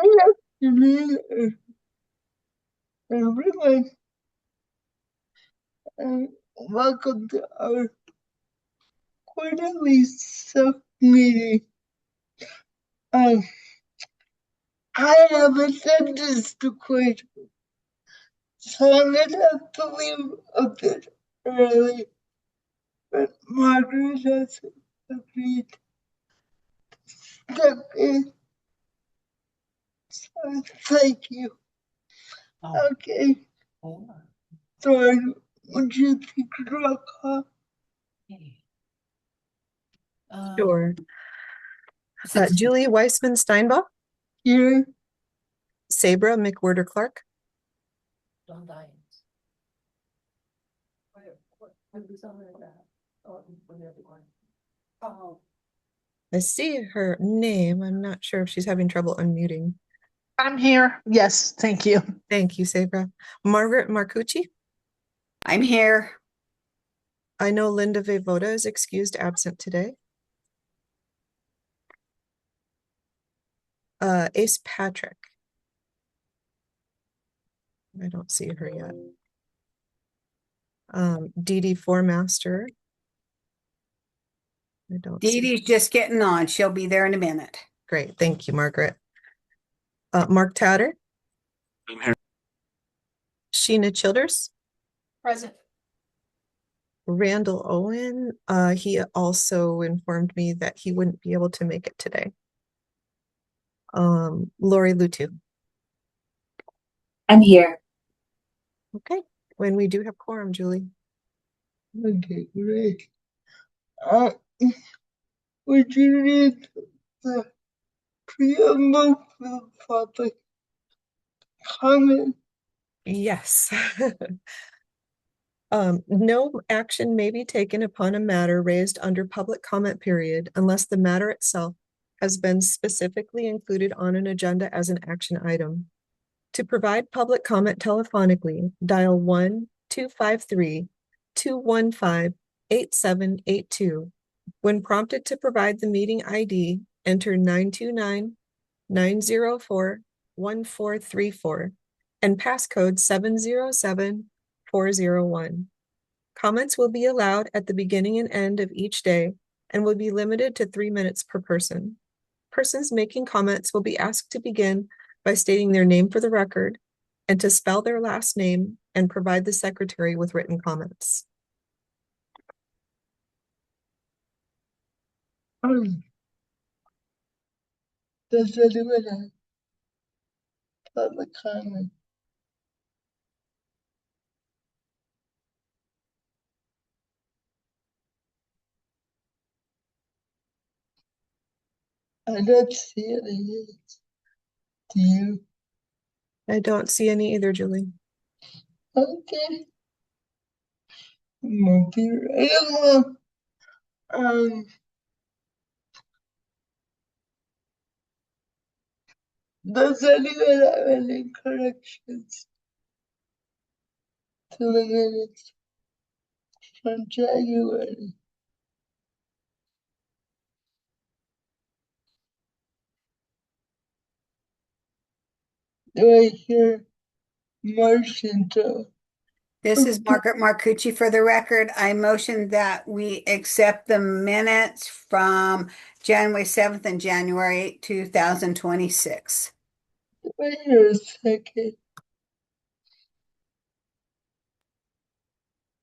Good afternoon, everyone, and welcome to our quarterly sub-meeting. Um, I have a dentist appointment, so I'm gonna have to leave a bit early, but Margaret has agreed to step in, so thank you. Okay, Dawn, would you take a roll call? Sure. Julie Weissman Steinbach, Here, Sabra McWhirter Clark, I see her name. I'm not sure if she's having trouble unmuting. I'm here. Yes, thank you. Thank you, Sabra. Margaret Marcucci. I'm here. I know Linda Voivoda is excused absent today. Ace Patrick. I don't see her yet. Dee Dee Formaster. I don't Dee see. Dee's just getting on. She'll be there in a minute. Great. Thank you, Margaret. Mark Tatter. I'm here. Sheena Childers. Present. Randall Owen, he also informed me that he wouldn't be able to make it today. Lori Lutu. I'm here. Okay, when we do have quorum, Julie. okay, great. Would you read the preamble for the public comment? Yes. No action may be taken upon a matter raised under public comment period unless the matter itself has been specifically included on an agenda as an action item. To provide public comment telephonically, dial 1-253-215-8782. When prompted to provide the meeting ID, enter 929-904-1434 and passcode 707401. Comments will be allowed at the beginning and end of each day and will be limited to 3 minutes per person. Persons making comments will be asked to begin by stating their name for the record and to spell their last name and provide the secretary with written comments. Does anyone have public comment? I don't see any. Do you? I don't see any either, Julie. Okay. Moving right along. Does anyone have any corrections to the minutes from January? Do I hear motion to? This is Margaret Marcucci for the record. I motion that we accept the minutes from January 7th and January 2026. Do I hear a second?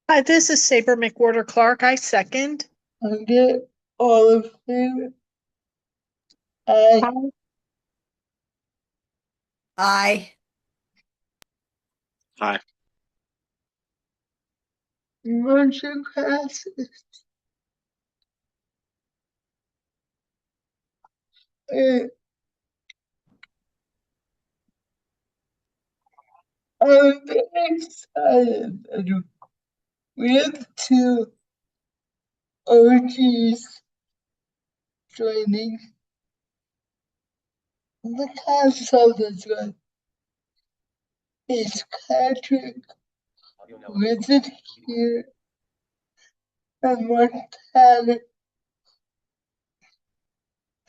Hi, this is Sabra McWhirter Clark. I second. Okay, all in favor? Aye. Aye. Hi. Motion passes. I'm very excited that we have two OGs joining the cast of this one. Is Patrick with it here and Montana.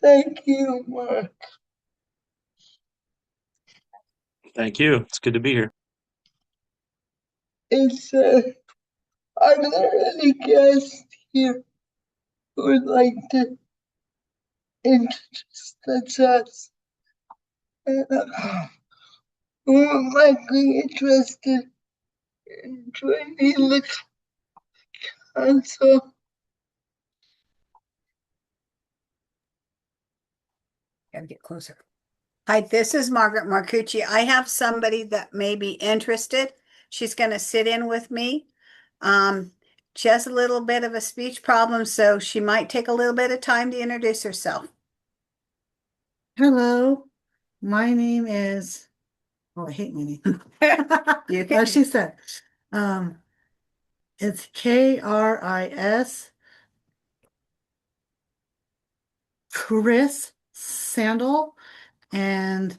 Thank you, Mark. Thank you. It's good to be here. It's, are there any guests here who would like to introduce themselves? Who might be interested in joining the council? Gotta get closer. Hi, this is Margaret Marcucci. I have somebody that may be interested. She's going to sit in with me. She has a little bit of a speech problem, so she might take a little bit of time to introduce herself. Hello, my name is, oh, I hate my name. You can, As she said, it's Kris Chris Sandal, and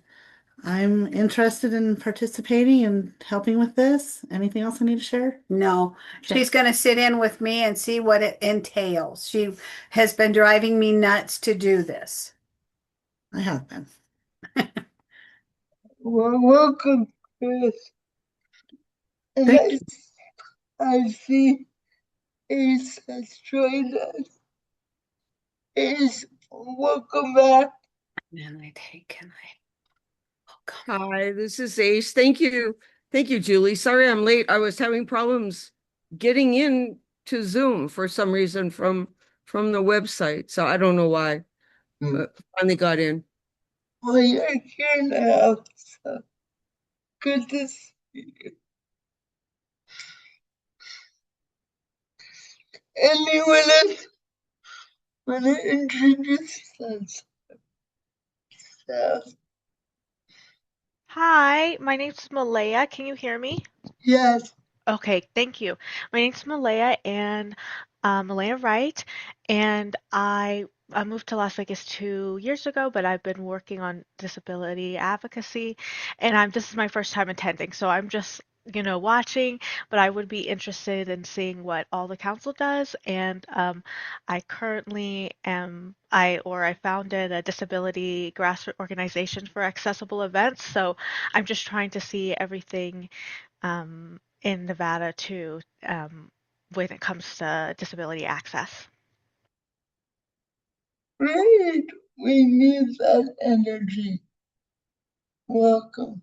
I'm interested in participating and helping with this. Anything else I need to share? no, Okay. she's going to sit in with me and see what it entails. She has been driving me nuts to do this. I have been. Well, welcome, Chris. And Thank I see Ace has joined us. Ace, welcome back. And I take, can I? Hi, this is Ace. Thank you. Thank you, Julie. Sorry I'm late. I was having problems getting in to Zoom for some reason from the website. So I don't know why, but finally got in. Well, you're here now, so good to see you. Anyone else want to introduce themselves? Hi, my name's Malaya. Can you hear me? Yes. Okay, thank you. My name's Malaya and Malaya Wright, and I moved to Las Vegas 2 years ago, but I've been working on disability advocacy, and this is my first time attending, so I'm just watching, but I would be interested in seeing what all the council does, and I currently I founded a disability grassroots organization for accessible events, so I'm just trying to see everything in Nevada too, when it comes to disability access. Great. We need that energy. Welcome.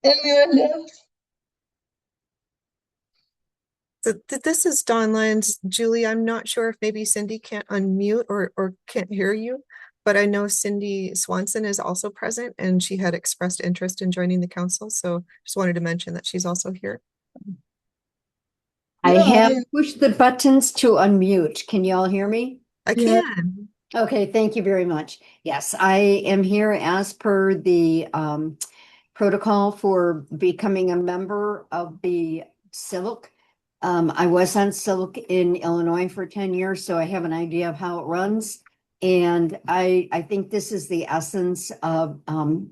Anyone else? So this is Dawn Lyons. Julie, I'm not sure if maybe Cindy can't unmute or can't hear you, but I know Cindy Swanson is also present and she had expressed interest in joining the council. So just wanted to mention that she's also here. I Yeah, have pushed the buttons to unmute. Can you all hear me? I Yeah. can. Okay, thank you very much. Yes, I am here as per the protocol for becoming a member of the SILC. I was on SILC in Illinois for 10 years, so I have an idea of how it runs. And I think this is the essence of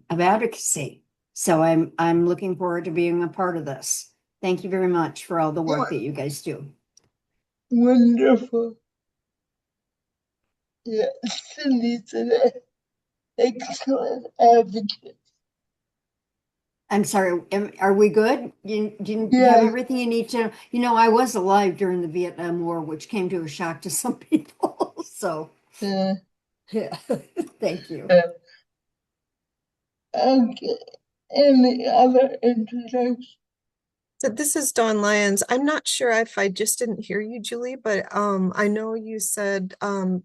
advocacy. So I'm looking forward to being a part of this. Thank you very much for all the work that you guys do. Wonderful. Yeah, Cindy's an excellent advocate. I'm sorry, are we good? You Yeah. have everything you need to, I was alive during the Vietnam War, which came to a shock to some people. So, Yeah. thank you. Okay. Any other introductions? So this is Dawn Lyons. I'm not sure if I just didn't hear you, Julie, but I know you said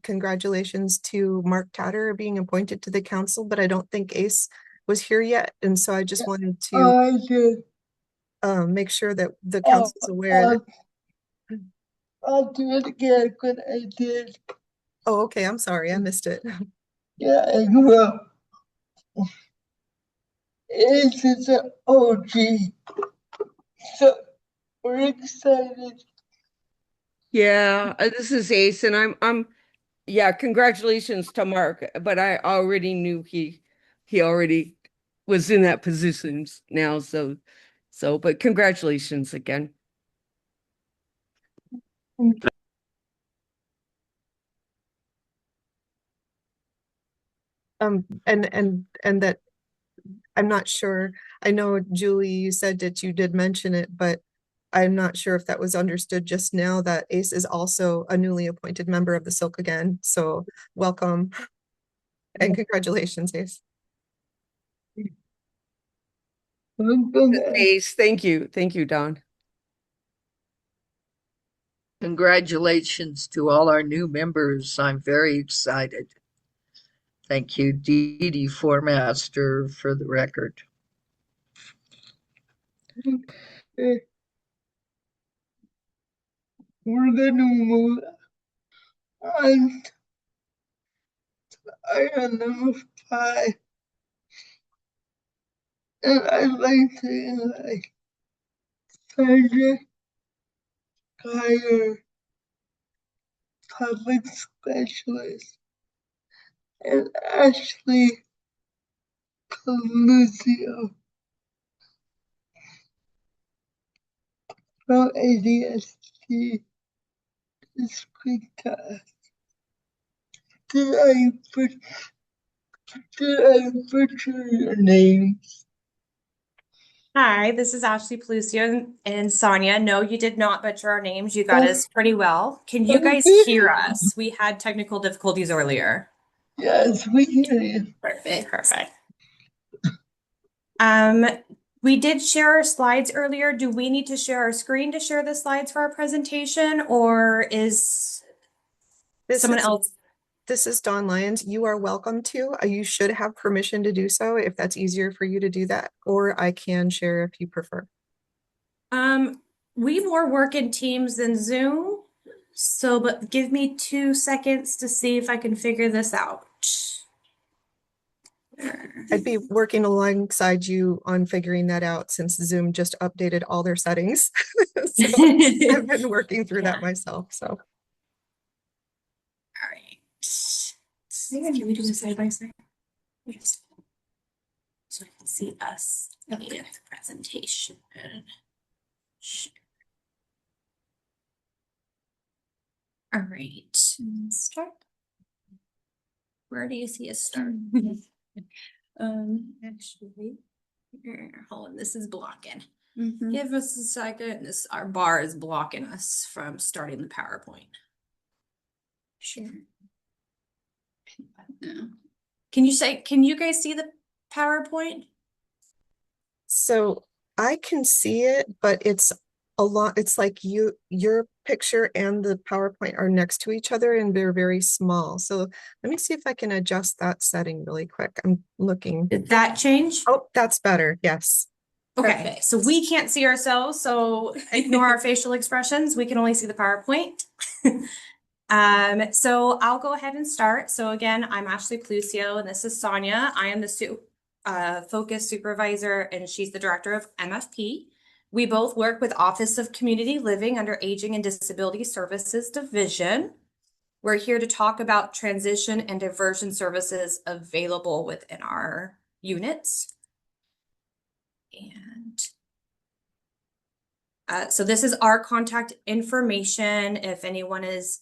congratulations to Mark Tatter being appointed to the council, but I don't think Ace was here yet. And so I just wanted to I did. make sure that the council's aware that. I'll do it again, but I did. Oh, okay. I'm sorry. I missed it. Yeah, I will. Ace is an OG. So we're excited. Yeah, this is Ace, and yeah, congratulations to Mark, but I already knew he already was in that position now, but congratulations again. And that I'm not sure. I know, Julie, you said that you did mention it, but I'm not sure if that was understood just now that Ace is also a newly appointed member of the SILC again. So welcome and congratulations, Ace. Ace, thank you. Thank you, Don. Congratulations to all our new members. I'm very excited. Thank you, Dee Dee Formaster, for the record. We're going to move on to item number 5. And I'd like to invite Sergeant Geyer, Public Specialist, and Ashley Coluccio from ADST to speak to us. Did I butcher your names? Hi, this is Ashley Pelucio and Sonia. No, you did not butcher our names. You got us pretty well. Can you guys hear us? We had technical difficulties earlier. Yes, we hear you. Perfect. We did share our slides earlier. Do we need to share our screen to share the slides for our presentation, or is someone else? This is Dawn Lyons. You are welcome to. You should have permission to do so if that's easier for you to do that, or I can share if you prefer. We more work in Teams than Zoom, but give me 2 seconds to see if I can figure this out. I'd be working alongside you on figuring that out since Zoom just updated all their settings. So I've been working through that myself. So. All right. Can we do this side by side? Yes. So I can see us in the presentation. All right. Start. Where do you see us start? Actually, hold on. This is blocking. Give us a second. Our bar is blocking us from starting the PowerPoint. Sure. No. Can you guys see the PowerPoint? So I can see it, but it's a lot. It's like your picture and the PowerPoint are next to each other and they're very small. So let me see if I can adjust that setting really quick. I'm looking. Did that change? Oh, that's better. Yes. Okay, Perfect. so we can't see ourselves, so ignore our facial expressions. We can only see the PowerPoint. So I'll go ahead and start. So again, I'm Ashley Pelucio, and this is Sonia. I am the Focus Supervisor, and she's the Director of MFP. We both work with Office of Community Living under Aging and Disability Services Division. We're here to talk about transition and diversion services available within our units. And so this is our contact information. If anyone has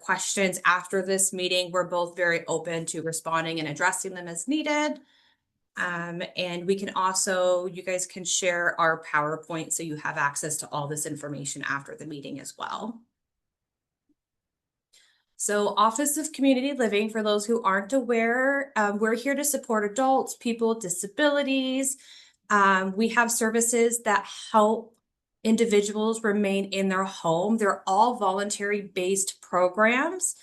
questions after this meeting, we're both very open to responding and addressing them as needed. And we can also, you guys can share our PowerPoint so you have access to all this information after the meeting as well. So Office of Community Living, for those who aren't aware, we're here to support adults, people with disabilities. We have services that help individuals remain in their home. They're all voluntary-based programs.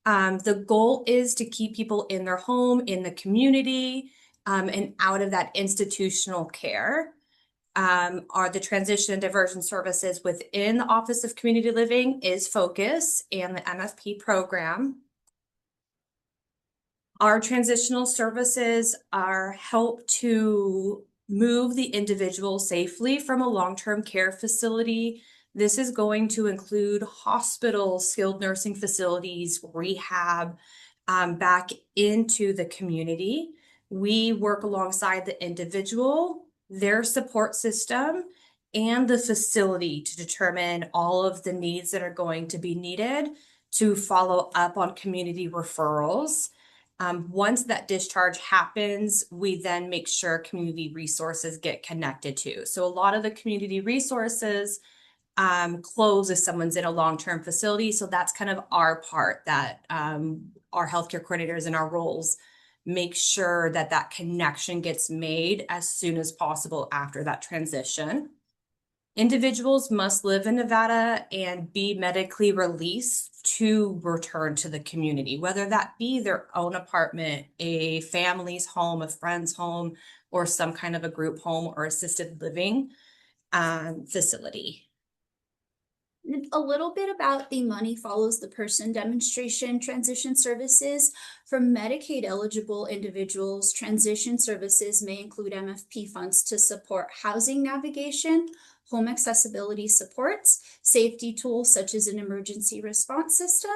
The goal is to keep people in their home, in the community, and out of that institutional care. Are the transition and diversion services within the Office of Community Living is Focus and the MFP program. Our transitional services are help to move the individual safely from a long-term care facility. This is going to include hospitals, skilled nursing facilities, rehab, back into the community. We work alongside the individual, their support system, and the facility to determine all of the needs that are going to be needed to follow up on community referrals. Once that discharge happens, we then make sure community resources get connected to. So a lot of the community resources close if someone's in a long-term facility. So that's kind of our part that our healthcare coordinators in our roles make sure that that connection gets made as soon as possible after that transition. Individuals must live in Nevada and be medically released to return to the community, whether that be their own apartment, a family's home, a friend's home, or some kind of a group home or assisted living facility. A little bit about the Money Follows the Person demonstration transition services. For Medicaid eligible individuals, transition services may include MFP funds to support housing navigation, home accessibility supports, safety tools such as an emergency response system,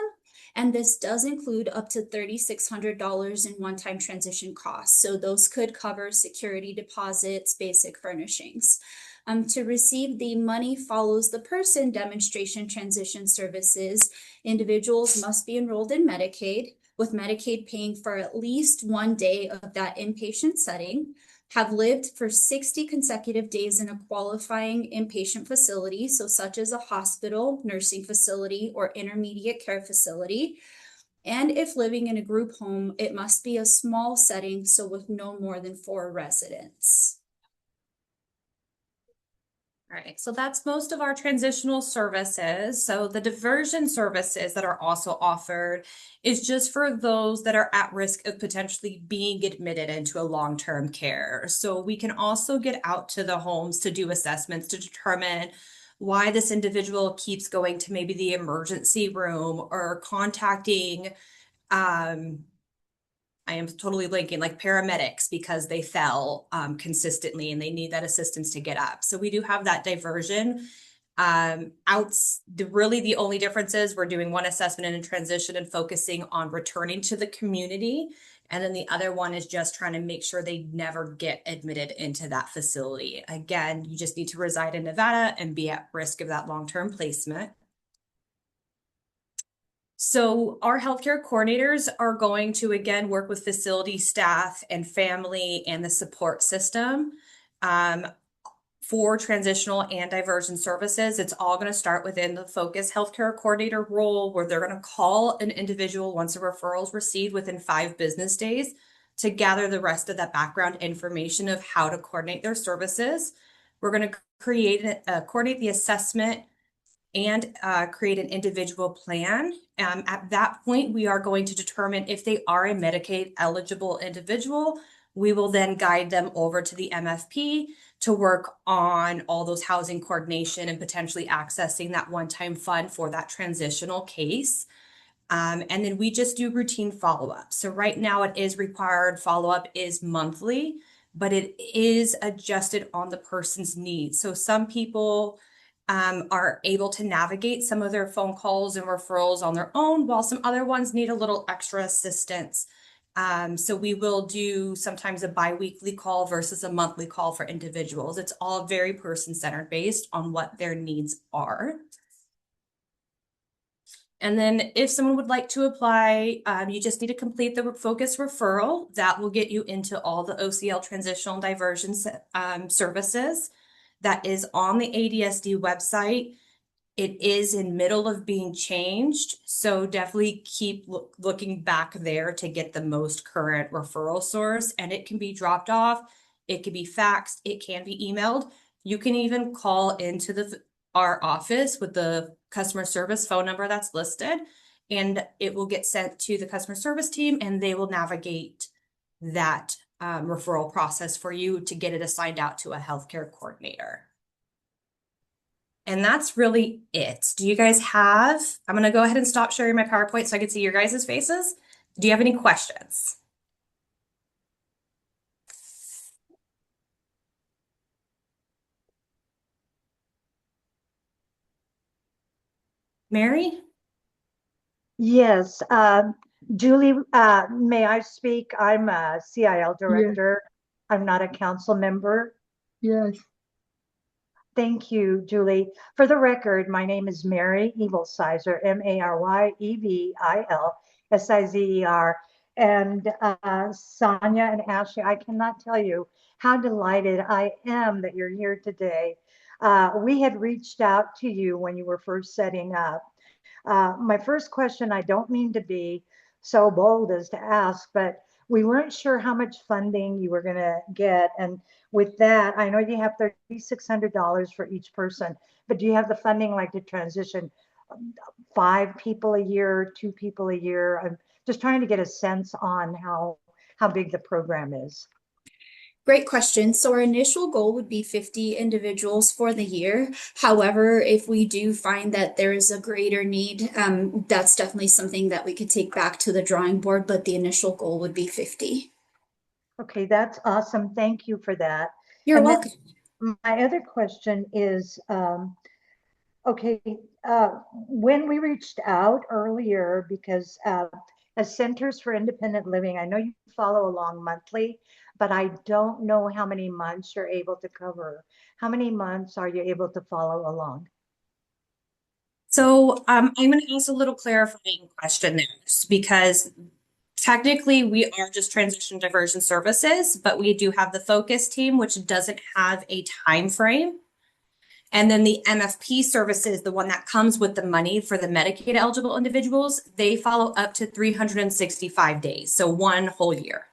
and this does include up to $3,600 in one-time transition costs. So those could cover security deposits, basic furnishings. To receive the Money Follows the Person demonstration transition services, individuals must be enrolled in Medicaid, with Medicaid paying for at least 1 day of that inpatient setting, have lived for 60 consecutive days in a qualifying inpatient facility, so such as a hospital, nursing facility, or intermediate care facility. And if living in a group home, it must be a small setting, so with no more than 4 residents. All right, so that's most of our transitional services. So the diversion services that are also offered is just for those that are at risk of potentially being admitted into a long-term care. So we can also get out to the homes to do assessments to determine why this individual keeps going to maybe the emergency room or contacting I am totally blanking, like paramedics because they fell consistently and they need that assistance to get up. So we do have that diversion. Really the only difference is we're doing one assessment and a transition and focusing on returning to the community. And then the other one is just trying to make sure they never get admitted into that facility. Again, you just need to reside in Nevada and be at risk of that long-term placement. So our healthcare coordinators are going to, again, work with facility staff and family and the support system for transitional and diversion services. It's all going to start within the focus healthcare coordinator role, where they're going to call an individual once a referral is received within 5 business days to gather the rest of that background information of how to coordinate their services. We're going to coordinate the assessment and create an individual plan. At that point, we are going to determine if they are a Medicaid eligible individual. We will then guide them over to the MFP to work on all those housing coordination and potentially accessing that one-time fund for that transitional case. And then we just do routine follow-up. So right now it is required follow-up is monthly, but it is adjusted on the person's needs. So some people are able to navigate some of their phone calls and referrals on their own, while some other ones need a little extra assistance. So we will do sometimes a bi-weekly call versus a monthly call for individuals. It's all very person-centered based on what their needs are. And then if someone would like to apply, you just need to complete the focus referral. That will get you into all the OCL transitional diversion services. That is on the ADSD website. It is in middle of being changed, so definitely keep looking back there to get the most current referral source, and it can be dropped off, it can be faxed, it can be emailed. You can even call into our office with the customer service phone number that's listed, and it will get sent to the customer service team, and they will navigate that referral process for you to get it assigned out to a healthcare coordinator. And that's really it. Do you guys have, I'm going to go ahead and stop sharing my PowerPoint so I can see your guys' faces. Do you have any questions? Mary? Yes, Julie, may I speak? I'm a CIL director. I'm not a council member. Yes. Thank you, Julie. For the record, my name is Mary Evilsizer, Maryevil Sizer, And Sonia and Ashley, I cannot tell you how delighted I am that you're here today. We had reached out to you when you were first setting up. My first question, I don't mean to be so bold as to ask, but we weren't sure how much funding you were going to get. And with that, I know you have $3,600 for each person, but do you have the funding like to transition 5 people a year, 2 people a year? I'm just trying to get a sense on how big the program is. Great question. So our initial goal would be 50 individuals for the year. However, if we do find that there is a greater need, that's definitely something that we could take back to the drawing board, but the initial goal would be 50. Okay, that's awesome. Thank you for that. You're And welcome. then my other question is, okay, when we reached out earlier, because as Centers for Independent Living, I know you follow along monthly, but I don't know how many months you're able to cover. How many months are you able to follow along? So I'm going to ask a little clarifying question there because technically we are just transition diversion services, but we do have the focus team, which doesn't have a time frame. And then the MFP services, the one that comes with the money for the Medicaid eligible individuals, they follow up to 365 days. So one whole year.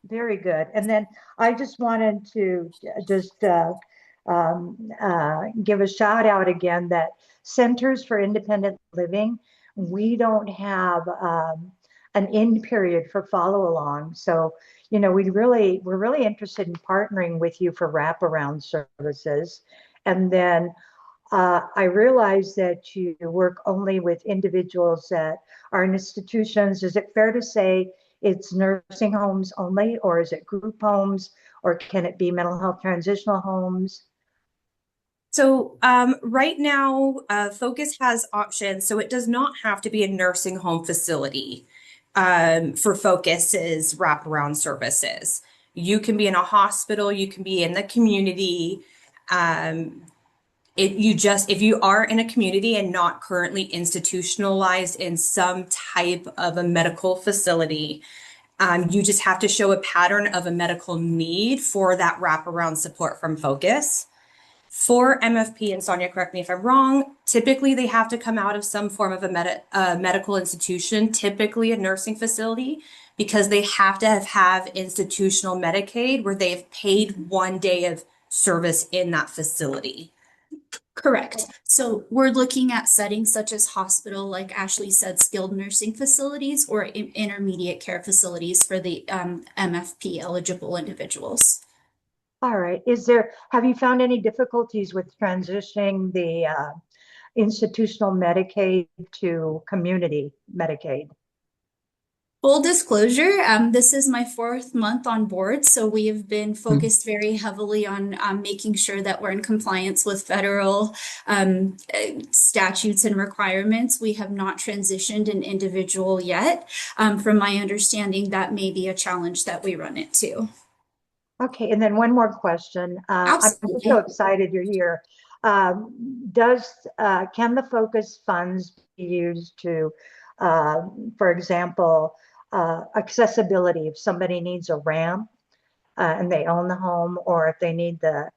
Very good. And then I just wanted to just give a shout out again that Centers for Independent Living, we don't have an end period for follow along. So, you know, we're really interested in partnering with you for wraparound services. And then I realize that you work only with individuals that are in institutions. Is it fair to say it's nursing homes only, or is it group homes, or can it be mental health transitional homes? So right now, Focus has options. So it does not have to be a nursing home facility for Focus's wraparound services. You can be in a hospital, you can be in the community. If you are in a community and not currently institutionalized in some type of a medical facility, you just have to show a pattern of a medical need for that wraparound support from Focus. For MFP, and Sonia, correct me if I'm wrong, typically they have to come out of some form of a medical institution, typically a nursing facility, because they have to have institutional Medicaid where they've paid 1 day of service in that facility. Correct. So we're looking at settings such as hospital, like Ashley said, skilled nursing facilities or intermediate care facilities for the MFP eligible individuals. All right. Have you found any difficulties with transitioning the institutional Medicaid to community Medicaid? Full disclosure, this is my 4th month on board, so we have been focused very heavily on making sure that we're in compliance with federal statutes and requirements. We have not transitioned an individual yet. From my understanding, that may be a challenge that we run into. Okay, and then one more question. I'm just Absolutely. so excited you're here. Can the focus funds be used to, for example, accessibility? If somebody needs a ramp and they own the home, or if they need the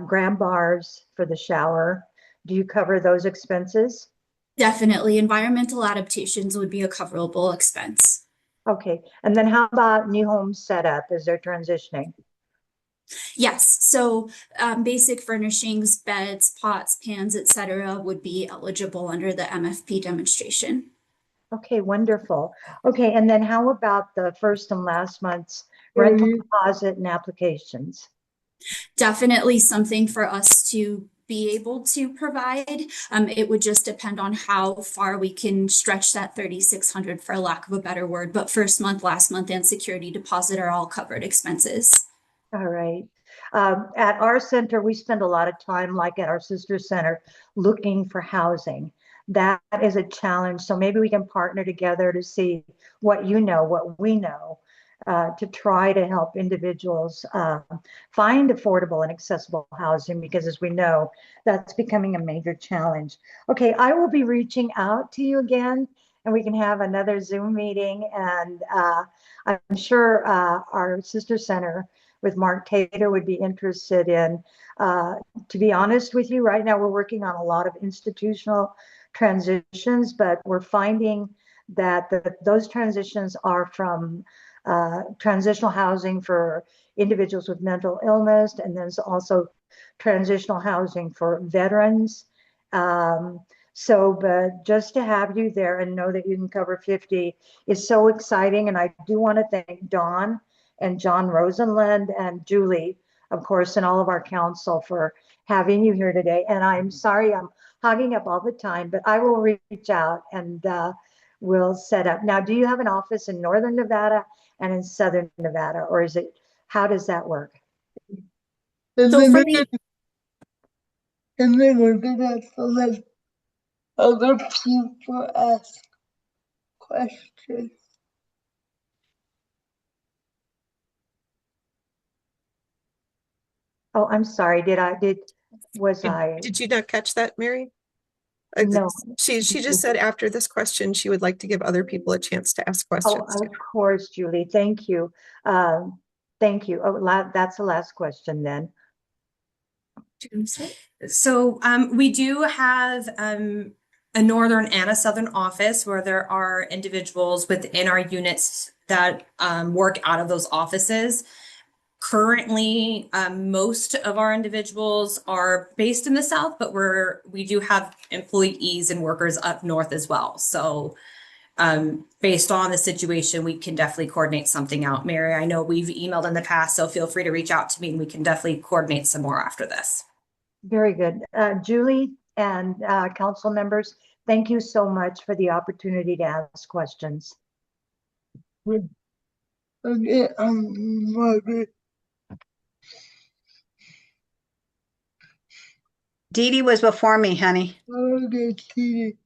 grab bars for the shower, do you cover those expenses? Definitely, environmental adaptations would be a coverable expense. Okay, and then how about new home setup as they're transitioning? Yes, so basic furnishings, beds, pots, pans, etc., would be eligible under the MFP demonstration. Okay, wonderful. Okay, and then how about the first and last month's rental deposit and applications? Definitely something for us to be able to provide. It would just depend on how far we can stretch that 3,600 for lack of a better word, but first month, last month, and security deposit are all covered expenses. All right. At our center, we spend a lot of time, like at our sister center, looking for housing. That is a challenge. So maybe we can partner together to see what you know, what we know, to try to help individuals find affordable and accessible housing, because as we know, that's becoming a major challenge. Okay, I will be reaching out to you again and we can have another Zoom meeting. And I'm sure our sister center with Mark Tater would be interested in. To be honest with you, right now we're working on a lot of institutional transitions, but we're finding that those transitions are from transitional housing for individuals with mental illness, and then also transitional housing for veterans. But just to have you there and know that you can cover 50 is so exciting. And I do want to thank Dawn and John Rosenland and Julie, of course, and all of our council for having you here today. And I'm sorry I'm hogging up all the time, but I will reach out and we'll set up. Now, do you have an office in Northern Nevada and in Southern Nevada, or is it, how does that work? So for the And then we're gonna let other people ask questions. Oh, I'm sorry. Was I? Did you not catch that, Mary? No. She just said after this question, she would like to give other people a chance to ask questions. Oh, of course, Julie. Thank you. Thank you. Oh, that's the last question then. So we do have a northern and a southern office where there are individuals within our units that work out of those offices. Currently, most of our individuals are based in the South, but we do have employees and workers up north as well. So based on the situation, we can definitely coordinate something out. Mary, I know we've emailed in the past, so feel free to reach out to me and we can definitely coordinate some more after this. Very good. Julie and council members, thank you so much for the opportunity to ask questions. Okay, Margaret. Dee Dee was before me, honey. Okay, Dee.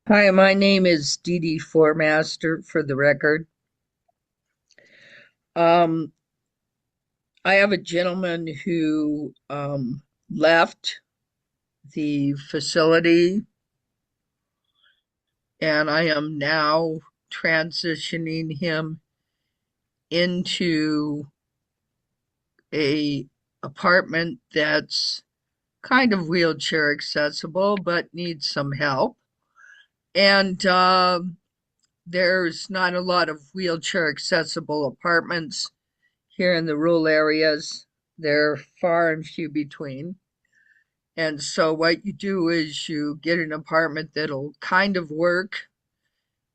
Hi, my name is Dee Dee Formaster, for the record. I have a gentleman who left the facility, and I am now transitioning him into a apartment that's kind of wheelchair accessible but needs some help. And there's not a lot of wheelchair accessible apartments here in the rural areas. They're far and few between. And so what you do is you get an apartment that'll kind of work,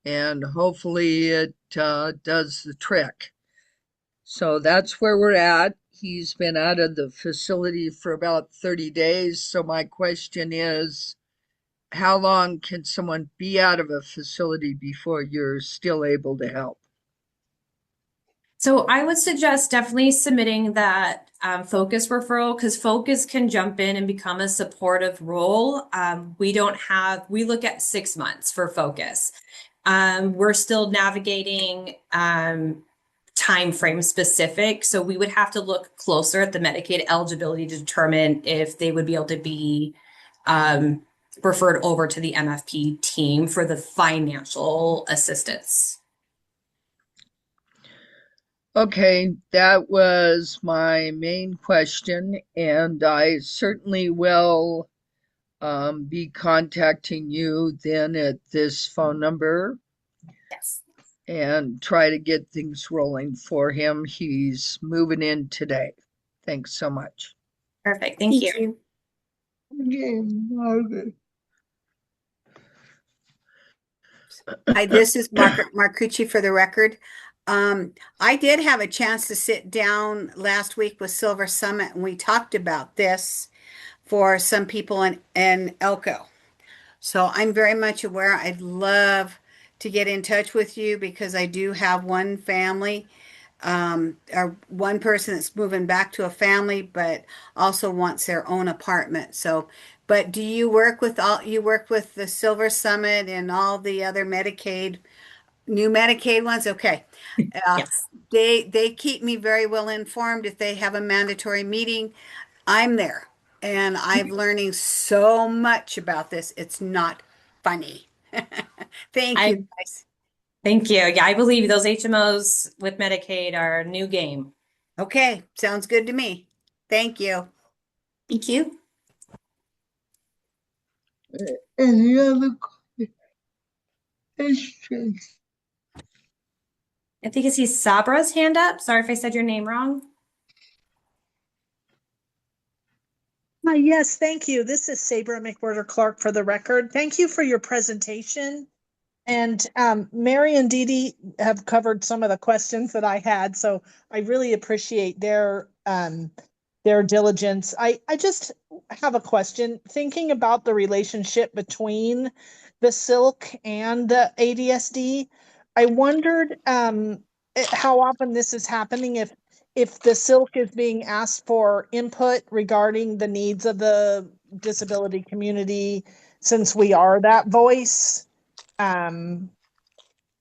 and hopefully it does the trick. So that's where we're at. He's been out of the facility for about 30 days. So my question is, how long can someone be out of a facility before you're still able to help? So I would suggest definitely submitting that focus referral, because focus can jump in and become a supportive role. We look at 6 months for focus. We're still navigating time frame specific. So we would have to look closer at the Medicaid eligibility to determine if they would be able to be referred over to the MFP team for the financial assistance. Okay, that was my main question, and I certainly will be contacting you then at this phone number. Yes. And try to get things rolling for him. He's moving in today. Thanks so much. Perfect. Thank you. Okay, Margaret. Hi, this is Margaret Marcucci for the record. I did have a chance to sit down last week with Silver Summit, and we talked about this for some people in Elko. So I'm very much aware. I'd love to get in touch with you because I do have one family, or one person that's moving back to a family, but also wants their own apartment. So, but do you work with you work with the Silver Summit and all the other new Medicaid ones? Okay. Yes. They keep me very well informed. If they have a mandatory meeting, I'm there. and I'm learning so much about this. It's not funny. Thank you, guys. Thank you. Yeah, I believe those HMOs with Medicaid are a new game. Okay, sounds good to me. Thank you. Thank you. Any other questions? I think I see Sabra's hand up. Sorry if I said your name wrong. Yes, thank you. This is Sabra McWhirter Clark for the record. Thank you for your presentation. And Mary and Dee Dee have covered some of the questions that I had, so I really appreciate their diligence. I just have a question. Thinking about the relationship between the SILC and the ADSD, I wondered how often this is happening, if the SILC is being asked for input regarding the needs of the disability community, since we are that voice. And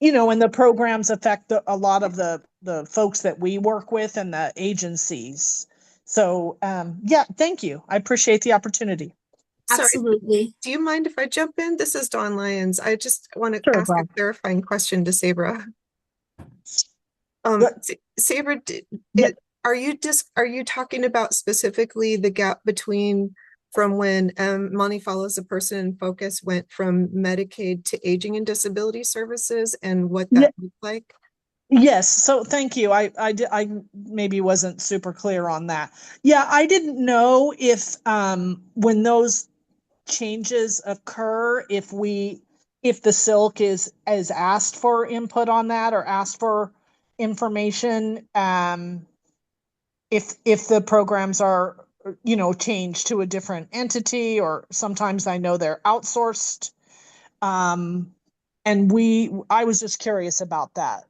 the programs affect a lot of the folks that we work with and the agencies. So yeah, thank you. I appreciate the opportunity. Sorry, Absolutely. do you mind if I jump in? This is Dawn Lyons. I just want to Sure, ask a Dawn. clarifying question to Sabra. Good. Sabra, Yeah. are you talking about specifically the gap between from when Money Follows the Person in Focus went from Medicaid to Aging and Disability Services and what that looked like? Yes, so thank you. I maybe wasn't super clear on that. Yeah, I didn't know if when those changes occur, if the SILC is asked for input on that or asked for information, if the programs are changed to a different entity, or sometimes I know they're outsourced. And I was just curious about that.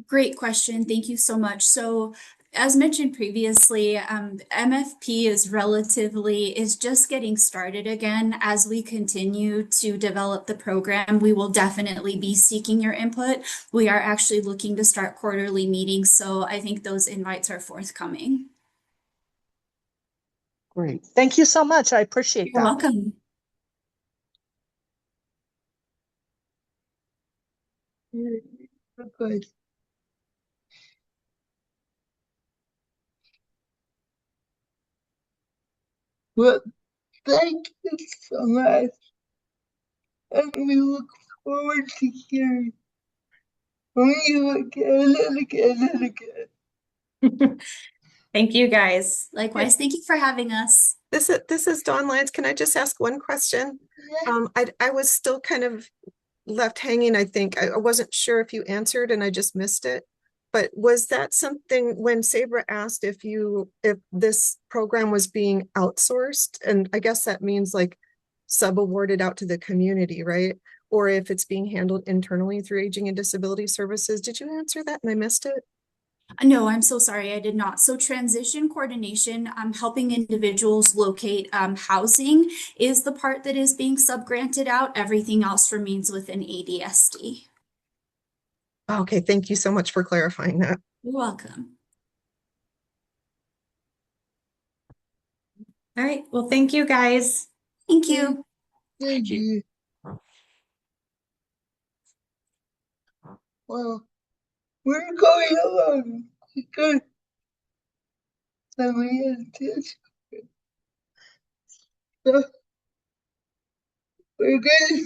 Great question. Thank you so much. So, as mentioned previously, MFP is just getting started again. As we continue to develop the program, we will definitely be seeking your input. We are actually looking to start quarterly meetings, so I think those invites are forthcoming. Great. Thank you so much. I appreciate You're that. welcome. Good. Well, thank you so much. And we look forward to hearing from you again and again and again. Thank you, guys. Likewise, thank you for having us. This is Dawn Lyons. Can I just ask one question? Yeah. I was still kind of left hanging, I think. I wasn't sure if you answered and I just missed it. But was that something when Sabra asked if this program was being outsourced? And I guess that means like sub-awarded out to the community, right? Or if it's being handled internally through Aging and Disability Services. Did you answer that and I missed it? No, I'm so sorry, I did not. So transition coordination, helping individuals locate housing is the part that is being subgranted out. Everything else remains within ADSD. Okay, thank you so much for clarifying that. You're welcome. All right. Well, thank you, guys. Thank you. Thank you. Well, we're going along quicker than we anticipated. So we're going to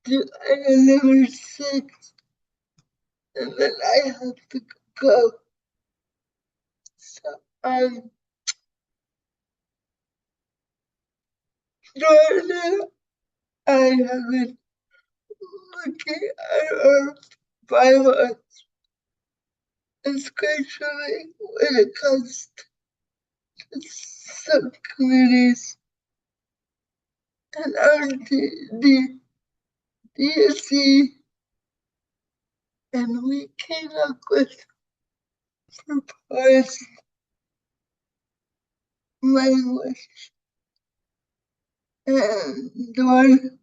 do item number 6, and then I have to go. So, Jordan, I have been looking at our bylaws, especially when it comes to subcommittees and our DSC, and we came up with proposed language. And Dawn,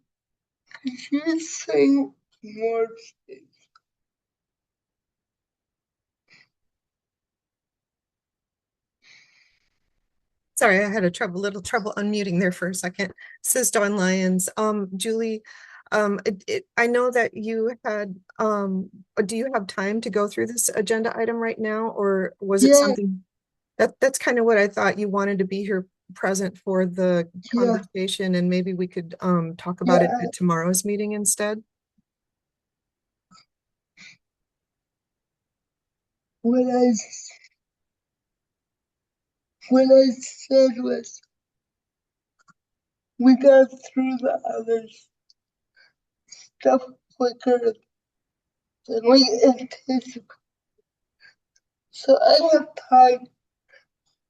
could you sing more, please? Sorry, I had a little trouble unmuting there for a second. This is Dawn Lyons. Julie, I know that you had, do you have time to go through this agenda item right now, or was it something that's kind of what I thought, you wanted to be here present for the conversation, and maybe we could talk about it at tomorrow's meeting instead? What I said was we got through the other stuff quicker than we anticipated. So I have time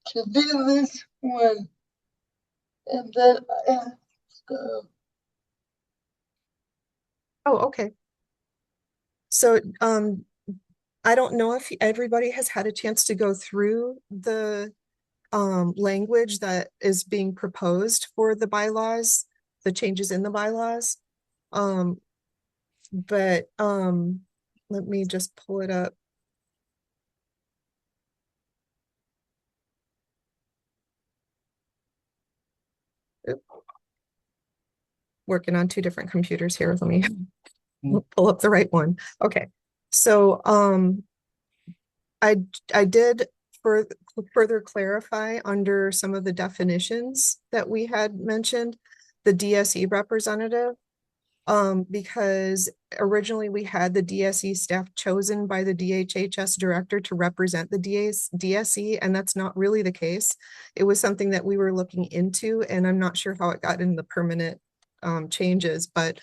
to do this one. And then I have to. Oh, okay. So I don't know if everybody has had a chance to go through the language that is being proposed for the bylaws, the changes in the bylaws. But let me just pull it up. Oop. Working on two different computers here. Let me pull up the right one. Okay. So I did further clarify under some of the definitions that we had mentioned, the DSE representative, because originally we had the DSE staff chosen by the DHHS director to represent the DSE, and that's not really the case. It was something that we were looking into, and I'm not sure how it got in the permanent changes, but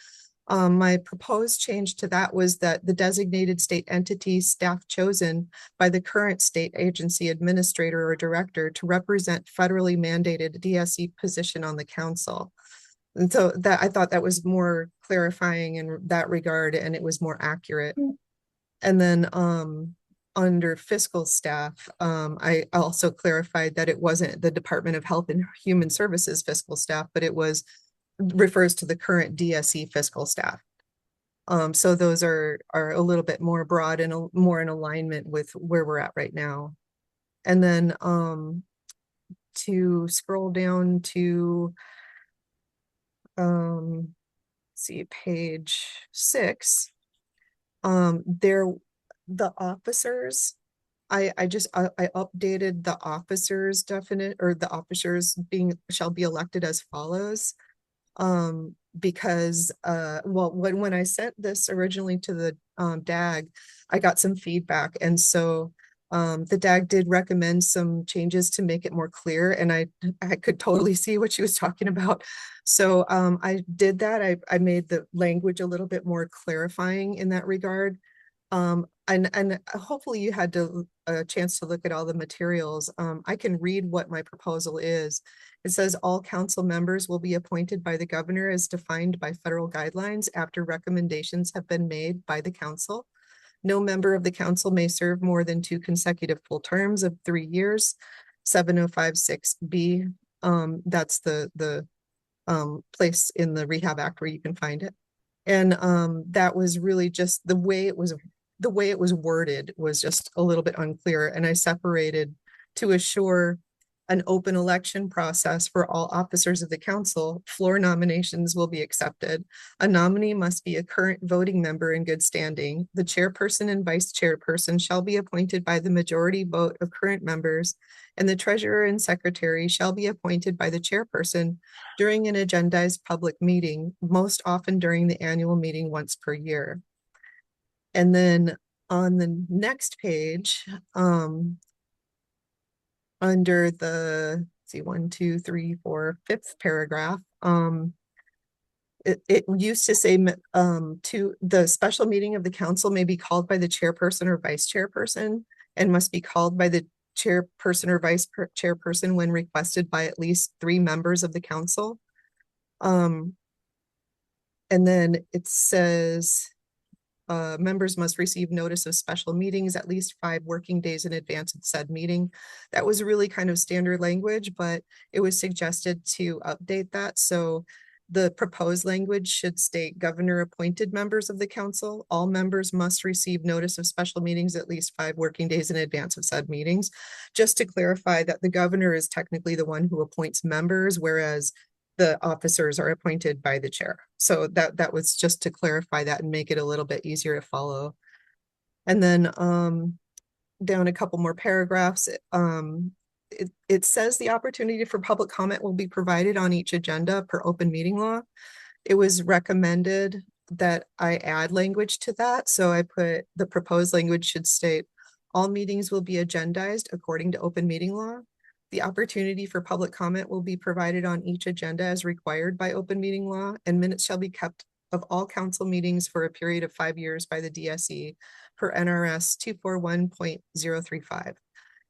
my proposed change to that was that the designated state entity staff chosen by the current state agency administrator or director to represent federally mandated DSE position on the council. And so that, I thought that was more clarifying in that regard, and it was more accurate. And then under fiscal staff, I also clarified that it wasn't the Department of Health and Human Services fiscal staff, but it refers to the current DSE fiscal staff. So those are a little bit more broad and more in alignment with where we're at right now. And then to scroll down to see page 6, the officers, I updated the officers definite, or the officers shall be elected as follows. Because well, when I sent this originally to the DAG, I got some feedback, and so the DAG did recommend some changes to make it more clear, and I could totally see what she was talking about. So I did that. I made the language a little bit more clarifying in that regard. And hopefully you had a chance to look at all the materials. I can read what my proposal is. It says all council members will be appointed by the governor as defined by federal guidelines after recommendations have been made by the council. No member of the council may serve more than 2 consecutive full terms of 3 years. 7056B, that's the place in the Rehab Act where you can find it. And that was really just the way it was worded was just a little bit unclear. And I separated to assure an open election process for all officers of the council. Floor nominations will be accepted. A nominee must be a current voting member in good standing. The chairperson and vice chairperson shall be appointed by the majority vote of current members, and the treasurer and secretary shall be appointed by the chairperson during an agendized public meeting, most often during the annual meeting once per year. And then on the next page, under the, see, 1, 2, 3, 4, 5th paragraph, it used to say to the special meeting of the council may be called by the chairperson or vice chairperson and must be called by the chairperson or vice chairperson when requested by at least 3 members of the council. And then it says members must receive notice of special meetings at least 5 working days in advance of said meeting. That was really kind of standard language, but it was suggested to update that. So The proposed language should state governor appointed members of the council. All members must receive notice of special meetings at least 5 working days in advance of said meetings. Just to clarify that the governor is technically the one who appoints members, whereas the officers are appointed by the chair. So that was just to clarify that and make it a little bit easier to follow. And then down a couple more paragraphs, it says the opportunity for public comment will be provided on each agenda per open meeting law. It was recommended that I add language to that. So I put the proposed language should state all meetings will be agendized according to open meeting law. The opportunity for public comment will be provided on each agenda as required by open meeting law, and minutes shall be kept of all council meetings for a period of 5 years by the DSE per NRS 241.035.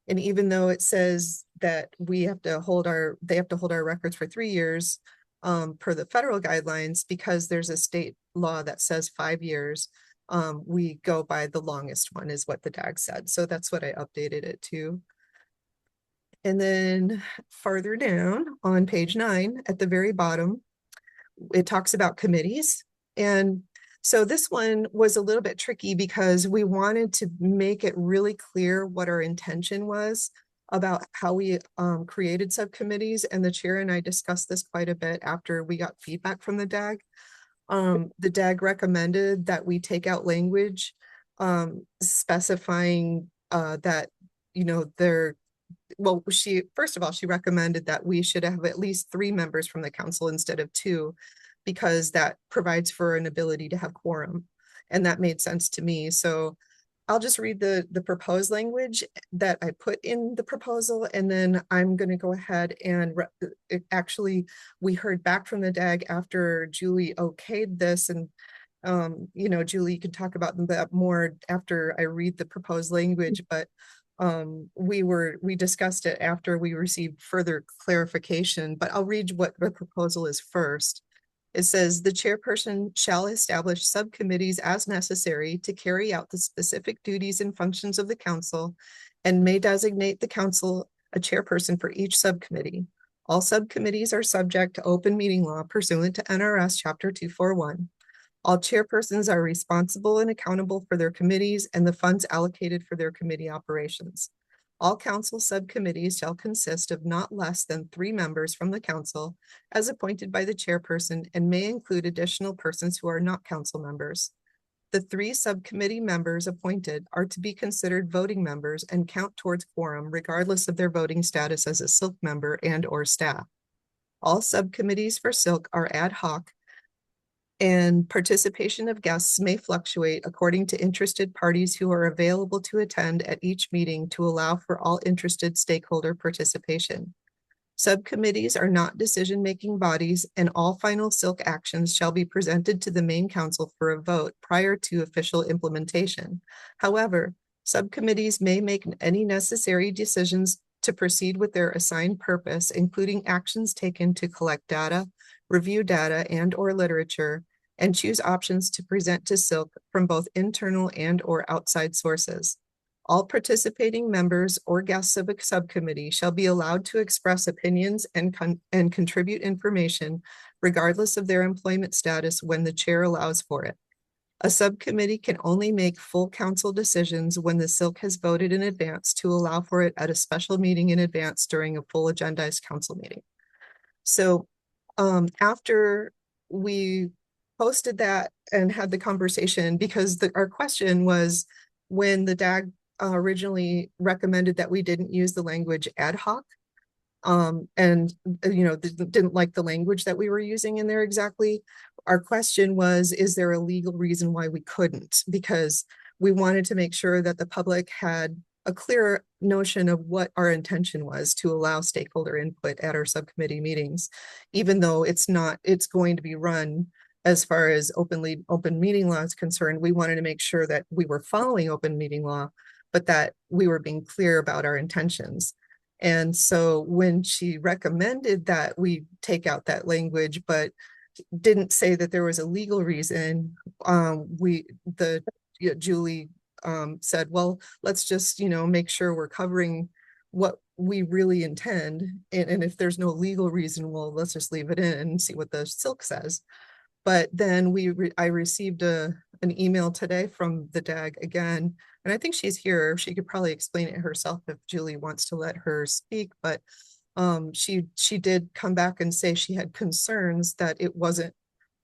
And even though it says that they have to hold our records for 3 years per the federal guidelines, because there's a state law that says 5 years, we go by the longest one is what the DAG said. So that's what I updated it to. And then farther down on page 9 at the very bottom, it talks about committees. And so this one was a little bit tricky because we wanted to make it really clear what our intention was about how we created subcommittees. And the chair and I discussed this quite a bit after we got feedback from the DAG. The DAG recommended that we take out language specifying that, you know, first of all, she recommended that we should have at least 3 members from the council instead of 2, because that provides for an ability to have quorum. And that made sense to me. So I'll just read the proposed language that I put in the proposal, and then I'm going to go ahead and actually, we heard back from the DAG after Julie okayed this, and you know, Julie, you can talk about that more after I read the proposed language, but we discussed it after we received further clarification, but I'll read what the proposal is first. It says the chairperson shall establish subcommittees as necessary to carry out the specific duties and functions of the council, and may designate the council a chairperson for each subcommittee. All subcommittees are subject to open meeting law pursuant to NRS chapter 241. All chairpersons are responsible and accountable for their committees and the funds allocated for their committee operations. All council subcommittees shall consist of not less than 3 members from the council as appointed by the chairperson, and may include additional persons who are not council members. The 3 subcommittee members appointed are to be considered voting members and count towards quorum regardless of their voting status as a SILC member and/or staff. All subcommittees for SILC are ad hoc, and participation of guests may fluctuate according to interested parties who are available to attend at each meeting to allow for all interested stakeholder participation. Subcommittees are not decision-making bodies, and all final SILC actions shall be presented to the main council for a vote prior to official implementation. However, subcommittees may make any necessary decisions to proceed with their assigned purpose, including actions taken to collect data, review data and/or literature, and choose options to present to SILC from both internal and/or outside sources. All participating members or guests of a subcommittee shall be allowed to express opinions and contribute information regardless of their employment status when the chair allows for it. A subcommittee can only make full council decisions when the SILC has voted in advance to allow for it at a special meeting in advance during a full agendized council meeting. So after we posted that and had the conversation, because our question was, when the DAG originally recommended that we didn't use the language ad hoc, and you know, didn't like the language that we were using in there exactly. Our question was, is there a legal reason why we couldn't? Because we wanted to make sure that the public had a clear notion of what our intention was to allow stakeholder input at our subcommittee meetings, even though it's going to be run as far as open meeting law is concerned. We wanted to make sure that we were following open meeting law, but that we were being clear about our intentions. And so when she recommended that we take out that language, but didn't say that there was a legal reason, Julie said, well, let's just, make sure we're covering what we really intend. And if there's no legal reason, well, let's just leave it in and see what the SILC says. But then I received an email today from the DAG again, and I think she's here. She could probably explain it herself if Julie wants to let her speak. But she did come back and say she had concerns that it wasn't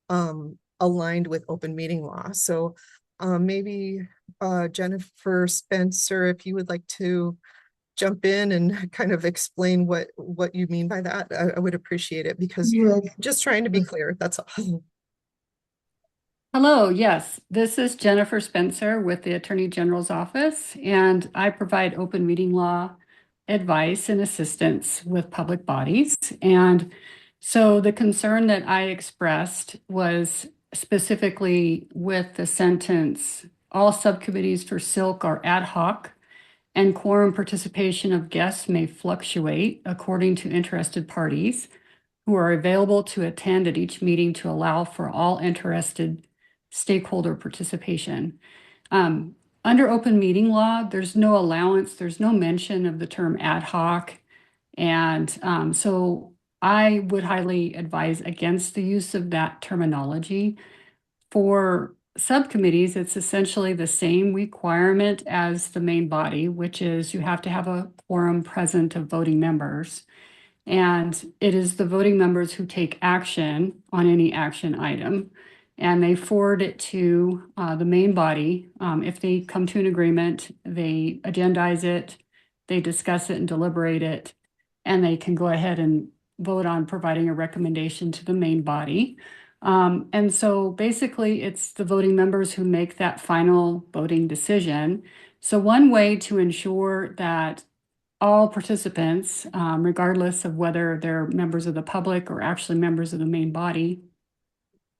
aligned with open meeting law. So maybe Jennifer Spencer, if you would like to jump in and kind of explain what you mean by that, I would appreciate it, because just trying to be clear, that's all. Hello, yes, this is Jennifer Spencer with the Attorney General's Office, and I provide open meeting law advice and assistance with public bodies. And so the concern that I expressed was specifically with the sentence, all subcommittees for SILC are ad hoc and quorum participation of guests may fluctuate according to interested parties who are available to attend at each meeting to allow for all interested stakeholder participation. Under open meeting law, there's no allowance, there's no mention of the term ad hoc. And so I would highly advise against the use of that terminology. For subcommittees, it's essentially the same requirement as the main body, which is you have to have a quorum present of voting members. And it is the voting members who take action on any action item, and they forward it to the main body. If they come to an agreement, they agendize it, they discuss it and deliberate it, and they can go ahead and vote on providing a recommendation to the main body. And so basically it's the voting members who make that final voting decision. So one way to ensure that all participants, regardless of whether they're members of the public or actually members of the main body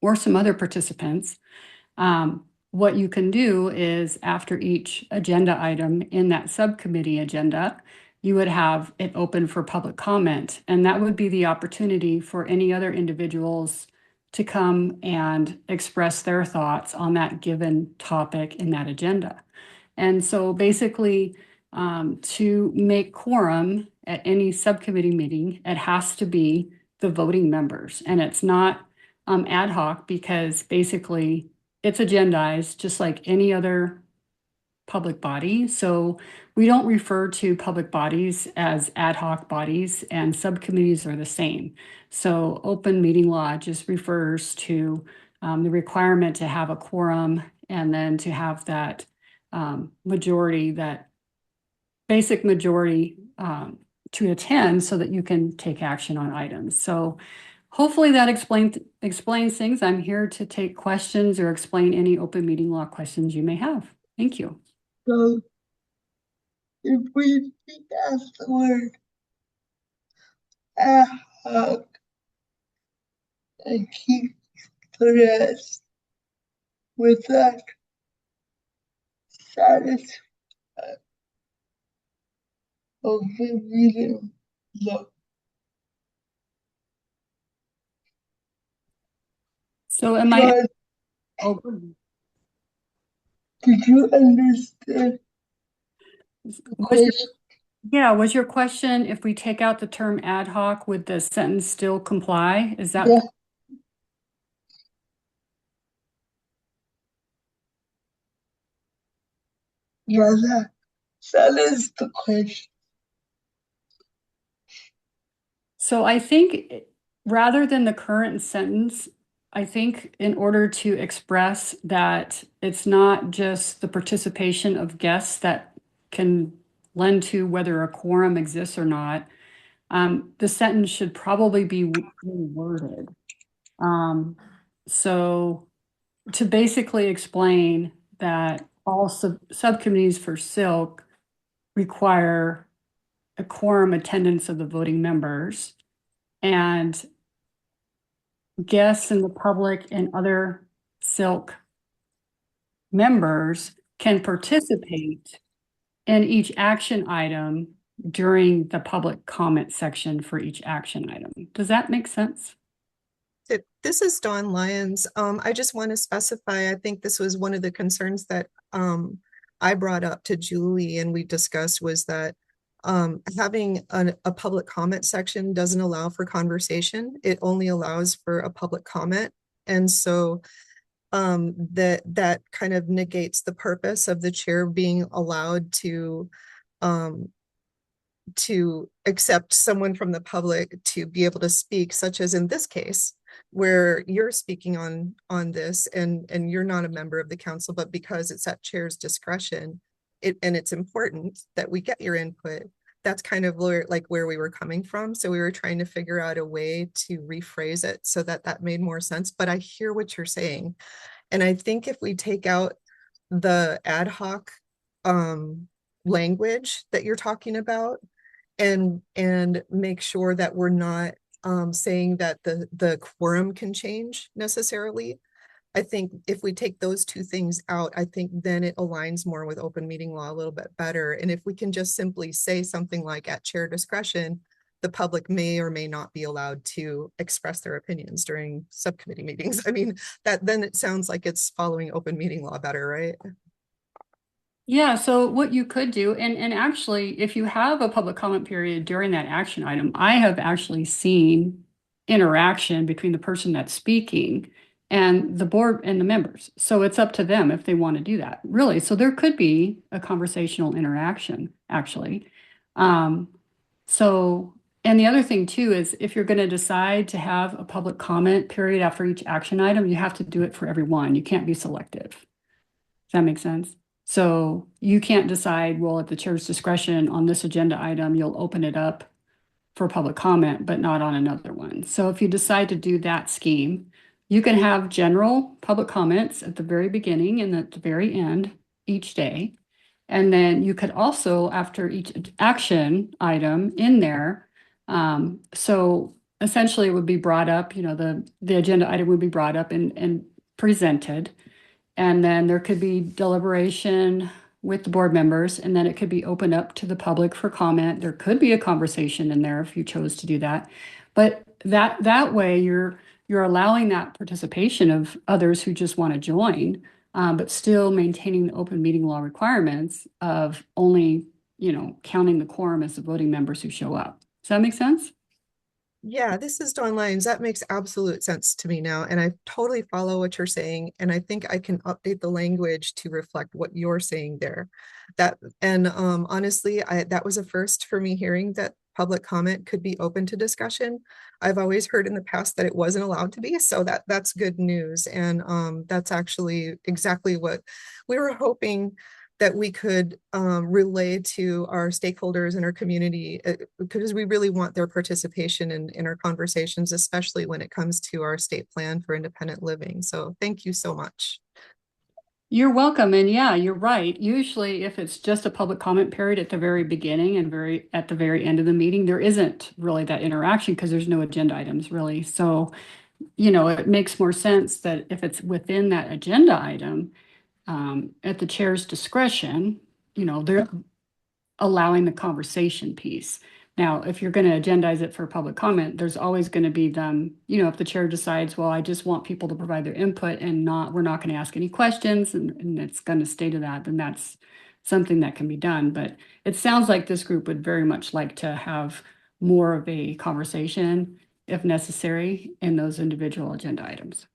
or some other participants, what you can do is after each agenda item in that subcommittee agenda, you would have it open for public comment. And that would be the opportunity for any other individuals to come and express their thoughts on that given topic in that agenda. And so basically, to make quorum at any subcommittee meeting, it has to be the voting members. And it's not ad hoc, because basically it's agendized just like any other public body. So we don't refer to public bodies as ad hoc bodies, and subcommittees are the same. So open meeting law just refers to the requirement to have a quorum and then to have that majority, that basic majority to attend so that you can take action on items. So hopefully that explains things. I'm here to take questions or explain any open meeting law questions you may have. Thank you. So if we take out the word ad hoc and keep the rest with that satisfied open meeting law. So am I? Oh, did you understand? Was your question, if we take out the term ad hoc, would the sentence still comply? Is that? Yeah. Yeah, that is the question. So I think rather than the current sentence, I think in order to express that it's not just the participation of guests that can lend to whether a quorum exists or not, the sentence should probably be reworded. So to basically explain that all subcommittees for SILC require a quorum attendance of the voting members, and guests in the public and other SILC members can participate in each action item during the public comment section for each action item. Does that make sense? This is Dawn Lyons. I just want to specify, I think this was one of the concerns that I brought up to Julie and we discussed, was that having a public comment section doesn't allow for conversation. It only allows for a public comment. And so that kind of negates the purpose of the chair being allowed to accept someone from the public to be able to speak, such as in this case, where you're speaking on this and you're not a member of the council, but because it's at chair's discretion, and it's important that we get your input. That's kind of where we were coming from. So we were trying to figure out a way to rephrase it so that that made more sense. But I hear what you're saying. And I think if we take out the ad hoc language that you're talking about and make sure that we're not saying that the quorum can change necessarily. I think if we take those two things out, I think then it aligns more with open meeting law a little bit better. And if we can just simply say something like at chair discretion, the public may or may not be allowed to express their opinions during subcommittee meetings. I mean, that then it sounds like it's following open meeting law better, right? Yeah, so what you could do, and actually, if you have a public comment period during that action item, I have actually seen interaction between the person that's speaking and the board and the members. So it's up to them if they want to do that, really. So there could be a conversational interaction, actually. So, and the other thing too is if you're going to decide to have a public comment period after each action item, you have to do it for everyone. You can't be selective. Does that make sense? So you can't decide, well, at the chair's discretion on this agenda item, you'll open it up for public comment, but not on another one. So if you decide to do that scheme, you can have general public comments at the very beginning and at the very end each day. And then you could also, after each action item in there, so essentially it would be brought up, the agenda item would be brought up and presented. And then there could be deliberation with the board members, and then it could be opened up to the public for comment. There could be a conversation in there if you chose to do that. But that way you're allowing that participation of others who just want to join, but still maintaining the open meeting law requirements of only, counting the quorum as the voting members who show up. Does that make sense? Yeah, this is Dawn Lyons. That makes absolute sense to me now. And I totally follow what you're saying. And I think I can update the language to reflect what you're saying there. Honestly, that was a first for me hearing that public comment could be open to discussion. I've always heard in the past that it wasn't allowed to be, so that's good news. And that's actually exactly what we were hoping that we could relay to our stakeholders in our community, because we really want their participation in our conversations, especially when it comes to our state plan for independent living. So thank you so much. You're welcome. And yeah, you're right. Usually if it's just a public comment period at the very beginning and at the very end of the meeting, there isn't really that interaction because there's no agenda items really. So, it makes more sense that if it's within that agenda item, at the chair's discretion, they're allowing the conversation piece. Now, if you're going to agendize it for public comment, there's always going to be them, if the chair decides, well, I just want people to provide their input and we're not going to ask any questions and it's going to stay to that, then that's something that can be done. But it sounds like this group would very much like to have more of a conversation, if necessary, in those individual agenda items.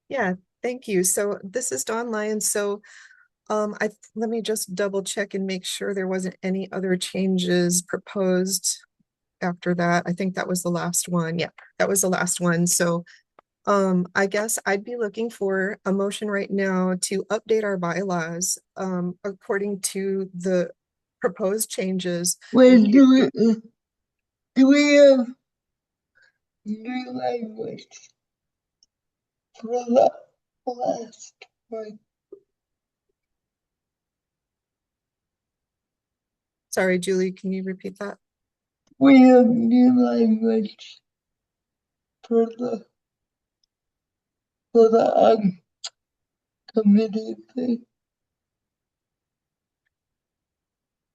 Yeah, thank you. So this is Dawn Lyons. So let me just double check and make sure there wasn't any other changes proposed after that. I think that was the last one. Yeah, that was the last one. So I guess I'd be looking for a motion right now to update our bylaws according to the proposed changes. Wait, do we have new language for the last one? Sorry, Julie, can you repeat that? We have new language for the committee thing.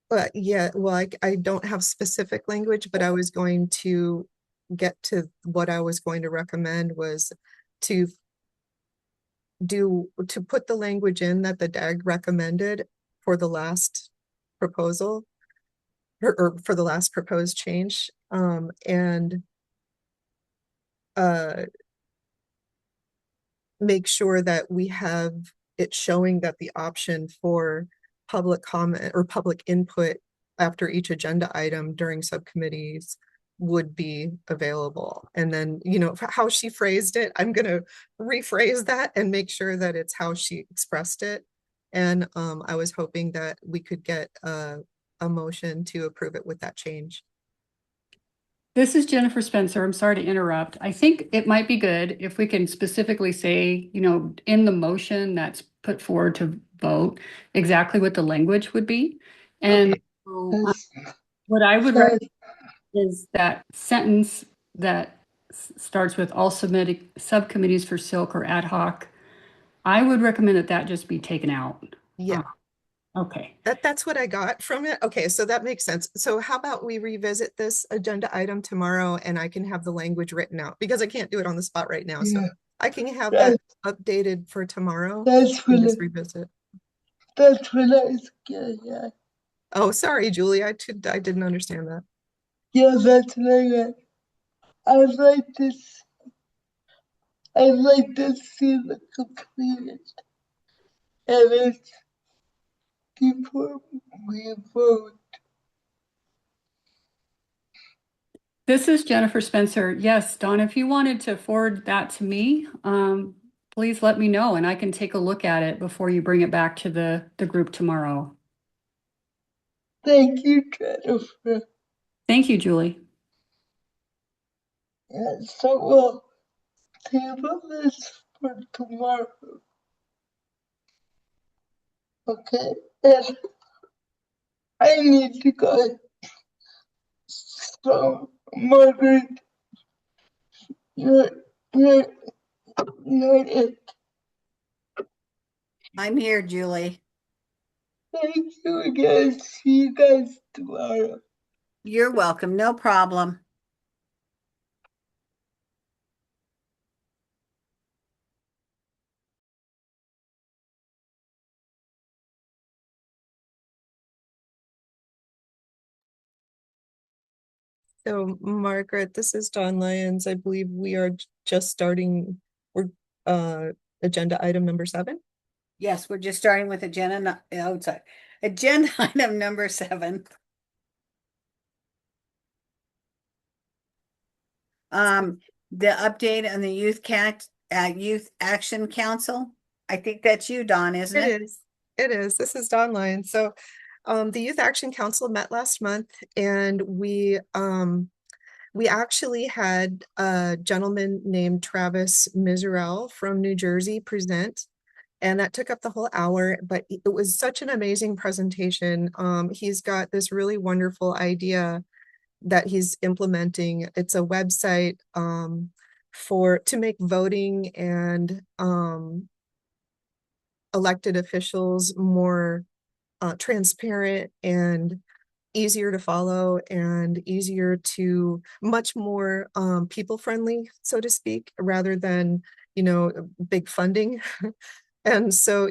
But yeah, well, I don't have specific language, but I was going to get to what I was going to recommend was to put the language in that the DAG recommended for the last proposal or for the last proposed change. And make sure that we have it showing that the option for public comment or public input after each agenda item during subcommittees would be available. And then, you know, how she phrased it, I'm going to rephrase that and make sure that it's how she expressed it. And I was hoping that we could get a motion to approve it with that change. This is Jennifer Spencer. I'm sorry to interrupt. I think it might be good if we can specifically say, you know, in the motion that's put forward to vote, exactly what the language would be. And Okay. so, what I would recommend is that sentence that starts with all subcommittees for SILC or ad hoc. I would recommend that that just be taken out. Yeah. Okay. That's what I got from it. Okay, so that makes sense. So how about we revisit this agenda item tomorrow and I can have the language written out because I can't do it on the spot right now. So I can have that updated for tomorrow. That's and what just revisit. That's what I was getting at. Oh, sorry, Julie. I didn't understand that. Yeah, that's what I got. I'd like this. I'd like to see the completed edits before we vote. This is Jennifer Spencer. Yes, Dawn, if you wanted to forward that to me, please let me know and I can take a look at it before you bring it back to the group tomorrow. Thank you, Jennifer. Thank you, Julie. Yeah, so we'll table this for tomorrow. Okay, and I need to go. So, Margaret, you're it. I'm here, Julie. Thank you again. See you guys tomorrow. You're welcome. No problem. So Margaret, this is Dawn Lyons. I believe we are just starting, we're agenda item number 7. Yes, we're just starting with agenda item number 7. The update on the Youth Action Council. I think that's you, Dawn, isn't it? It is. It is. This is Dawn Lyons. So the Youth Action Council met last month and we actually had a gentleman named Travis Miserel from New Jersey present. And that took up the whole hour, but it was such an amazing presentation. He's got this really wonderful idea that he's implementing. It's a website to make voting and elected officials more transparent and easier to follow and much more people friendly, so to speak, rather than, you know, big funding. And so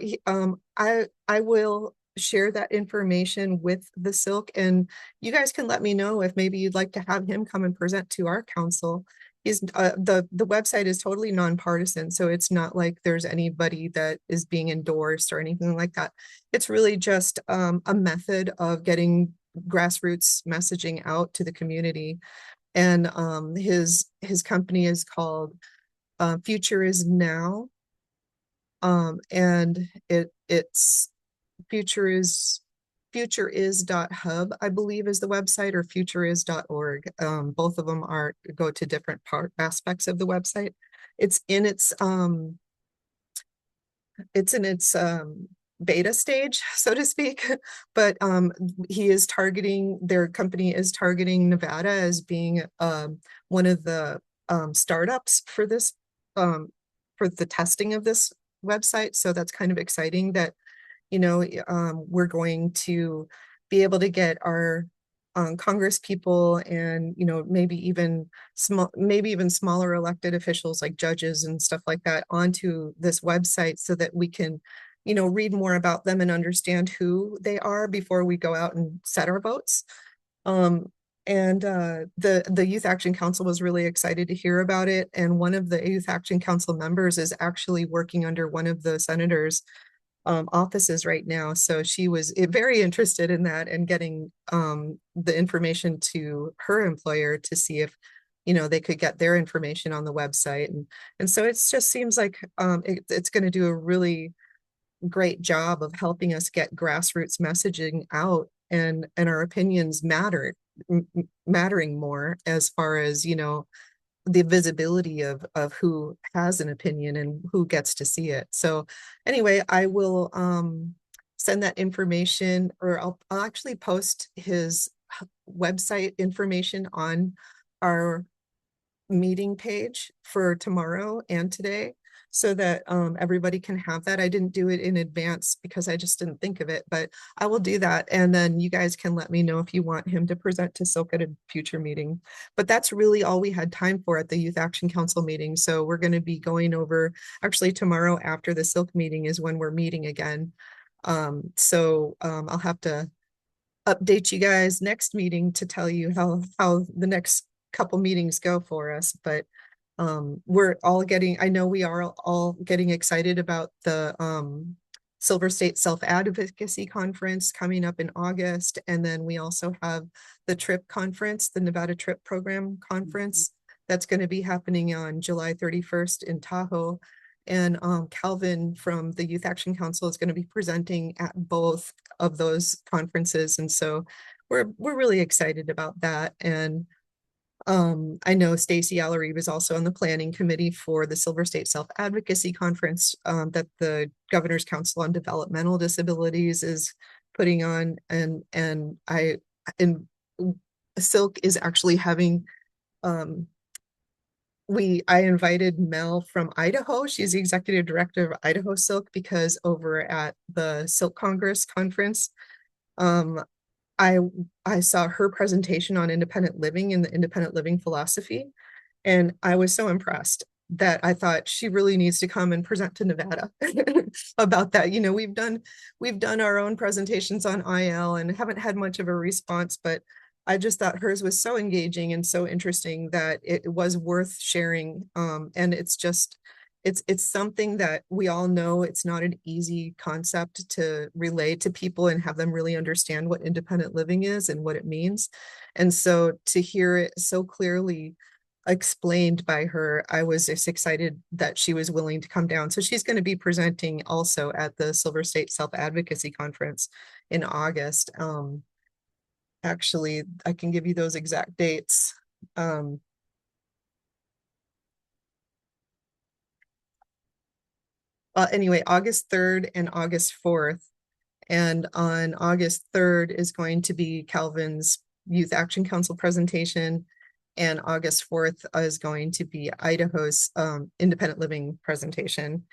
I will share that information with the SILC and you guys can let me know if maybe you'd like to have him come and present to our council. The website is totally nonpartisan, so it's not like there's anybody that is being endorsed or anything like that. It's really just a method of getting grassroots messaging out to the community. And his company is called Future Is Now. And it's futureis.hub, I believe is the website, or futureis.org. Both of them go to different aspects of the website. It's in its beta stage, so to speak, but their company is targeting Nevada as being one of the startups for this for the testing of this website. So that's kind of exciting that, you know, we're going to be able to get our Congress people and, you know, maybe even smaller elected officials like judges and stuff like that onto this website so that we can read more about them and understand who they are before we go out and set our votes. And the Youth Action Council was really excited to hear about it. And one of the Youth Action Council members is actually working under one of the senators' offices right now. So she was very interested in that and getting the information to her employer to see if they could get their information on the website. And so it just seems like it's going to do a really great job of helping us get grassroots messaging out, and our opinions mattering more as far as the visibility of who has an opinion and who gets to see it. So anyway, I will send that information, or I'll actually post his website information on our meeting page for tomorrow and today, so that everybody can have that. I didn't do it in advance because I just didn't think of it, but I will do that. And then you guys can let me know if you want him to present to SILC at a future meeting. But that's really all we had time for at the Youth Action Council meeting. So we're going to be going over, actually tomorrow after the SILC meeting is when we're meeting again. I'll have to update you guys next meeting to tell you how the next couple meetings go for us. But we're all getting, I know we are all getting excited about the Silver State Self-Advocacy Conference coming up in August. And then we also have the TRIP conference, the Nevada TRIP Program Conference, that's going to be happening on July 31st in Tahoe. And Calvin from the Youth Action Council is going to be presenting at both of those conferences. And so we're really excited about that. And I know Stacy Allery was also on the planning committee for the Silver State Self-Advocacy Conference that the Governor's Council on Developmental Disabilities is putting on. And SILC is actually having I invited Mel from Idaho. She's the executive director of Idaho SILC, because over at the SILC Congress conference, I saw her presentation on independent living and the independent living philosophy, and I was so impressed that I thought she really needs to come and present to Nevada about that. We've done our own presentations on IL and haven't had much of a response, but I just thought hers was so engaging and so interesting that it was worth sharing. And it's something that we all know it's not an easy concept to relay to people and have them really understand what independent living is and what it means. And so to hear it so clearly explained by her, I was just excited that she was willing to come down. So she's going to be presenting also at the Silver State Self-Advocacy Conference in August. Actually, I can give you those exact dates. Anyway, August 3rd and August 4th. And on August 3rd is going to be Calvin's Youth Action Council presentation. And August 4th is going to be Idaho's independent living presentation.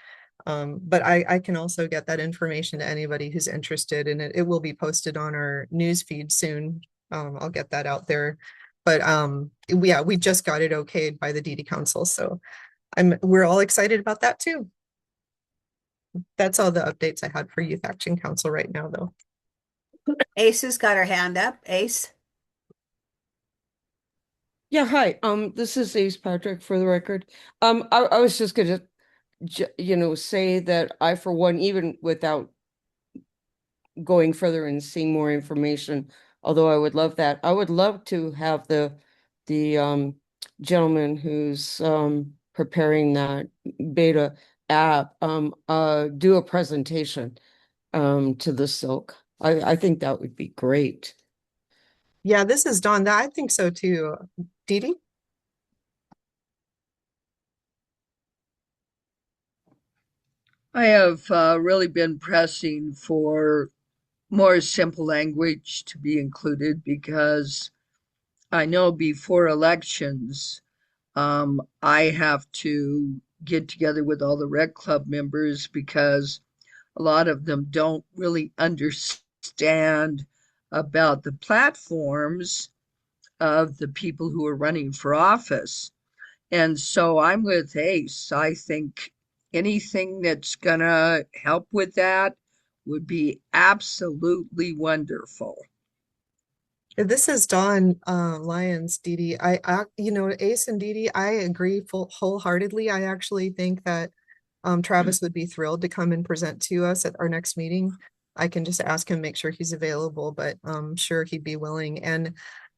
But I can also get that information to anybody who's interested, and it will be posted on our news feed soon. I'll get that out there. But we just got it okayed by the DD Council. So we're all excited about that too. That's all the updates I had for Youth Action Council right now, though. Ace has got her hand up. Ace. Yeah, hi. This is Ace Patrick for the record. I was just gonna, say that I, for one, even without going further and seeing more information, although I would love that, I would love to have the gentleman who's preparing that beta app do a presentation to the SILC. I think that would be great. Yeah, this is Dawn. I think so too. Dee Dee? I have really been pressing for more simple language to be included, because I know before elections, I have to get together with all the rec club members, because a lot of them don't really understand about the platforms of the people who are running for office. And so I'm with Ace. I think anything that's gonna help with that would be absolutely wonderful. This is Dawn Lyons, Dee Dee. Ace and Dee Dee, I agree wholeheartedly. I actually think that Travis would be thrilled to come and present to us at our next meeting. I can just ask him, make sure he's available, but I'm sure he'd be willing. And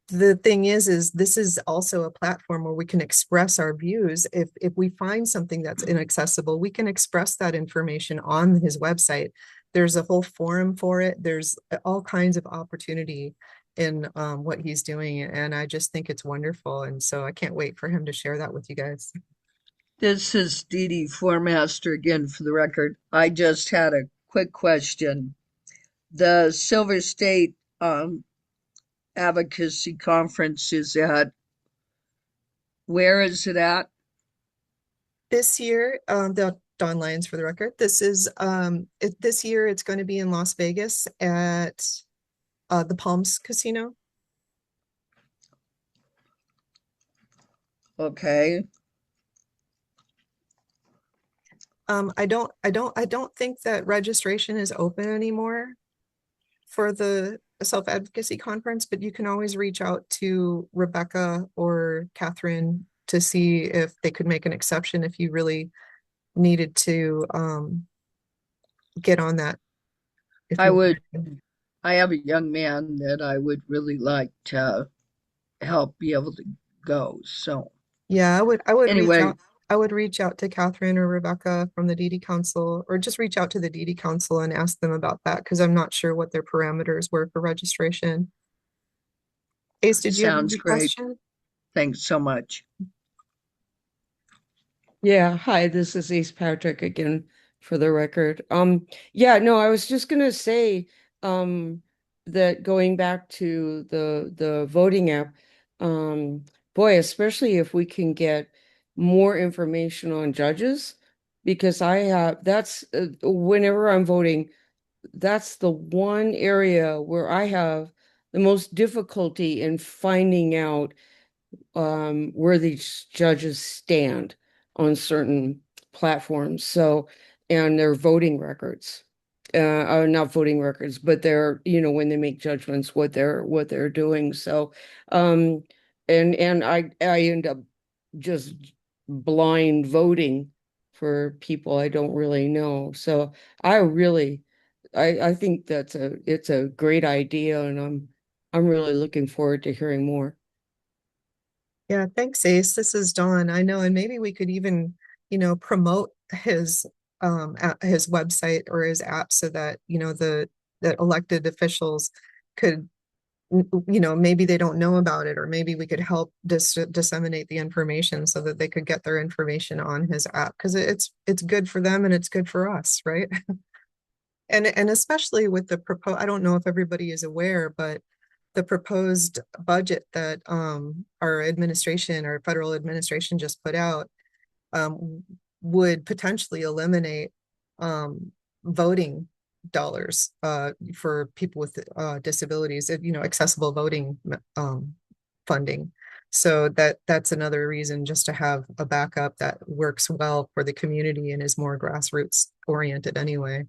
the thing is this is also a platform where we can express our views. If we find something that's inaccessible, we can express that information on his website. There's a whole forum for it. There's all kinds of opportunity in what he's doing, and I just think it's wonderful. And so I can't wait for him to share that with you guys. This is Dee Dee Formaster again for the record. I just had a quick question. The Silver State Advocacy Conference is where is it at? This year, the Dawn Lyons for the record. This year it's going to be in Las Vegas at the Palms Casino. Okay. I don't think that registration is open anymore for the self-advocacy conference, but you can always reach out to Rebecca or Catherine to see if they could make an exception if you really needed to get on that. I have a young man that I would really like to help be able to go. So yeah, I would reach anyway, out. I would reach out to Catherine or Rebecca from the DD Council, or just reach out to the DD Council and ask them about that, because I'm not sure what their parameters were for registration. Ace, did you have sounds any great. question? Thanks so much. Yeah, hi, this is Ace Patrick again for the record. Yeah, no, I was just gonna say that going back to the voting app, boy, especially if we can get more information on judges, because I have that's whenever I'm voting, that's the one area where I have the most difficulty in finding out where these judges stand on certain platforms. So, and their voting records, not voting records, but they're, when they make judgments, what they're doing. So, and I end up just blind voting for people I don't really know. So I think it's a great idea, and I'm really looking forward to hearing more. Yeah, thanks, Ace. This is Dawn. I know, and maybe we could even, promote his website or his app so that, the elected officials could, maybe they don't know about it, or maybe we could help disseminate the information so that they could get their information on his app, because it's good for them and it's good for us, right? And especially with I don't know if everybody is aware, but the proposed budget that our federal administration just put out would potentially eliminate voting dollars for people with disabilities, accessible voting funding. So that's another reason just to have a backup that works well for the community and is more grassroots oriented anyway.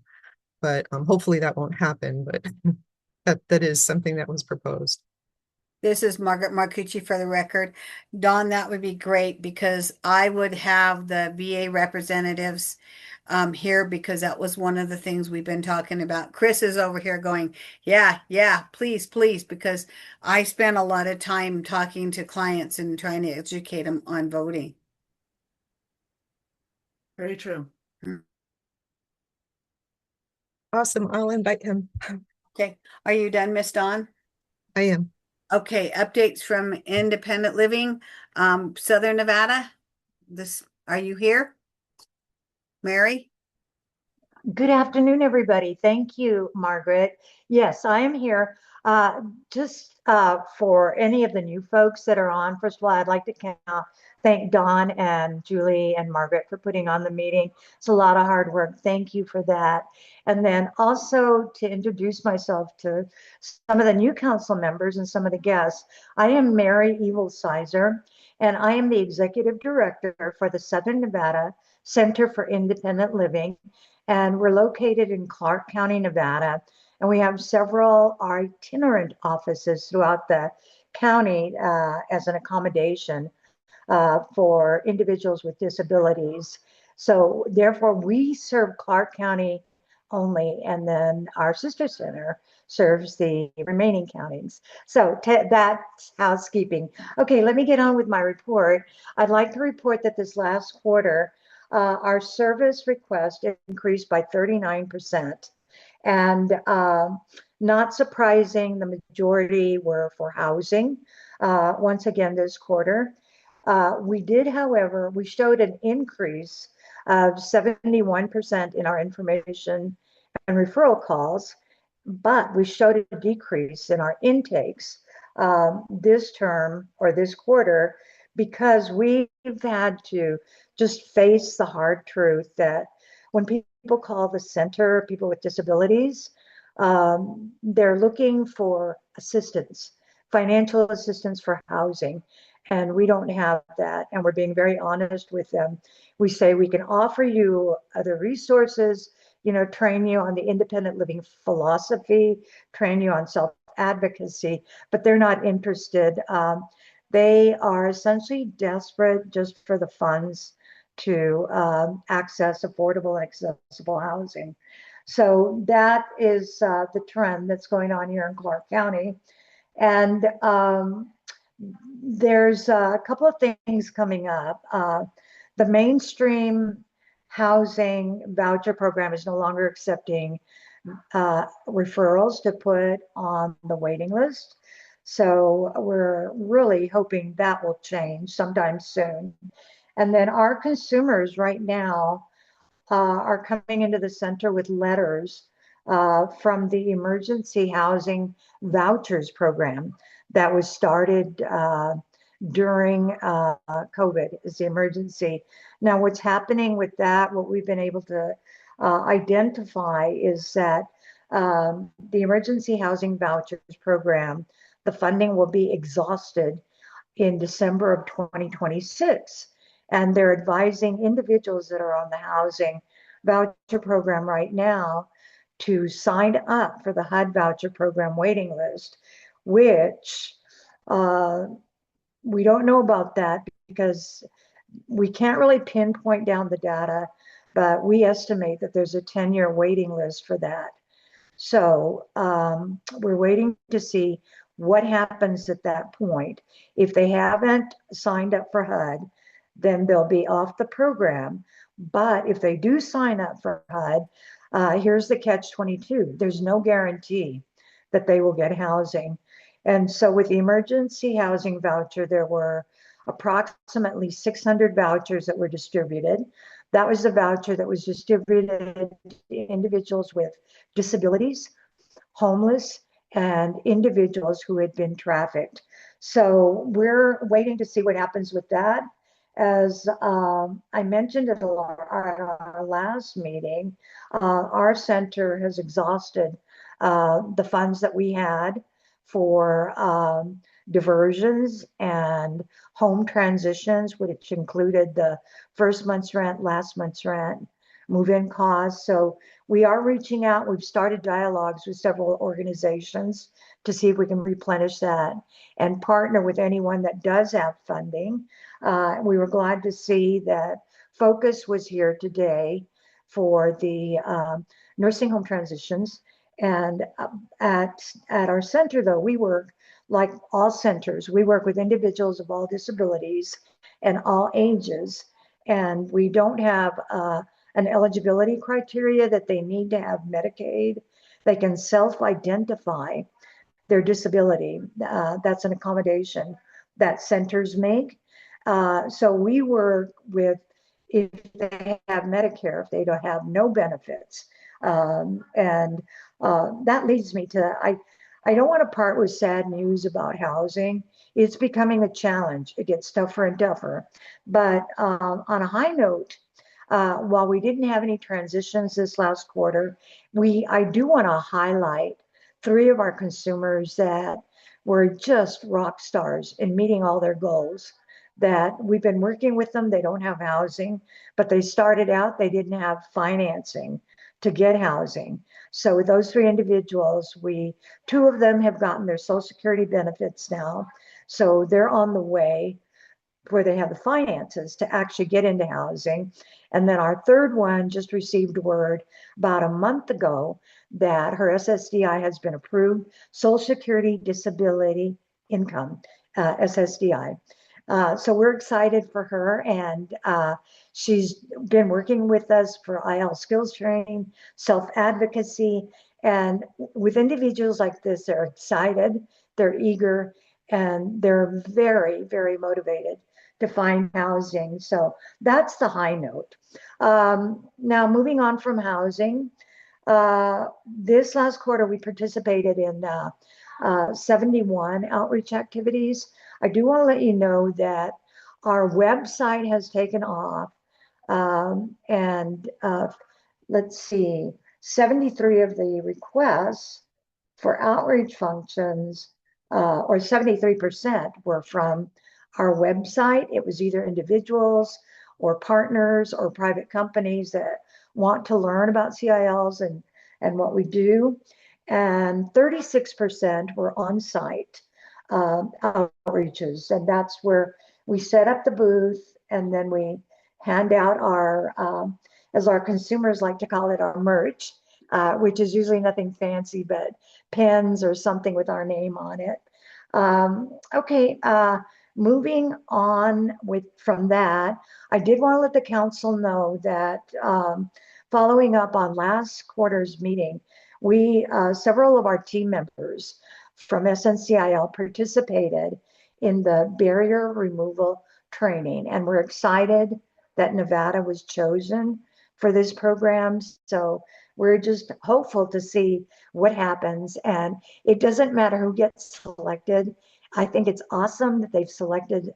But hopefully that won't happen, but that is something that was proposed. This is Margaret Marcucci for the record. Dawn, that would be great, because I would have the VA representatives here, because that was one of the things we've been talking about. Chris is over here going, yeah, please, please, because I spent a lot of time talking to clients and trying to educate them on voting. Very true. Awesome. I'll invite him. Okay. Are you done, Miss Dawn? I am. Okay. Updates from Independent Living, Southern Nevada. Are you here? Mary? Good afternoon, everybody. Thank you, Margaret. Yes, I am here. Just for any of the new folks that are on, first of all, I'd like to thank Dawn and Julie and Margaret for putting on the meeting. It's a lot of hard work. Thank you for that. And then also to introduce myself to some of the new council members and some of the guests. I am Mary Evil Sizer, and I am the executive director for the Southern Nevada Center for Independent Living, and we're located in Clark County, Nevada. And we have several itinerant offices throughout the county as an accommodation for individuals with disabilities. So therefore, we serve Clark County only, and then our sister center serves the remaining counties. So that's housekeeping. Okay, let me get on with my report. I'd like to report that this last quarter, our service request increased by 39%. And not surprising, the majority were for housing once again this quarter. We did, however, we showed an increase of 71% in our information and referral calls, but we showed a decrease in our intakes this term or this quarter because we've had to just face the hard truth that when people call the center, people with disabilities, they're looking for assistance, financial assistance for housing. And we don't have that. And we're being very honest with them. We say we can offer you other resources, train you on the independent living philosophy, train you on self-advocacy, but they're not interested. They are essentially desperate just for the funds to access affordable and accessible housing. So that is the trend that's going on here in Clark County. And there's a couple of things coming up. The mainstream housing voucher program is no longer accepting referrals to put on the waiting list. So we're really hoping that will change sometime soon. And then our consumers right now are coming into the center with letters from the Emergency Housing Vouchers Program that was started during COVID as the emergency. Now, what's happening with that, what we've been able to identify is that the Emergency Housing Vouchers Program, the funding will be exhausted in December of 2026. And they're advising individuals that are on the housing voucher program right now to sign up for the HUD voucher program waiting list, which we don't know about that because we can't really pinpoint down the data, but we estimate that there's a 10-year waiting list for that. So we're waiting to see what happens at that point. If they haven't signed up for HUD, then they'll be off the program. But if they do sign up for HUD, here's the catch-22. There's no guarantee that they will get housing. And so with the emergency housing voucher, there were approximately 600 vouchers that were distributed. That was the voucher that was distributed to individuals with disabilities, homeless, and individuals who had been trafficked. So we're waiting to see what happens with that. As I mentioned at our last meeting, our center has exhausted the funds that we had for diversions and home transitions, which included the first month's rent, last month's rent, move-in costs. So we are reaching out. We've started dialogues with several organizations to see if we can replenish that and partner with anyone that does have funding. We were glad to see that Focus was here today for the nursing home transitions. And at our center, though, we work like all centers. We work with individuals of all disabilities and all ages. And we don't have an eligibility criteria that they need to have Medicaid. They can self-identify their disability. That's an accommodation that centers make. So we work with if they have Medicare, if they don't have no benefits. And that leads me to, I don't want to part with sad news about housing. It's becoming a challenge. It gets tougher and tougher. But on a high note, while we didn't have any transitions this last quarter, I do want to highlight 3 of our consumers that were just rock stars in meeting all their goals. that we've been working with them. They don't have housing, but they started out, they didn't have financing to get housing. So with those three individuals, two of them have gotten their Social Security benefits now. So they're on the way where they have the finances to actually get into housing. And then our third one just received word about a month ago that her SSDI has been approved, Social Security Disability Income, SSDI. So we're excited for her, and she's been working with us for IL skills training, self-advocacy, and with individuals like this, they're excited, they're eager, and they're very, very motivated to find housing. So that's the high note. Now moving on from housing, this last quarter we participated in 71 outreach activities. I do want to let you know that our website has taken off, and let's see, 73 of the requests for outreach functions, or 73% were from our website. It was either individuals or partners or private companies that want to learn about CILs and what we do. And 36% were on-site outreaches. And that's where we set up the booth, and then we hand out as our consumers like to call it, our merch, which is usually nothing fancy, but pens or something with our name on it. Okay, moving on from that, I did want to let the council know that following up on last quarter's meeting, several of our team members from SNCIL participated in the barrier removal training, and we're excited that Nevada was chosen for this program. So we're just hopeful to see what happens, and it doesn't matter who gets selected. I think it's awesome that they've selected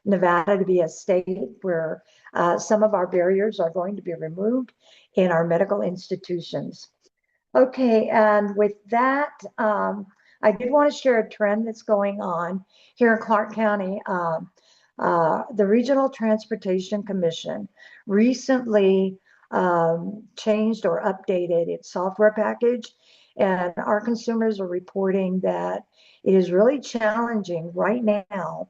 Nevada to be a state where some of our barriers are going to be removed in our medical institutions. Okay, and with that, I did want to share a trend that's going on here in Clark County. The Regional Transportation Commission recently changed or updated its software package, and our consumers are reporting that it is really challenging right now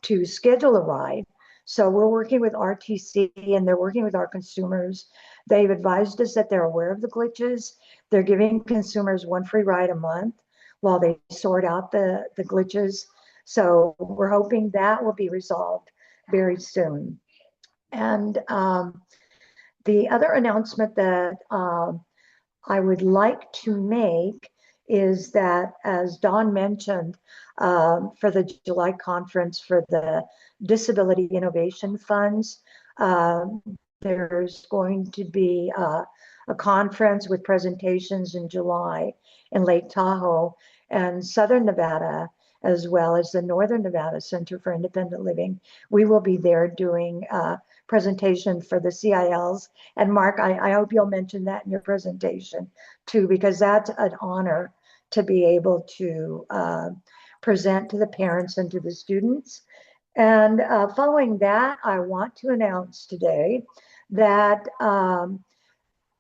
to schedule a ride. So we're working with RTC, and they're working with our consumers. They've advised us that they're aware of the glitches. They're giving consumers one free ride a month while they sort out the glitches. So we're hoping that will be resolved very soon. And the other announcement that I would like to make is that, as Dawn mentioned, for the July conference for the Disability Innovation Funds, there's going to be a conference with presentations in July in Lake Tahoe, and Southern Nevada, as well as the Northern Nevada Center for Independent Living. We will be there doing a presentation for the CILs. And Mark, I hope you'll mention that in your presentation too, because that's an honor to be able to present to the parents and to the students. And following that, I want to announce today that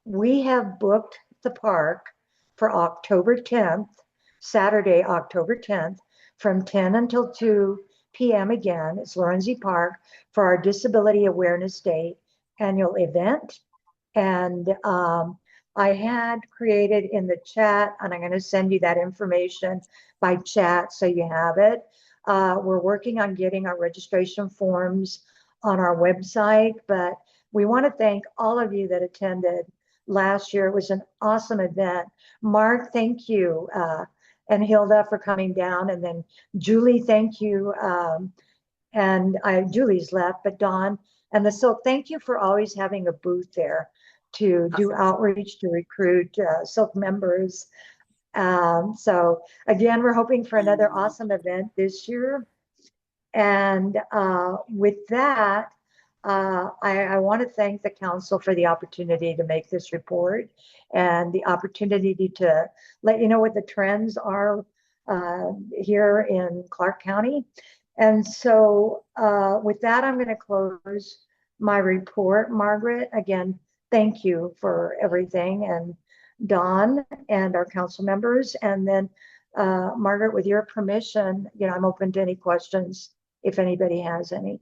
we have booked the park for October 10th, Saturday, October 10th, from 10 until 2 p.m. again. It's Lorenzi Park for our Disability Awareness Day annual event. And I had created in the chat, and I'm going to send you that information by chat so you have it. We're working on getting our registration forms on our website, but we want to thank all of you that attended last year. It was an awesome event. Mark, thank you. And Hilda for coming down. And then Julie, thank you. And Julie's left, but Dawn and the SILC, thank you for always having a booth there to do outreach, to recruit SILC members. So again, we're hoping for another awesome event this year. And with that, I want to thank the council for the opportunity to make this report and the opportunity to let you know what the trends are here in Clark County. And so with that, I'm going to close my report. Margaret, again, thank you for everything. And Don and our council members. And then Margaret, with your permission, I'm open to any questions if anybody has any.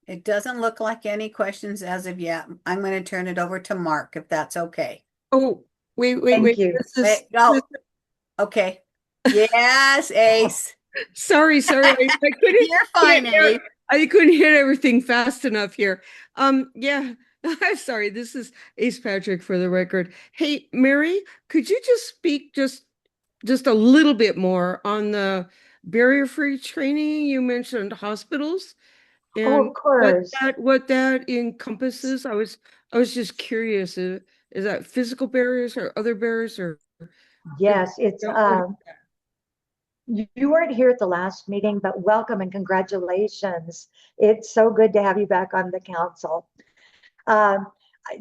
It doesn't look like any questions as of yet. I'm going to turn it over to Mark, if that's okay. Oh, wait. Thank you. Okay. Yes, Ace. Sorry. I couldn't. You're fine, Ace. I couldn't hit everything fast enough here. Yeah. I'm sorry. This is Ace Patrick for the record. Hey, Mary, could you just speak just a little bit more on the barrier-free training? You mentioned hospitals Oh, and of course. what that encompasses. I was just curious. Is that physical barriers or other barriers or? Yes, it's you weren't here at the last meeting, but welcome and congratulations. It's so good to have you back on the council.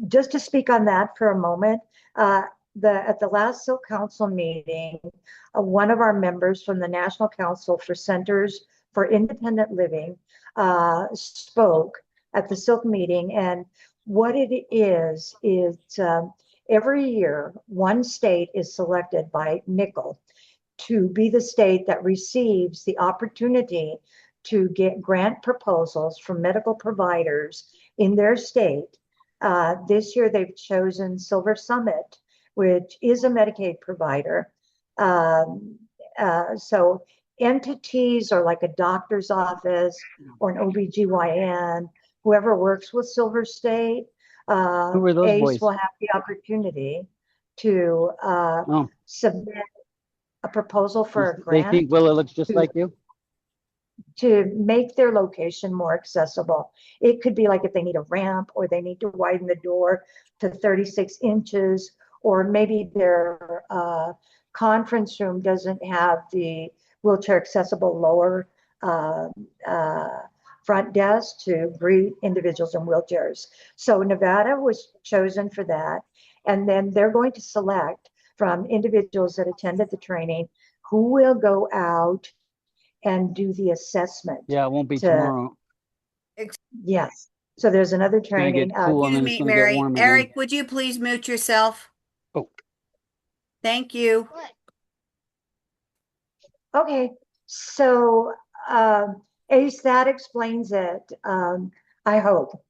Just to speak on that for a moment, at the last SILC council meeting, one of our members from the National Council for Centers for Independent Living spoke at the SILC meeting. And what it is every year, one state is selected by Nickel to be the state that receives the opportunity to get grant proposals from medical providers in their state. This year they've chosen Silver Summit, which is a Medicaid provider. So entities are like a doctor's office or an OBGYN, whoever works with Silver State, Who are those ACE boys? will have the opportunity to submit a proposal for a They grant think Willa looks just like you? to make their location more accessible. It could be like if they need a ramp or they need to widen the door to 36 inches, or maybe their conference room doesn't have the wheelchair accessible lower front desk to greet individuals in wheelchairs. So Nevada was chosen for that. And then they're going to select from individuals that attended the training who will go out and do the assessment. Yeah, it won't be tomorrow. Yes. So there's another It's gonna training. get cool and then it's Excuse me, gonna get Mary. warm again. Eric, would you please mute yourself? Oh. Thank you. Okay. So Ace, that explains it. I hope.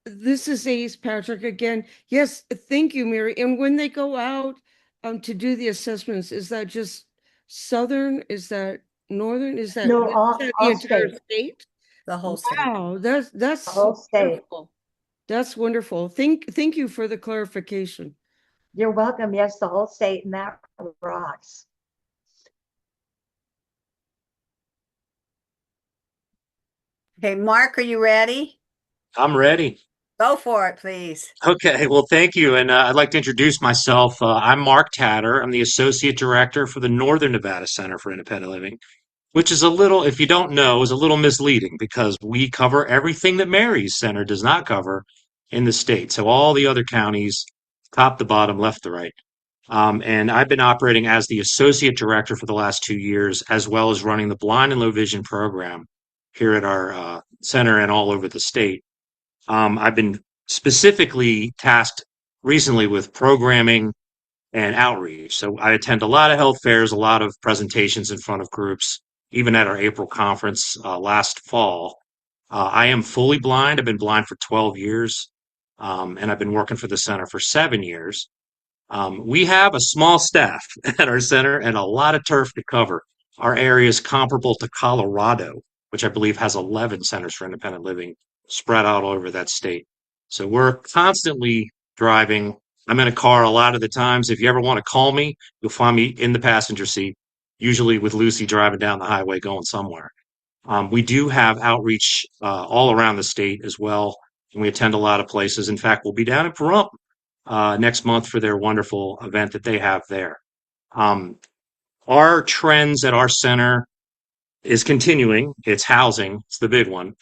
This is Ace Patrick again. Yes, thank you, Mary. And when they go out to do the assessments, is that just Southern? Is that Northern? Is that, No, all the entire state. state? The whole state. Wow, that's The whole state. wonderful. That's wonderful. Thank you for the clarification. You're welcome. Yes, the whole state, and that rocks. Okay, Mark, are you ready? I'm ready. Go for it, please. Okay, well, thank you. And I'd like to introduce myself. I'm Mark Tatter. I'm the Associate Director for the Northern Nevada Center for Independent Living, which is a little, if you don't know, is a little misleading because we cover everything that Mary's Center does not cover in the state. So all the other counties, top to bottom, left to right. And I've been operating as the Associate Director for the last 2 years, as well as running the Blind and Low Vision program here at our center and all over the state. I've been specifically tasked recently with programming and outreach. So I attend a lot of health fairs, a lot of presentations in front of groups, even at our April conference last fall. I am fully blind. I've been blind for 12 years, and I've been working for the center for 7 years. We have a small staff at our center and a lot of turf to cover. Our area is comparable to Colorado, which I believe has 11 centers for independent living spread out all over that state. So we're constantly driving. I'm in a car a lot of the times. If you ever want to call me, you'll find me in the passenger seat, usually with Lucy driving down the highway going somewhere. We do have outreach all around the state as well, and we attend a lot of places. In fact, we'll be down in Pahrump next month for their wonderful event that they have there. Our trends at our center is continuing. It's housing. It's the big one.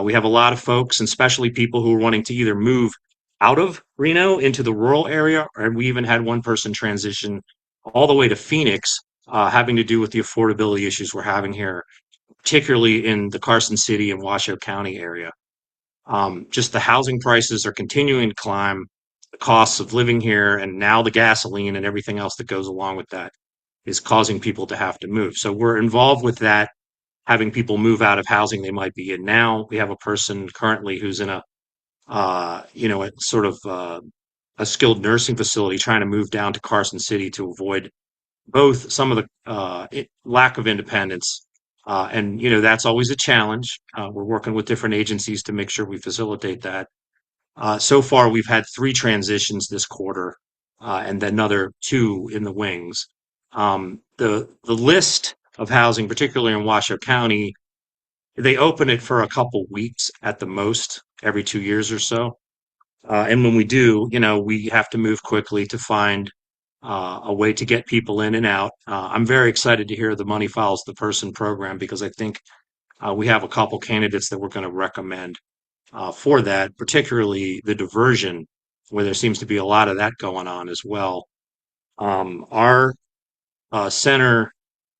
We have a lot of folks, and especially people who are wanting to either move out of Reno into the rural area, or we even had one person transition all the way to Phoenix having to do with the affordability issues we're having here, particularly in the Carson City and Washoe County area. Just the housing prices are continuing to climb, the costs of living here, and now the gasoline and everything else that goes along with that is causing people to have to move. So we're involved with that, having people move out of housing they might be in now. We have a person currently who's in a sort of a skilled nursing facility trying to move down to Carson City to avoid both some of the lack of independence. And, that's always a challenge. We're working with different agencies to make sure we facilitate that. So far, we've had 3 transitions this quarter, and then another 2 in the wings. The list of housing, particularly in Washoe County, they open it for a couple weeks at the most every 2 years or so. And when we do, we have to move quickly to find a way to get people in and out. I'm very excited to hear the Money Follows the Person program because I think we have a couple candidates that we're going to recommend for that, particularly the diversion, where there seems to be a lot of that going on as well. Our center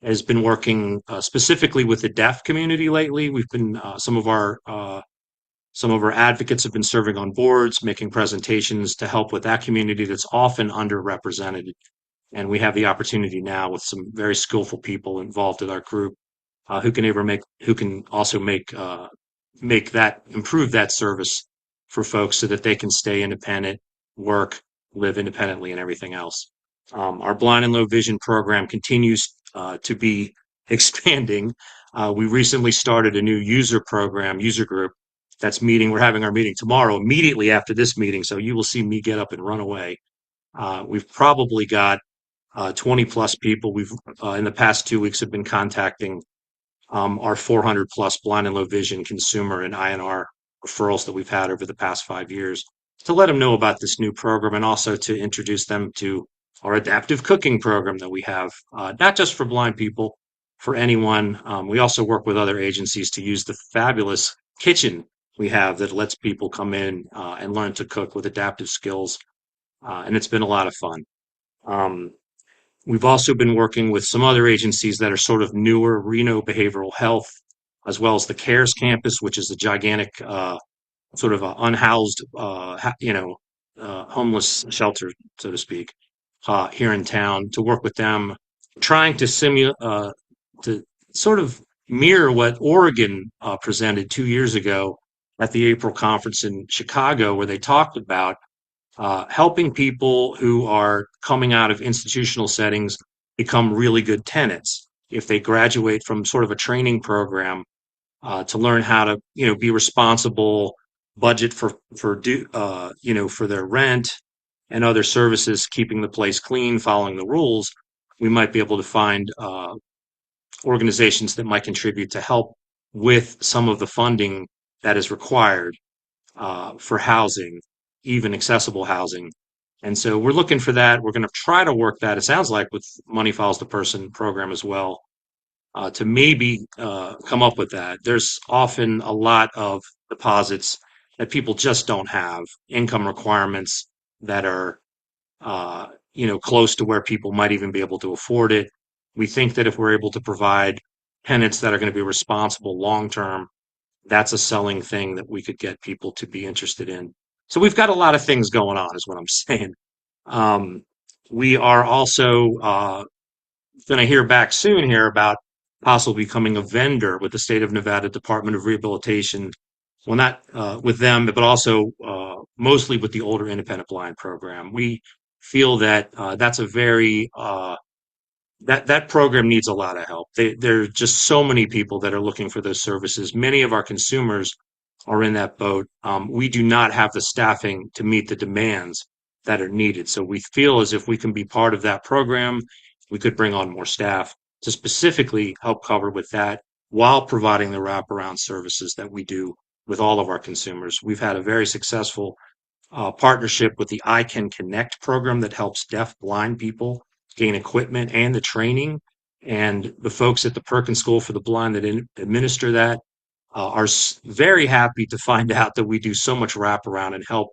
has been working specifically with the deaf community lately. We've been some of our advocates have been serving on boards, making presentations to help with that community that's often underrepresented. And we have the opportunity now with some very skillful people involved in our group who can also improve that service for folks so that they can stay independent, work, live independently, and everything else. Our blind and low vision program continues to be expanding. We recently started a new user group that's meeting. We're having our meeting tomorrow, immediately after this meeting. So you will see me get up and run away. We've probably got 20 plus people. We've in the past 2 weeks have been contacting our 400 plus blind and low vision consumer and INR referrals that we've had over the past 5 years to let them know about this new program and also to introduce them to our adaptive cooking program that we have, not just for blind people, for anyone. We also work with other agencies to use the fabulous kitchen we have that lets people come in and learn to cook with adaptive skills. And it's been a lot of fun. We've also been working with some other agencies that are sort of newer, Reno Behavioral Health, as well as the CARES campus, which is a gigantic sort of a unhoused, homeless shelter, so to speak, here in town. To work with them, trying to to sort of mirror what Oregon presented 2 years ago at the April conference in Chicago, where they talked about helping people who are coming out of institutional settings become really good tenants if they graduate from sort of a training program to learn how to be responsible, budget for their rent and other services, keeping the place clean, following the rules. We might be able to find organizations that might contribute to help with some of the funding that is required for housing, even accessible housing. And so we're looking for that. We're going to try to work that, it sounds like, with Money Follows the Person program as well, to maybe come up with that. There's often a lot of deposits that people just don't have, income requirements that are, close to where people might even be able to afford it. We think that if we're able to provide tenants that are going to be responsible long term, that's a selling thing that we could get people to be interested in. So we've got a lot of things going on, is what I'm saying. We are also going to hear back soon here about possibly becoming a vendor with the state of Nevada Department of Rehabilitation. Well, not with them, but also mostly with the Older Independent Blind program. We feel that that's a very that program needs a lot of help. There are just so many people that are looking for those services. Many of our consumers are in that boat. We do not have the staffing to meet the demands that are needed. So we feel as if we can be part of that program, we could bring on more staff to specifically help cover with that while providing the wraparound services that we do with all of our consumers. We've had a very successful partnership with the I Can Connect program that helps deaf blind people gain equipment and the training. And the folks at the Perkins School for the Blind that administer that are very happy to find out that we do so much wraparound and help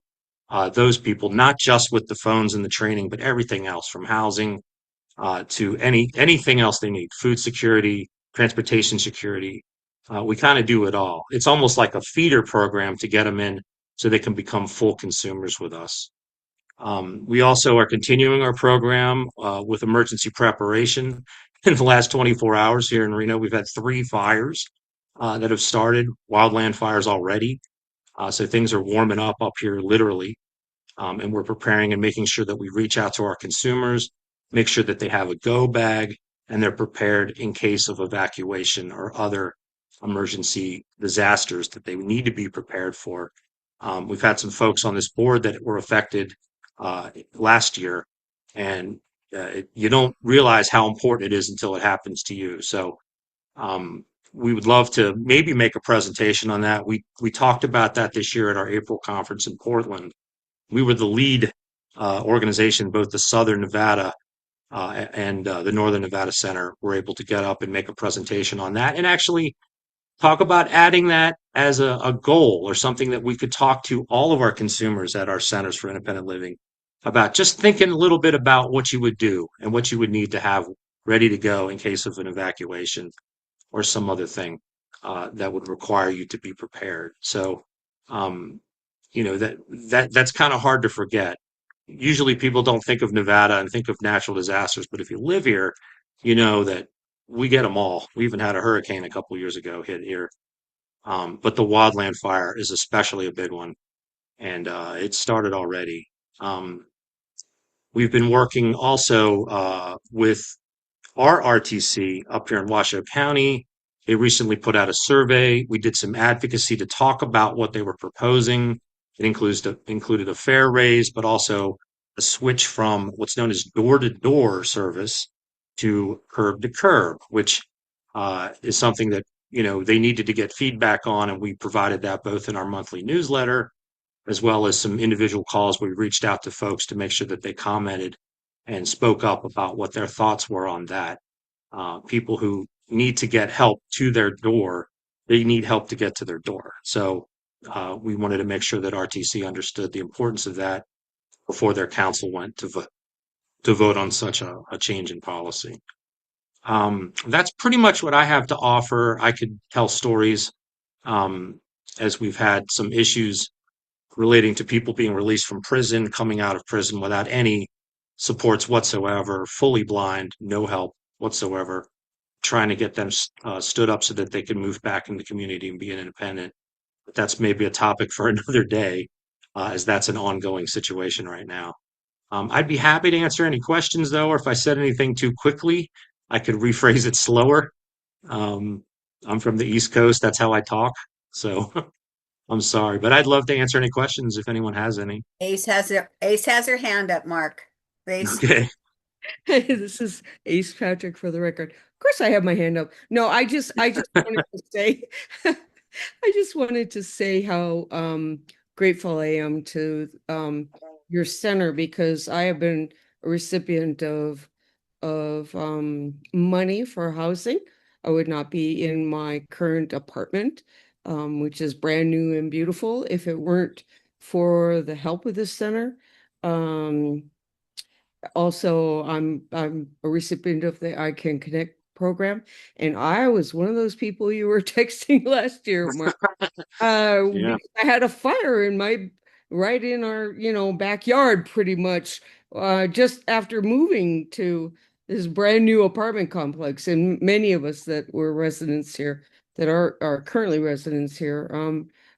those people, not just with the phones and the training, but everything else from housing to anything else they need, food security, transportation security. We kind of do it all. It's almost like a feeder program to get them in so they can become full consumers with us. We also are continuing our program with emergency preparation. In the last 24 hours here in Reno, we've had 3 fires that have started, wildland fires already. So things are warming up here literally. And we're preparing and making sure that we reach out to our consumers, make sure that they have a go bag and they're prepared in case of evacuation or other emergency disasters that they need to be prepared for. We've had some folks on this board that were affected last year, and you don't realize how important it is until it happens to you. So um, we would love to maybe make a presentation on that. We talked about that this year at our April conference in Portland. We were the lead organization, both the Southern Nevada and the Northern Nevada Center were able to get up and make a presentation on that and actually talk about adding that as a goal or something that we could talk to all of our consumers at our centers for independent living about, just thinking a little bit about what you would do and what you would need to have ready to go in case of an evacuation or some other thing that would require you to be prepared. So, um, that's kind of hard to forget. Usually people don't think of Nevada and think of natural disasters, but if you live here, you know that we get them all. We even had a hurricane a couple years ago hit here. But the wildland fire is especially a big one, and it started already. Um, we've been working also with our RTC up here in Washoe County. They recently put out a survey. We did some advocacy to talk about what they were proposing. It included a fare raise, but also a switch from what's known as door-to-door service to curb, which is something that they needed to get feedback on, and we provided that both in our monthly newsletter as well as some individual calls. We reached out to folks to make sure that they commented and spoke up about what their thoughts were on that. People who need to get help to their door, they need help to get to their door. So we wanted to make sure that RTC understood the importance of that before their council went to vote on such a change in policy. That's pretty much what I have to offer. I could tell stories um, as we've had some issues relating to people being released from prison, coming out of prison without any supports whatsoever, fully blind, no help whatsoever, trying to get them stood up so that they can move back in the community and be an independent. But that's maybe a topic for another day, as that's an ongoing situation right now. I'd be happy to answer any questions though, or if I said anything too quickly, I could rephrase it slower. Um, I'm from the East Coast. That's how I talk. So I'm sorry, but I'd love to answer any questions if anyone has any. Ace has her hand up, Mark. Please. Okay. Hey, this is Ace Patrick for the record. Of course I have my hand up. No, I just wanted to say I just wanted to say how grateful I am to your center, because I have been a recipient of money for housing. I would not be in my current apartment, which is brand new and beautiful, if it weren't for the help of this center. Also, I'm a recipient of the I Can Connect program, and I was one of those people you were texting last year, Mark. Yeah. Because I had a fire in my right in our, backyard pretty much, just after moving to this brand new apartment complex. And many of us that were residents here, that are currently residents here,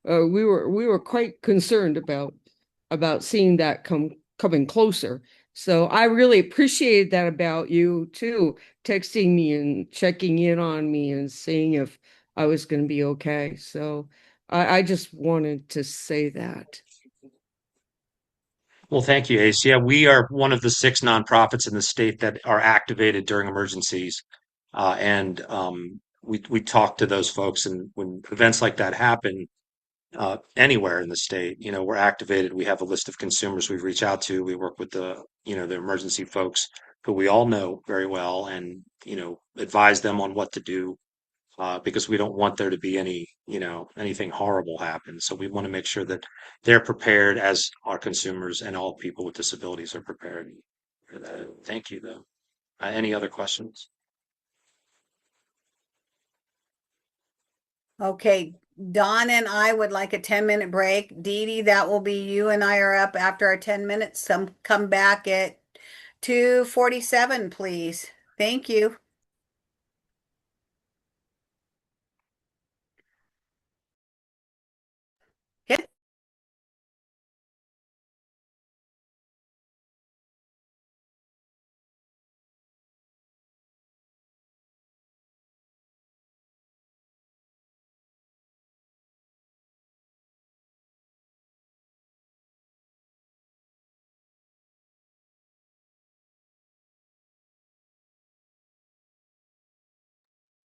we were quite concerned about seeing that coming closer. So I really appreciated that about you too, texting me and checking in on me and seeing if I was going to be okay. So I just wanted to say that. Well, thank you, Ace. Yeah, we are one of the 6 nonprofits in the state that are activated during emergencies. And we talk to those folks, and when events like that happen, anywhere in the state, we're activated. We have a list of consumers we reach out to. We work with the emergency folks who we all know very well and, advise them on what to do, because we don't want there to be anything horrible happen. So we want to make sure that they're prepared as our consumers and all people with disabilities are prepared for that. Thank you, though. Any other questions? Okay, Dawn and I would like a 10-minute break. Dee Dee, that will be you and I are up after our 10 minutes. Come back at 2:47, please. Thank you. Hit.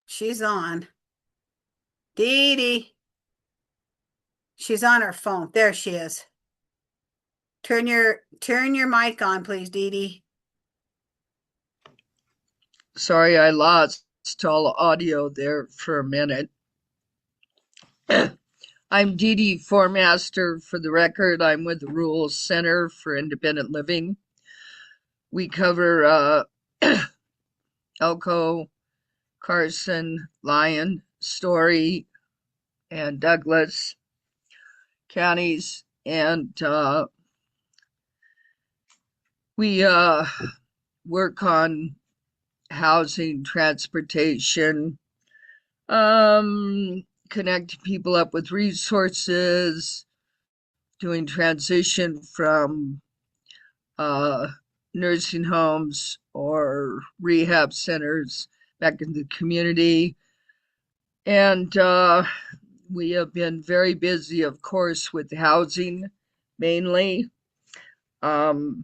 She's on. Dee Dee. She's on her phone. There she is. Turn your mic on, please, Dee Dee. Sorry, I lost all audio there for a minute. I'm Dee Dee Formaster. For the record, I'm with the Rural Center for Independent Living. We cover Elko, Carson, Lyon, Story, and Douglas counties, and we work on housing, transportation, connecting people up with resources, doing transition from nursing homes or rehab centers back in the community. And we have been very busy, of course, with housing mainly. Housing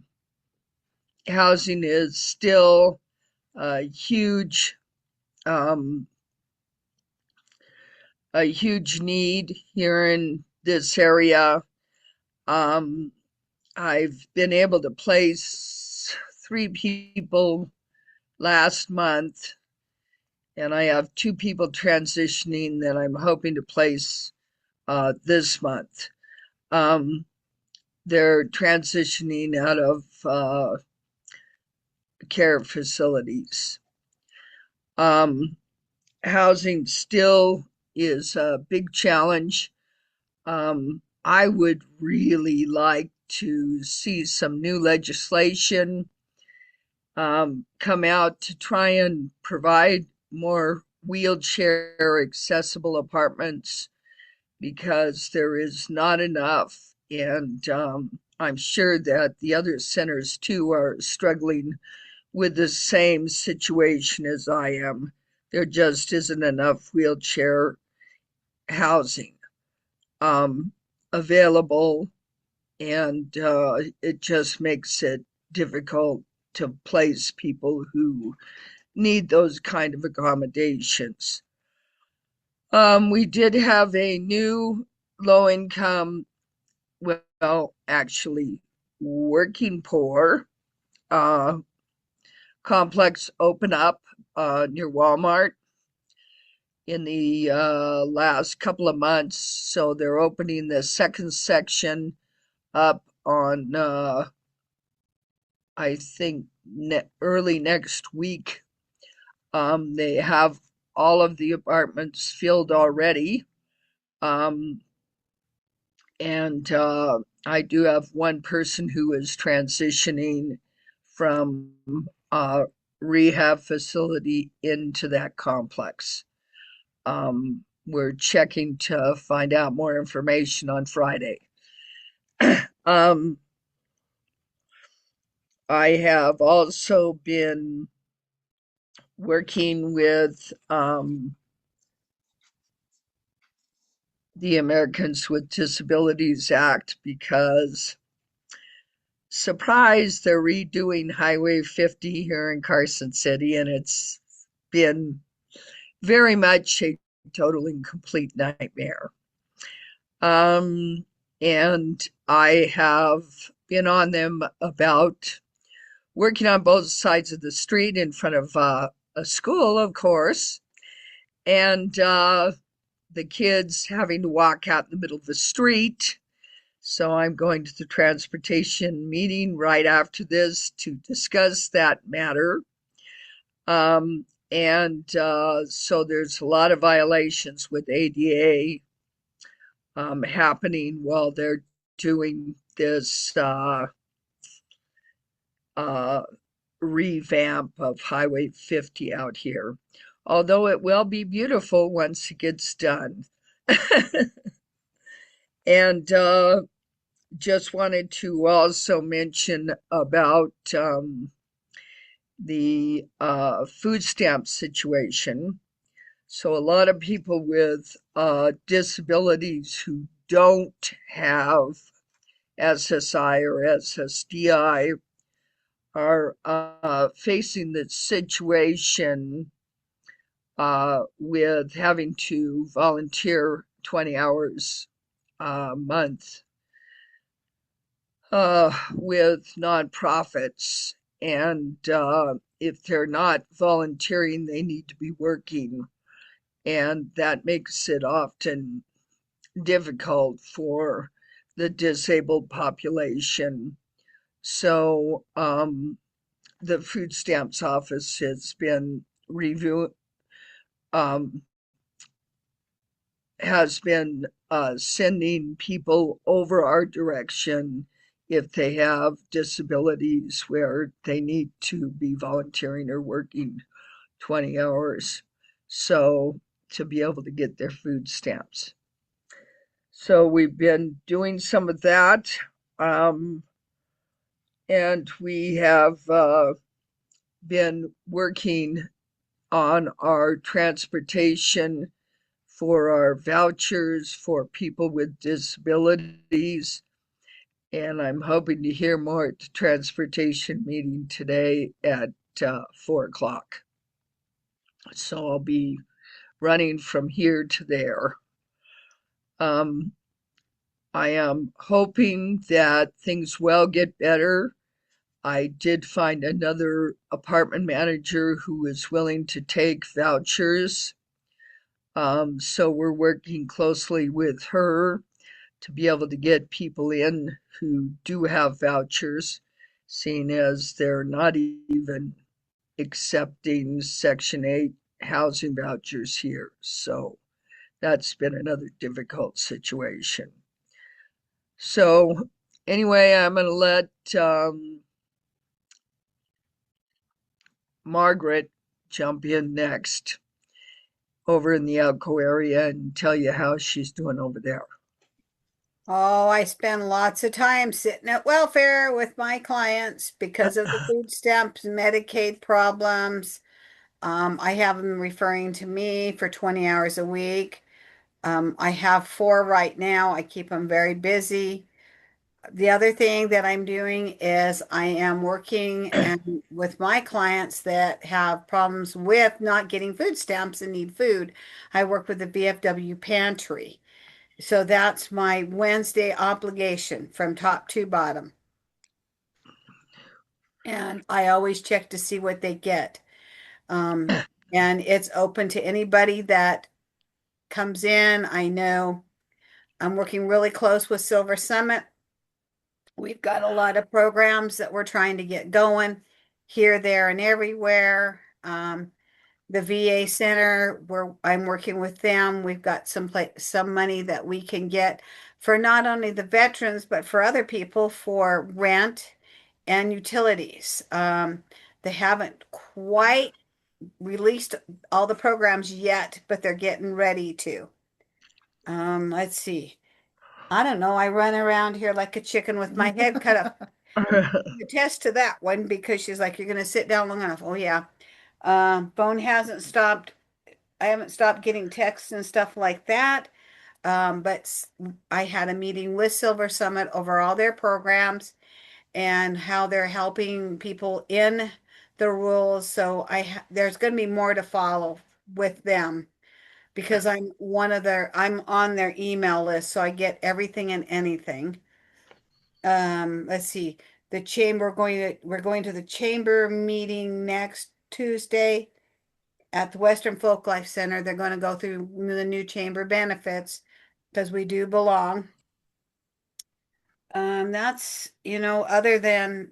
is still huge, um, a huge need here in this area. Um, I've been able to place 3 people last month, and I have 2 people transitioning that I'm hoping to place this month. They're transitioning out of care facilities. Housing still is a big challenge. I would really like to see some new legislation come out to try and provide more wheelchair accessible apartments because there is not enough. And I'm sure that the other centers too are struggling with the same situation as I am. There just isn't enough wheelchair housing available, and it just makes it difficult to place people who need those kind of accommodations. We did have a new low income, well, actually, working poor uh, complex open up near Walmart in the last couple of months. So they're opening the second section up on, I think, early next week. They have all of the apartments filled already. Um, and I do have one person who is transitioning from a rehab facility into that complex. We're checking to find out more information on Friday. um, I have also been working with the Americans with Disabilities Act because, surprise, they're redoing Highway 50 here in Carson City, and it's been very much a total and complete nightmare. And I have been on them about working on both sides of the street in front of a school, of course, and the kids having to walk out in the middle of the street. So I'm going to the transportation meeting right after this to discuss that matter. So there's a lot of violations with ADA happening while they're doing this uh, revamp of Highway 50 out here. Although it will be beautiful once it gets done. And just wanted to also mention about the food stamp situation. So, a lot of people with disabilities who don't have SSI or SSDI are facing the situation with having to volunteer 20 hours a month with nonprofits. And if they're not volunteering, they need to be working. And that makes it often difficult for the disabled population. So the food stamps office has been um, sending people over our direction if they have disabilities where they need to be volunteering or working 20 hours. So to be able to get their food stamps. So we've been doing some of that. Um, and we have been working on our transportation for our vouchers for people with disabilities. And I'm hoping to hear more at the transportation meeting today at 4 o'clock. So I'll be running from here to there. Um, I am hoping that things will get better. I did find another apartment manager who is willing to take vouchers. So we're working closely with her to be able to get people in who do have vouchers, seeing as they're not even accepting Section 8 housing vouchers here. So that's been another difficult situation. So, anyway, I'm going to let Margaret jump in next over in the Elko area and tell you how she's doing over there. Oh, I spend lots of time sitting at welfare with my clients because of the food stamps and Medicaid problems. I have them referring to me for 20 hours a week. I have 4 right now. I keep them very busy. The other thing that I'm doing is I am working and with my clients that have problems with not getting food stamps and need food. I work with the VFW pantry. So that's my Wednesday obligation from top to bottom. And I always check to see what they get. And it's open to anybody that comes in. I know I'm working really close with Silver Summit. We've got a lot of programs that we're trying to get going here, there, and everywhere. The VA Center, where I'm working with them, we've got some money that we can get for not only the veterans, but for other people for rent and utilities. They haven't quite released all the programs yet, but they're getting ready to. Let's see. I don't know. I run around here like a chicken with my head cut off. Attest to that one because she's like, you're going to sit down long enough. Oh, yeah. Phone hasn't stopped. I haven't stopped getting texts and stuff like that. But I had a meeting with Silver Summit over all their programs and how they're helping people in the rules. So there's going to be more to follow with them because I'm on their email list, so I get everything and anything. Let's see. We're going to the chamber meeting next Tuesday at the Western Folk Life Center. They're going to go through the new chamber benefits because we do belong. That's, other than,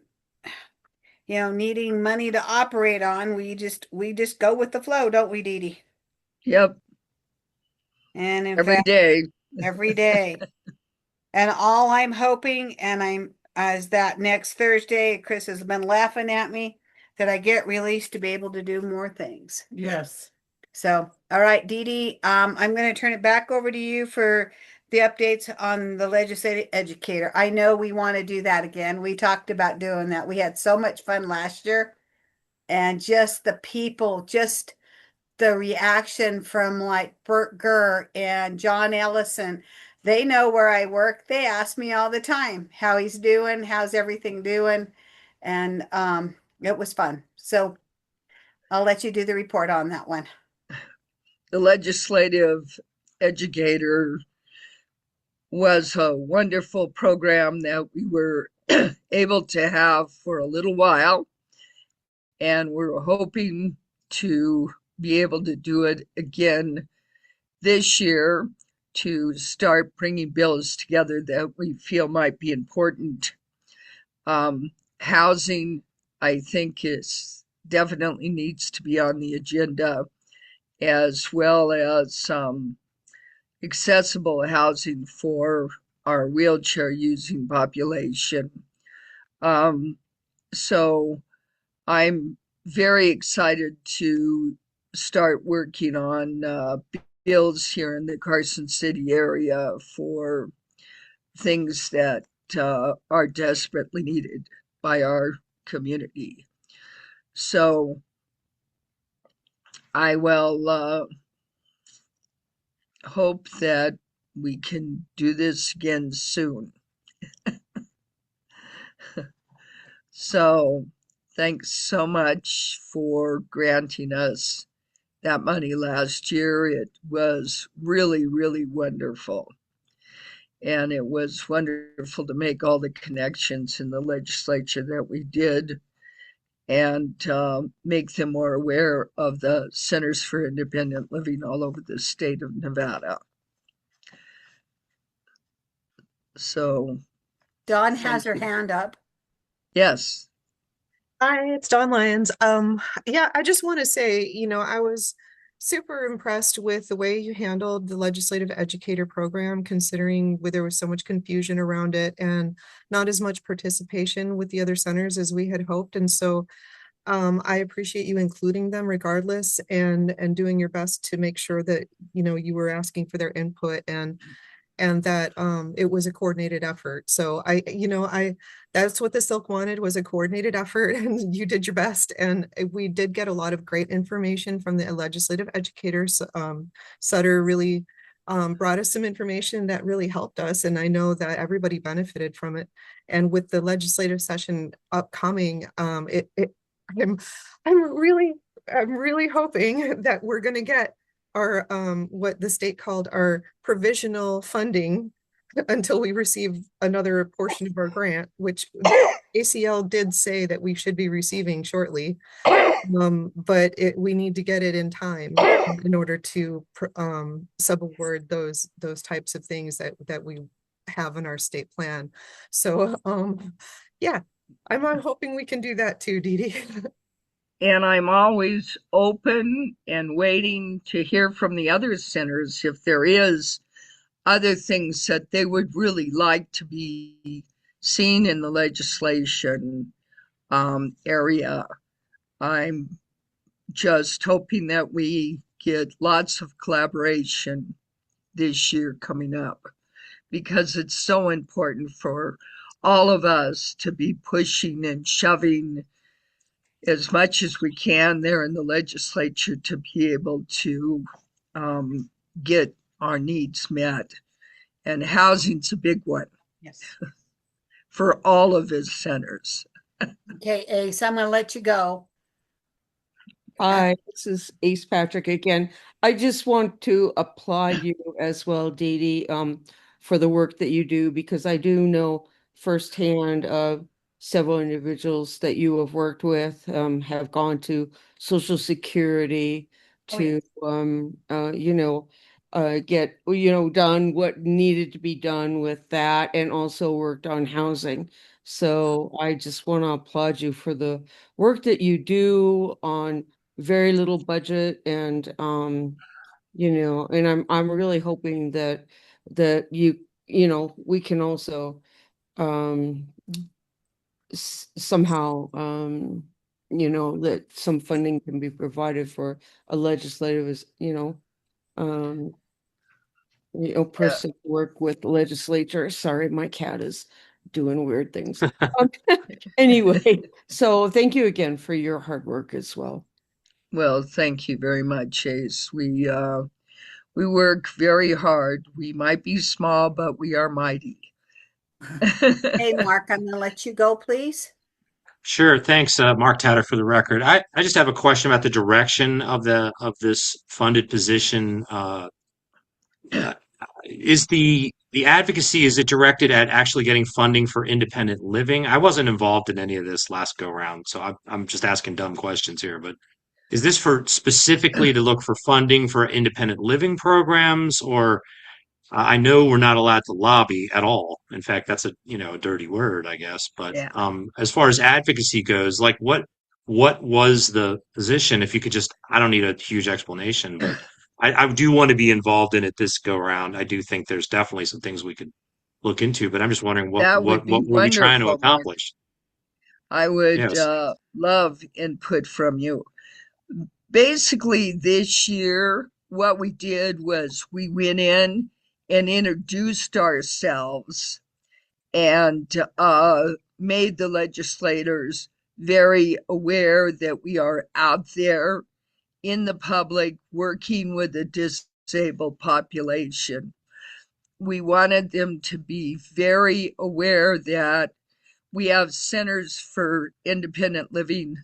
needing money to operate on, we just go with the flow, don't we, Dee Dee? Yep, And in every fact, day. every day. And all I'm hoping, and I'm as that next Thursday, Chris has been laughing at me, that I get released to be able to do more things. Yes. So, all right, Dee Dee, I'm going to turn it back over to you for the updates on the legislative educator. I know we want to do that again. We talked about doing that. We had so much fun last year, and just the people, just the reaction from like Bert Gurr and John Ellison. They know where I work. They ask me all the time how he's doing, how's everything doing, and it was fun. So I'll let you do the report on that one. The legislative educator was a wonderful program that we were able to have for a little while, and we're hoping to be able to do it again this year to start bringing bills together that we feel might be important. Housing, I think, is definitely needs to be on the agenda, as well as accessible housing for our wheelchair using population. Um, so I'm very excited to start working on bills here in the Carson City area for things that are desperately needed by our community. So I will hope that we can do this again soon. So thanks so much for granting us that money last year. It was really, really wonderful. And it was wonderful to make all the connections in the legislature that we did and make them more aware of the Centers for Independent Living all over the state of Nevada. So, Dawn has her hand up. Yes. Hi, it's Dawn Lyons. Yeah, I just want to say, I was super impressed with the way you handled the legislative educator program, considering where there was so much confusion around it and not as much participation with the other centers as we had hoped. And so I appreciate you including them regardless and doing your best to make sure that, you were asking for their input and that it was a coordinated effort. So I that's what the SILC wanted, was a coordinated effort, and you did your best. And we did get a lot of great information from the legislative educators. Sutter really brought us some information that really helped us, and I know that everybody benefited from it. And with the legislative session upcoming, I'm I'm really hoping that we're going to get our what the state called our provisional funding until we receive another portion of our grant, which ACL did say that we should be receiving shortly. But we need to get it in time in order to subaward those types of things that we have in our state plan. So yeah, I'm hoping we can do that too, Dee Dee. And I'm always open and waiting to hear from the other centers if there is other things that they would really like to be seen in the legislation area. I'm just hoping that we get lots of collaboration this year coming up because it's so important for all of us to be pushing and shoving as much as we can there in the legislature to be able to um, get our needs met. And housing's a big one. Yes. For all of his centers. Okay, Ace, I'm going to let you go. Hi, this is Ace Patrick again. I just want to applaud you as well, Dee Dee, for the work that you do, because I do know firsthand of several individuals that you have worked with, have gone to Social Security to, get, done what needed to be done with that, and also worked on housing. So I just want to applaud you for the work that you do on very little budget and and I'm really hoping that we can also um somehow that some funding can be provided for a legislative um Yeah. person to work with the legislature. Sorry, my cat is doing weird things. Um, anyway, so thank you again for your hard work as well. Well, thank you very much, Ace. We work very hard. We might be small, but we are mighty. Hey, Mark, I'm going to let you go, please. Sure. Thanks, Mark Tatter, for the record. I just have a question about the direction of this funded position. Uh, is the advocacy, is it directed at actually getting funding for independent living? I wasn't involved in any of this last go round, so I'm just asking dumb questions here. But is this for specifically to look for funding for independent living programs, or I know we're not allowed to lobby at all. In fact, that's a dirty word, I guess. But Yeah, as far as advocacy goes, like what was the position? If you could just, I don't need a huge explanation, but I do want to be involved in it this go around. I do think there's definitely some things we could look into, but I'm just wondering what that would what be what were we trying to wonderful, Mark. accomplish? I would Yes. love input from you. Basically, this year, what we did was we went in and introduced ourselves and made the legislators very aware that we are out there in the public working with the disabled population. We wanted them to be very aware that we have centers for independent living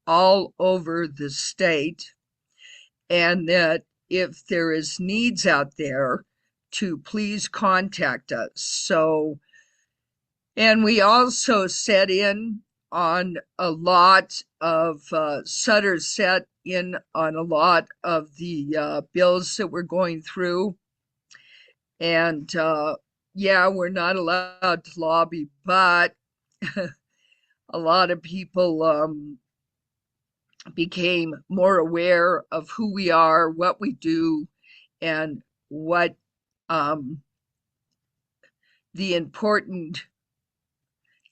all over the state, and that if there is needs out there, to please contact us. So, and we also set in on a lot of Sutter set in on a lot of the bills that we're going through. And yeah, we're not allowed to lobby, but a lot of people became more aware of who we are, what we do, and what um, the important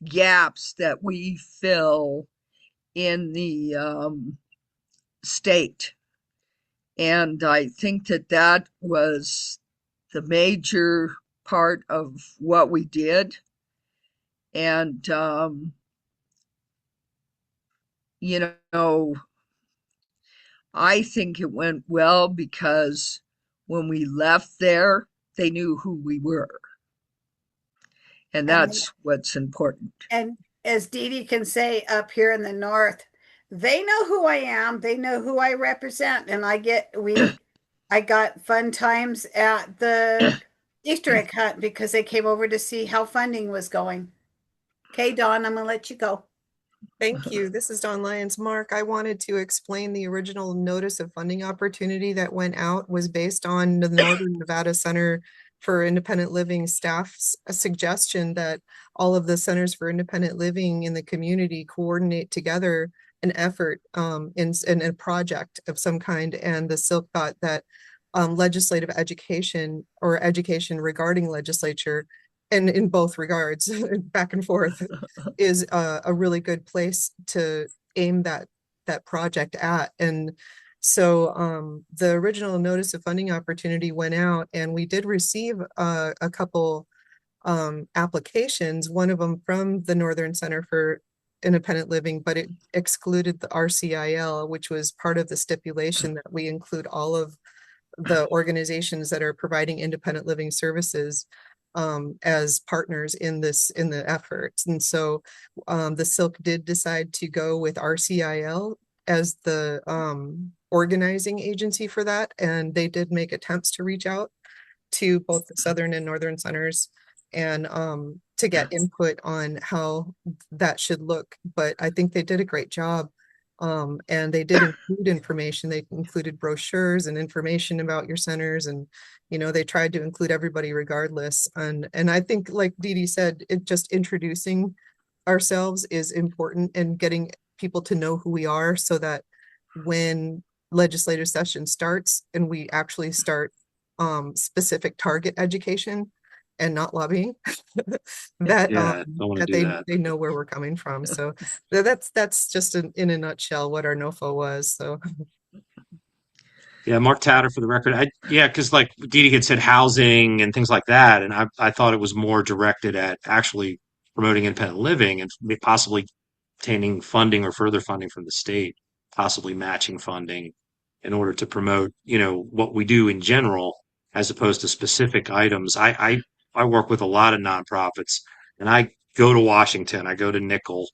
gaps that we fill in the state. And I think that that was the major part of what we did. And, you know, I think it went well because when we left there, they knew who we were. And And that's what's important. and as Dee Dee can say up here in the north, they know who I am. They know who I represent. And I got fun times at the Easter egg hunt because they came over to see how funding was going. Okay, Dawn, I'm gonna let you go. Thank you. This is Dawn Lyons. Mark, I wanted to explain the original notice of funding opportunity that went out was based on the Northern Nevada Center for Independent Living staff's suggestion that all of the centers for independent living in the community coordinate together an effort in a project of some kind. And the SILC thought that legislative education or education regarding legislature, and in both regards, back and forth, is a really good place to aim that project at. And so the original notice of funding opportunity went out, and we did receive a couple applications, one of them from the Northern Center for Independent Living, but it excluded the RCIL, which was part of the stipulation that we include all of the organizations that are providing independent living services as partners in the efforts. And so the SILC did decide to go with RCIL as the organizing agency for that. And they did make attempts to reach out to both the Southern and Northern centers and to get input on how that should look. But I think they did a great job. And they did include information. They included brochures and information about your centers, and they tried to include everybody regardless. And I think, like Dee Dee said, it just introducing ourselves is important, and getting people to know who we are so that when legislative session starts and we actually start specific target education and not lobbying, that Yeah, don't want to that do that. they know where we're coming from. So that's just in a nutshell what our NOFA was. So Yeah, Mark Tatter for the record. Yeah, because like Dee Dee had said housing and things like that, and I thought it was more directed at actually promoting independent living and possibly obtaining funding or further funding from the state, possibly matching funding in order to promote, what we do in general as opposed to specific items. I work with a lot of nonprofits, and I go to Washington, I go to Nickel,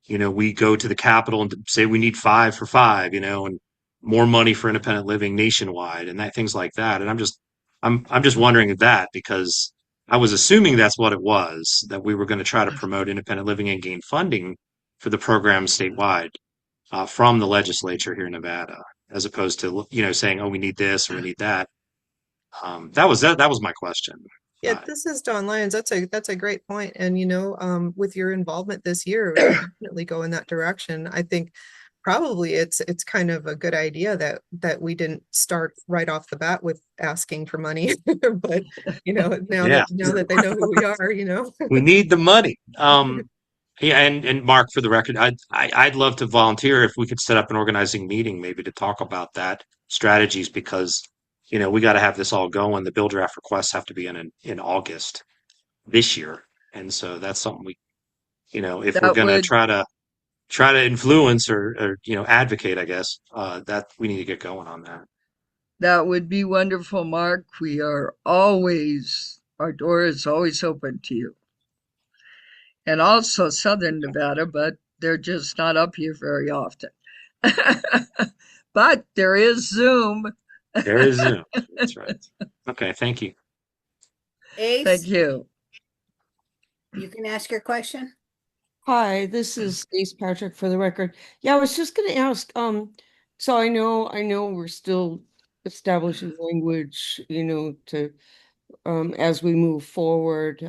we go to the Capitol and say we need 5 for 5, and more money for independent living nationwide and things like that. And I'm just wondering that because I was assuming that's what it was, that we were going to try to promote independent living and gain funding for the program statewide from the legislature here in Nevada, as opposed to saying, "Oh, we need this or we need that." That was my question. yeah, this is Don Lyons. That's a great point. And with your involvement this year, it would definitely go in that direction. I think probably it's kind of a good idea that we didn't start right off the bat with asking for money, but now Yeah, that they know who we are. we need the money. Yeah, and Mark, for the record, I'd love to volunteer if we could set up an organizing meeting, maybe to talk about that strategies, because we got to have this all going. The bill draft requests have to be in August this year, and so that's something if we're That gonna would try to influence or advocate, I guess that we need to get going on that. that would be wonderful, Mark. Our door is always open to you. And also Southern Nevada, but they're just not up here very often. But there is Zoom. There is Zoom. That's right. Okay, thank you. Thank Ace, you. you can ask your question. Hi, this is Ace Patrick for the record. Yeah, I was just going to ask, so I know we're still establishing language, to as we move forward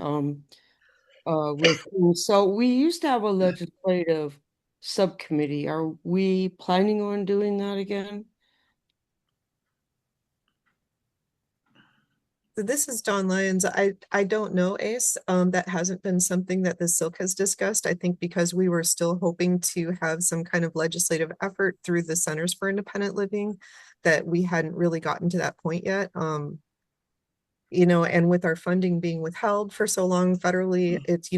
so we used to have a legislative subcommittee. Are we planning on doing that again? This is Don Lyons. I don't know, Ace. That hasn't been something that the SILC has discussed. I think because we were still hoping to have some kind of legislative effort through the Centers for Independent Living, that we hadn't really gotten to that point yet. And with our funding being withheld for so long federally, it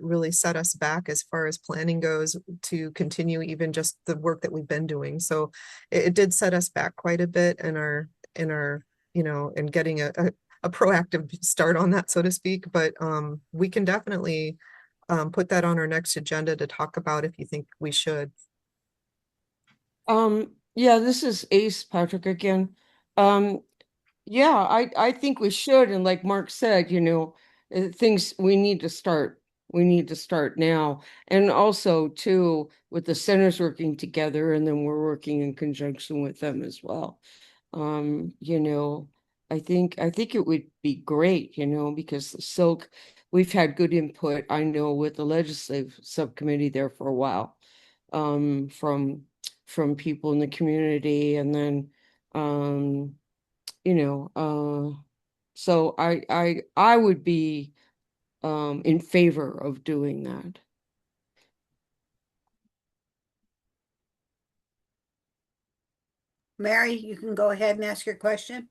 really set us back as far as planning goes to continue even just the work that we've been doing. So it did set us back quite a bit in our in getting a proactive start on that, so to speak. But we can definitely put that on our next agenda to talk about if you think we should. Yeah, this is Ace Patrick again. Yeah, I think we should. And like Mark said, things we need to start. We need to start now. And also too, with the centers working together, and then we're working in conjunction with them as well. I think it would be great, because the SILC, we've had good input, I know, with the legislative subcommittee there for a while, from people in the community, and then so I would be in favor of doing that. Mary, you can go ahead and ask your question.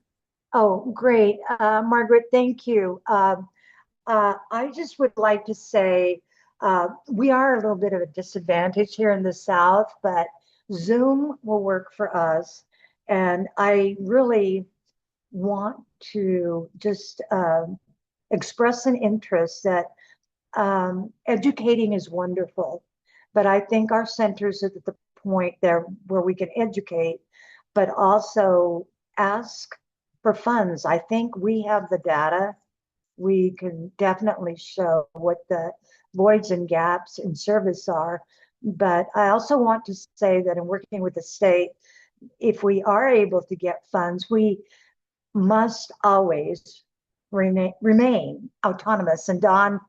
Oh, great. Margaret, thank you. I just would like to say we are a little bit of a disadvantage here in the South, but Zoom will work for us. And I really want to just express an interest that educating is wonderful, but I think our centers are at the point there where we can educate, but also ask for funds. I think we have the data. We can definitely show what the voids and gaps in service are. But I also want to say that in working with the state, if we are able to get funds, we must always remain autonomous. And Don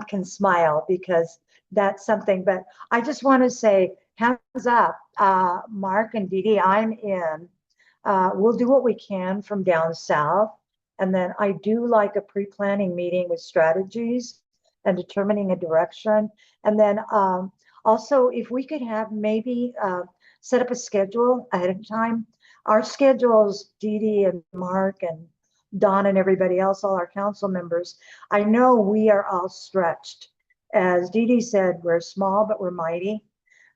can smile because that's something. But I just want to say, hands up, Mark and Dee Dee, I'm in. We'll do what we can from down south. And then I do like a pre-planning meeting with strategies and determining a direction. And then also, if we could have maybe set up a schedule ahead of time. Our schedules, Dee Dee and Mark and Don and everybody else, all our council members, I know we are all stretched. As Dee Dee said, we're small, but we're mighty.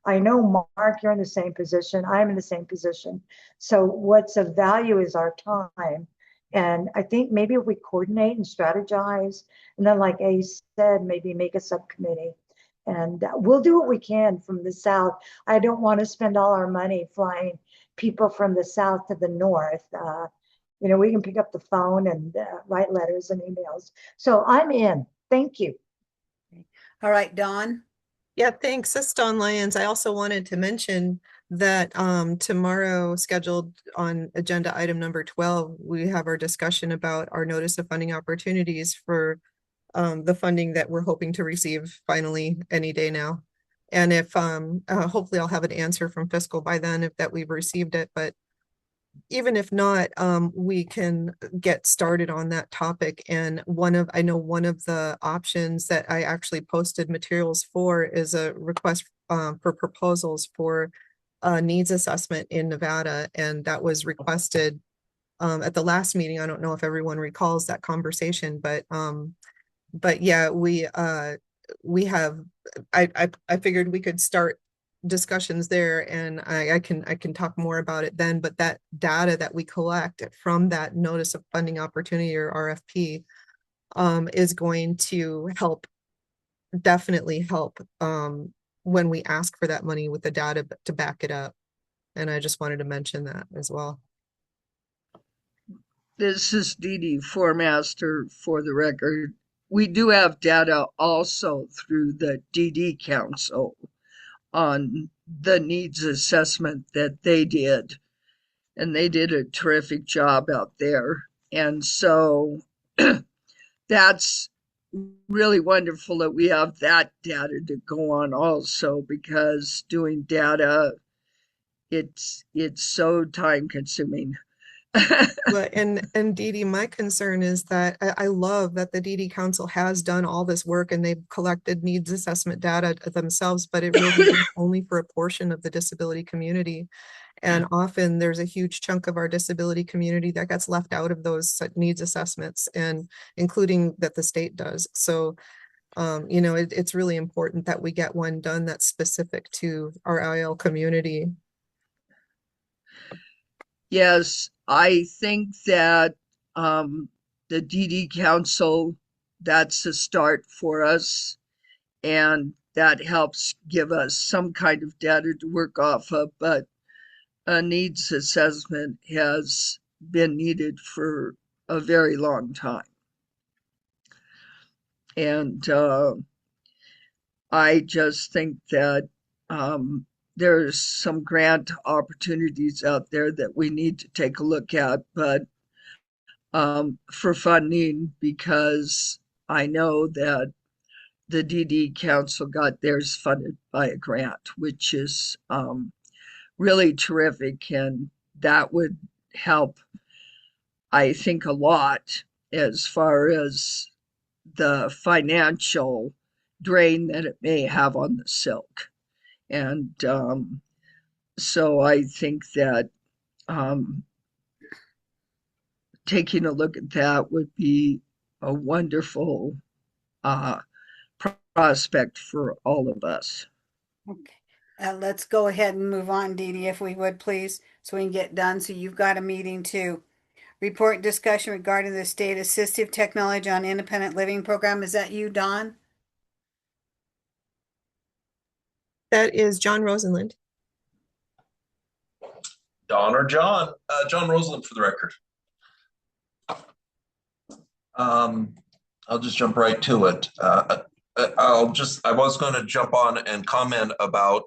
I know, Mark, you're in the same position. I'm in the same position. So what's of value is our time. And I think maybe if we coordinate and strategize, and then like Ace said, maybe make a subcommittee. And we'll do what we can from the south. I don't want to spend all our money flying people from the south to the north. You know, we can pick up the phone and write letters and emails. So I'm in. Thank you. All right, Dawn. Yeah, thanks. This is Dawn Lyons. I also wanted to mention that tomorrow, scheduled on agenda item number 12, we have our discussion about our notice of funding opportunities for the funding that we're hoping to receive finally any day now. And if hopefully I'll have an answer from fiscal by then if that we've received it. But even if not, we can get started on that topic. And I know one of the options that I actually posted materials for is a request for proposals for a needs assessment in Nevada. And that was requested at the last meeting. I don't know if everyone recalls that conversation, but yeah, we have, I figured we could start discussions there, and I can talk more about it then. But that data that we collect from that notice of funding opportunity or RFP is going to definitely help when we ask for that money with the data to back it up. And I just wanted to mention that as well. This is Dee Dee, Formaster, for the record. We do have data also through the DD Council on the needs assessment that they did. And they did a terrific job out there. And so that's really wonderful that we have that data to go on also, because doing data, it's so time consuming. Well, and Dee Dee, my concern is that I love that the DD Council has done all this work and they've collected needs assessment data themselves, but it really is only for a portion of the disability community. And often there's a huge chunk of our disability community that gets left out of those needs assessments, and including that the state does. So, you know, it's really important that we get one done that's specific to our IL community. Yes, I think that the DD Council, that's a start for us, and that helps give us some kind of data to work off of. But a needs assessment has been needed for a very long time. And I just think that there's some grant opportunities out there that we need to take a look at, but for funding, because I know that the DD Council got theirs funded by a grant, which is really terrific, and that would help, I think, a lot as far as the financial drain that it may have on the SILC. And so I think that taking a look at that would be a wonderful prospect for all of us. Okay. Let's go ahead and move on, Dee Dee, if we would, please, so we can get done. So you've got a meeting too. Report discussion regarding the state assistive technology on independent living program. Is that you, Dawn? That is John Rosenland. Dawn or John? John Rosenland for the record. I'll just jump right to it. I was going to jump on and comment about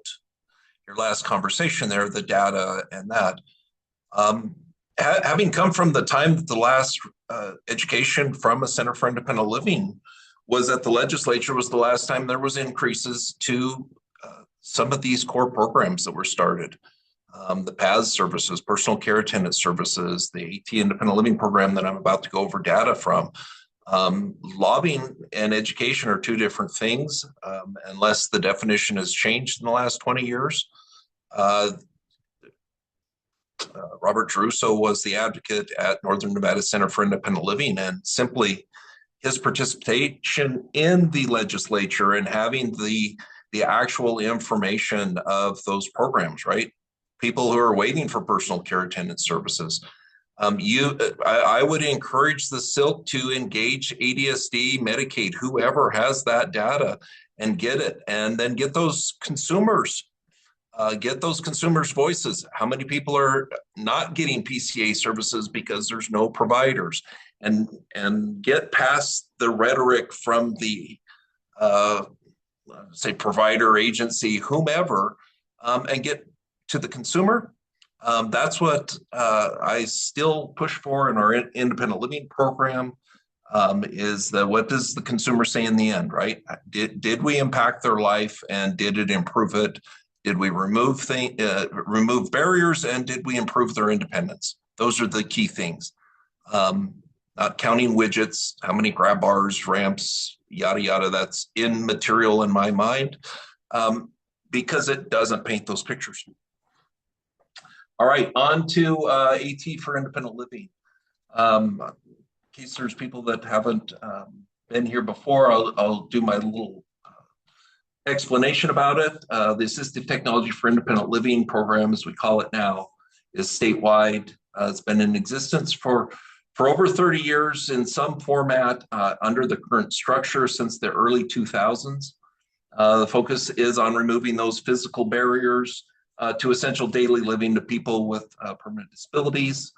your last conversation there, the data and that. Having come from the time that the last education from a Center for Independent Living was at the legislature was the last time there was increases to some of these core programs that were started. The PAS services, personal care attendant services, the AT independent living program that I'm about to go over data from. Lobbying and education are two different things, unless the definition has changed in the last 20 years. Robert Druso was the advocate at Northern Nevada Center for Independent Living, and simply his participation in the legislature and having the actual information of those programs, right? People who are waiting for personal care attendant services. I would encourage the SILC to engage ADSD, Medicaid, whoever has that data, and get it, and then get those consumers voices. How many people are not getting PCA services because there's no providers, and get past the rhetoric from the say provider, agency, whomever, and get to the consumer. That's what I still push for in our independent living program, is that what does the consumer say in the end, right? Did we impact their life, and did it improve it? Did we remove barriers, and did we improve their independence? Those are the key things. Not counting widgets, how many grab bars, ramps, yada, yada, that's immaterial in my mind, because it doesn't paint those pictures. All right, on to AT for independent living. In case there's people that haven't been here before, I'll do my little explanation about it. The Assistive Technology for Independent Living program, as we call it now, is statewide. It's been in existence for over 30 years in some format under the current structure since the early 2000s. The focus is on removing those physical barriers to essential daily living to people with permanent disabilities.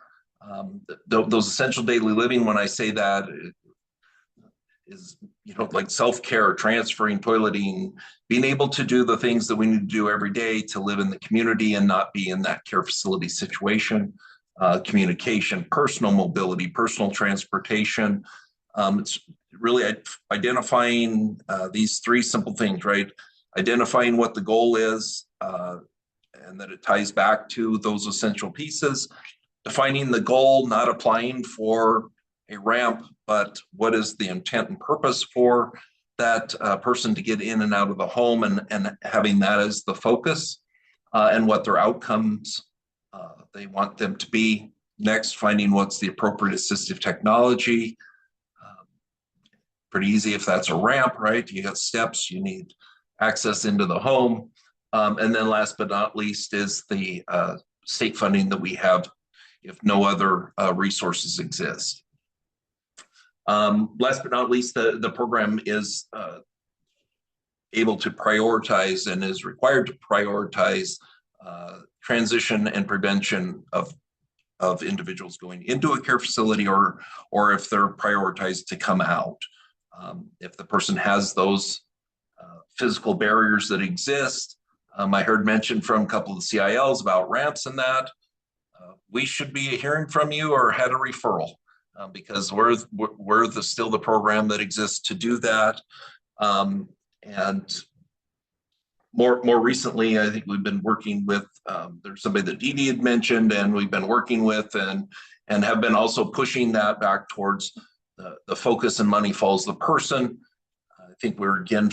Those essential daily living, when I say that, is, you know, like self-care, transferring, toileting, being able to do the things that we need to do every day to live in the community and not be in that care facility situation. Communication, personal mobility, personal transportation. It's really identifying these three simple things, right? Identifying what the goal is, and that it ties back to those essential pieces. Defining the goal, not applying for a ramp, but what is the intent and purpose for that person to get in and out of the home, and having that as the focus, and what their outcomes they want them to be. Next, finding what's the appropriate assistive technology. Pretty easy if that's a ramp, right? You got steps, you need access into the home. And then last but not least is the state funding that we have if no other resources exist. Last but not least, the program is able to prioritize and is required to prioritize transition and prevention of individuals going into a care facility, or if they're prioritized to come out. If the person has those physical barriers that exist, I heard mentioned from a couple of the CILs about ramps and that, we should be hearing from you or had a referral, because we're still the program that exists to do that. And more recently, I think we've been working with, there's somebody that Dee Dee had mentioned, and we've been working with and have been also pushing that back towards the focus and money follows the person. I think we're again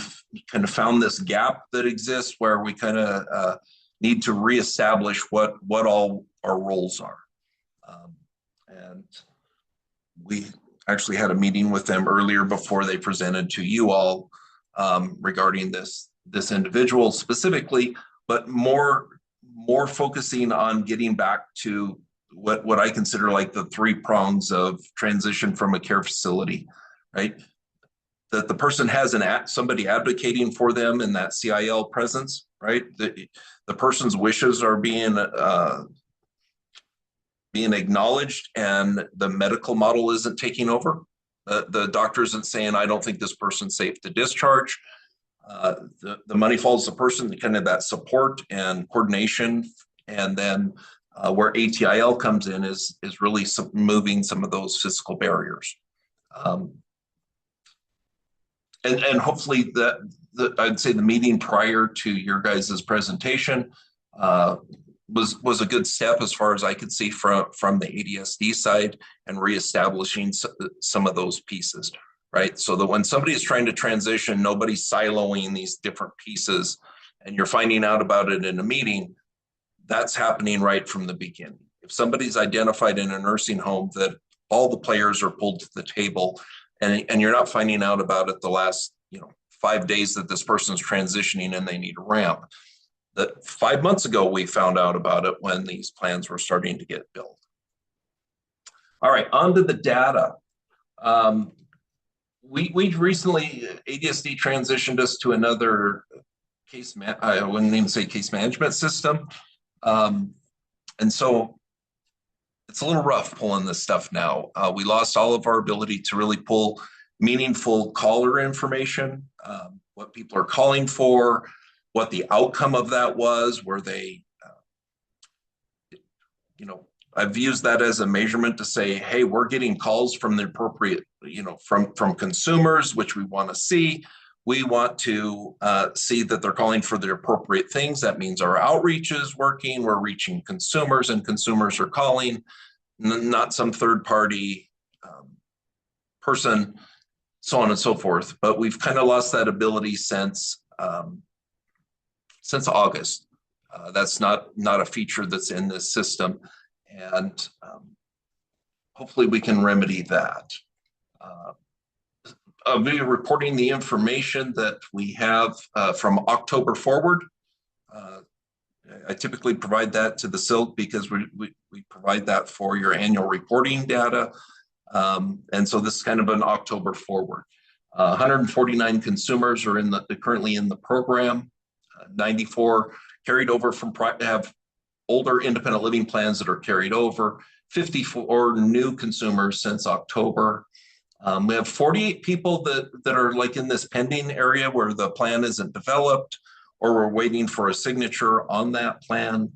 kind of found this gap that exists where we kind of need to reestablish what all our roles are. And we actually had a meeting with them earlier before they presented to you all regarding this individual specifically, but more focusing on getting back to what I consider like the three prongs of transition from a care facility, right? That the person has somebody advocating for them in that CIL presence, right? The person's wishes are being acknowledged, and the medical model isn't taking over. The doctor isn't saying, I don't think this person's safe to discharge. The money follows the person, kind of that support and coordination. And then where ATIL comes in is really moving some of those physical barriers. and hopefully I'd say the meeting prior to your guys' presentation was a good step as far as I could see from the ADSD side and reestablishing some of those pieces, right? So that when somebody is trying to transition, nobody's siloing these different pieces and you're finding out about it in a meeting. That's happening right from the beginning. If somebody's identified in a nursing home, that all the players are pulled to the table, and you're not finding out about it the last 5 days that this person's transitioning and they need a ramp. That 5 months ago we found out about it when these plans were starting to get built. All right, on to the data. We recently, ADSD transitioned us to another I wouldn't even say case management system. And so it's a little rough pulling this stuff now. We lost all of our ability to really pull meaningful caller information, what people are calling for, what the outcome of that was, were they, I've used that as a measurement to say, hey, we're getting calls from the appropriate, from consumers, which we want to see. We want to see that they're calling for the appropriate things. That means our outreach is working. We're reaching consumers and consumers are calling, not some third party person, so on and so forth. But we've kind of lost that ability since August. That's not a feature that's in this system. And hopefully we can remedy that. I'll be reporting the information that we have from October forward. I typically provide that to the SILC because we provide that for your annual reporting data. And so this is kind of an October forward. 149 consumers are currently in the program. 94 carried over from have older independent living plans that are carried over. 54 new consumers since October. We have 48 people that are like in this pending area where the plan isn't developed or we're waiting for a signature on that plan.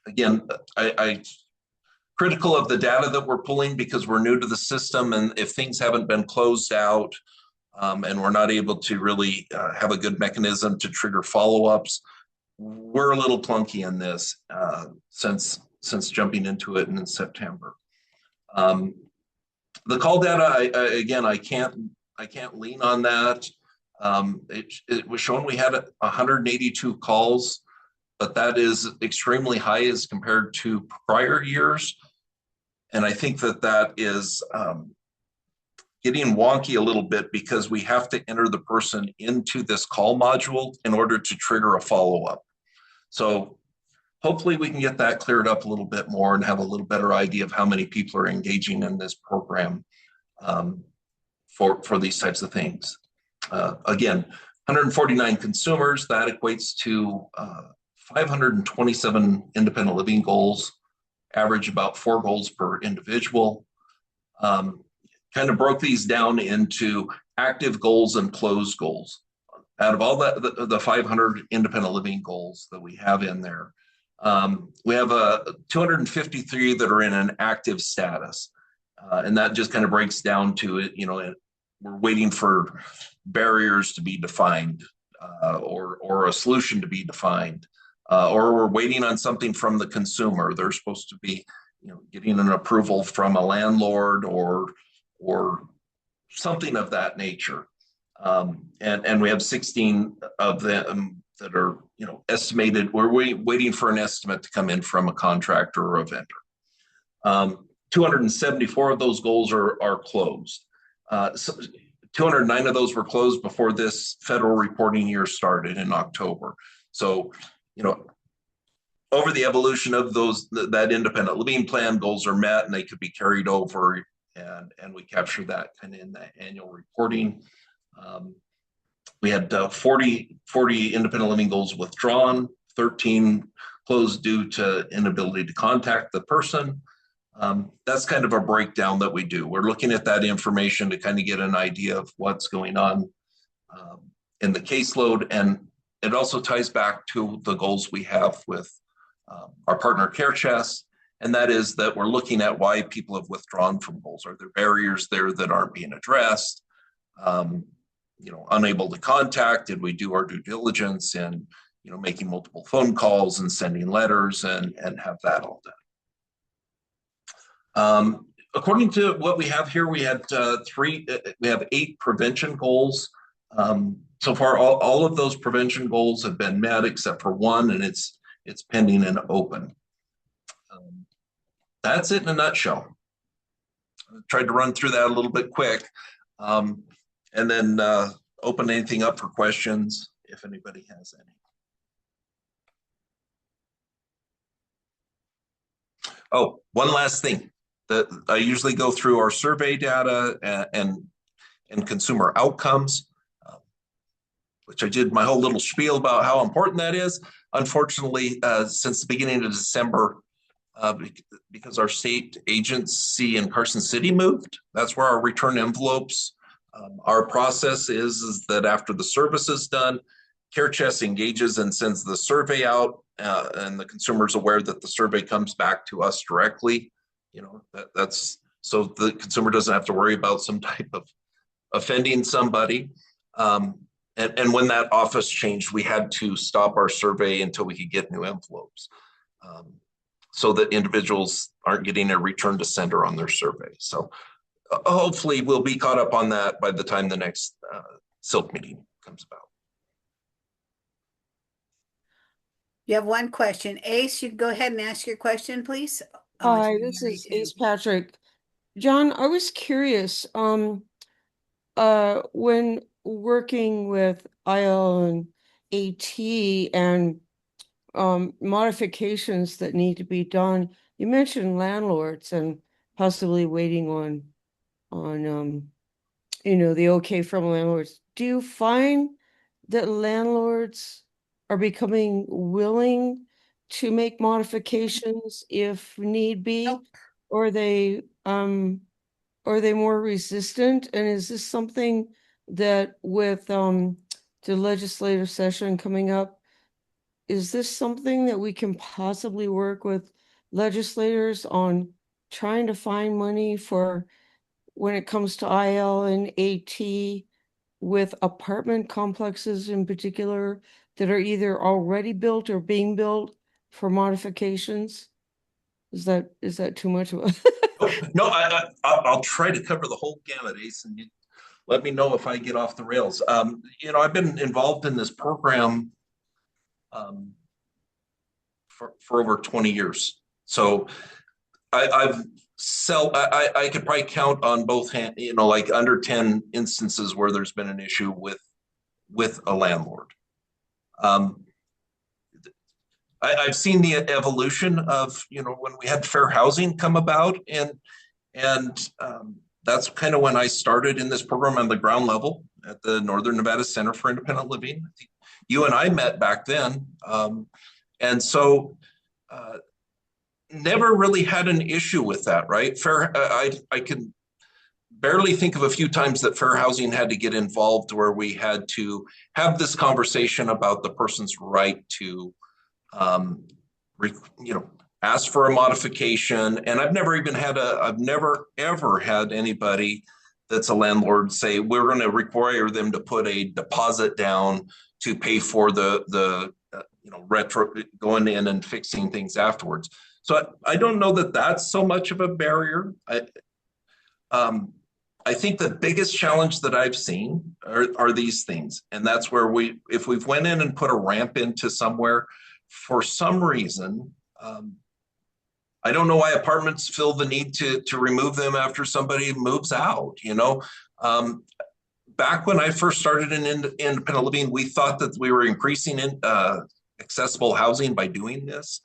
Again, I critical of the data that we're pulling because we're new to the system, and if things haven't been closed out and we're not able to really have a good mechanism to trigger follow-ups, we're a little clunky in this since jumping into it in September. The call data, again, I can't lean on that. It was shown we had 182 calls, but that is extremely high as compared to prior years. And I think that is getting wonky a little bit because we have to enter the person into this call module in order to trigger a follow-up. So hopefully we can get that cleared up a little bit more and have a little better idea of how many people are engaging in this program for these types of things. Again, 149 consumers, that equates to 527 independent living goals, average about 4 goals per individual. Kind of broke these down into active goals and closed goals. Out of all the 500 independent living goals that we have in there, we have 253 that are in an active status. And that just kind of breaks down to it, we're waiting for barriers to be defined or a solution to be defined, or we're waiting on something from the consumer. They're supposed to be, getting an approval from a landlord or something of that nature. And we have 16 of them that are, estimated. We're waiting for an estimate to come in from a contractor or a vendor. 274 of those goals are closed. So 209 of those were closed before this federal reporting year started in October. So, over the evolution of that independent living plan, goals are met and they could be carried over, and we capture that kind of in the annual reporting. We had 40 independent living goals withdrawn, 13 closed due to inability to contact the person. That's kind of a breakdown that we do. We're looking at that information to kind of get an idea of what's going on in the caseload, and it also ties back to the goals we have with our partner Care Chest And that is that we're looking at why people have withdrawn from goals. Are there barriers there that aren't being addressed? Unable to contact? Did we do our due diligence in, making multiple phone calls and sending letters and have that all done? According to what we have here, we had we have 8 prevention goals. So far, all of those prevention goals have been met except for one, and it's pending and open. That's it in a nutshell. I tried to run through that a little bit quick, and then open anything up for questions if anybody has any. Oh, one last thing. That I usually go through our survey data and consumer outcomes, which I did my whole little spiel about how important that is. Unfortunately, since the beginning of December, because our state agency in Carson City moved, that's where our return envelopes. Our process is that after the service is done, CareChest engages and sends the survey out, and the consumer is aware that the survey comes back to us directly. That's so the consumer doesn't have to worry about some type of offending somebody. And when that office changed, we had to stop our survey until we could get new envelopes, so that individuals aren't getting a return to sender on their survey. So hopefully we'll be caught up on that by the time the next SILC meeting comes about. You have one question. Ace, you go ahead and ask your question, please. Hi, this is Ace Patrick. John, I was curious, when working with IL and AT and modifications that need to be done, you mentioned landlords and possibly waiting on the okay from landlords. Do you find that landlords are becoming willing to make modifications if need be? Nope. Or are they more resistant? And is this something that with the legislative session coming up, is this something that we can possibly work with legislators on trying to find money for when it comes to IL and AT with apartment complexes in particular that are either already built or being built for modifications? Is that too much of a No, I'll try to cover the whole gamut, Ace, and you let me know if I get off the rails. I've been involved in this program for over 20 years. So I could probably count on both hands, like under 10 instances where there's been an issue with a landlord. I've seen the evolution of, when we had fair housing come about, and that's kind of when I started in this program on the ground level at the Northern Nevada Center for Independent Living. I think you and I met back then. And so never really had an issue with that, right? I can barely think of a few times that fair housing had to get involved where we had to have this conversation about the person's right to ask for a modification. And I've never ever had anybody that's a landlord say, we're going to require them to put a deposit down to pay for the retro going in and fixing things afterwards. So I don't know that that's so much of a barrier. I think the biggest challenge that I've seen are these things. And that's where if we've went in and put a ramp into somewhere, for some reason, I don't know why apartments feel the need to remove them after somebody moves out. Back when I first started in independent living, we thought that we were increasing accessible housing by doing this.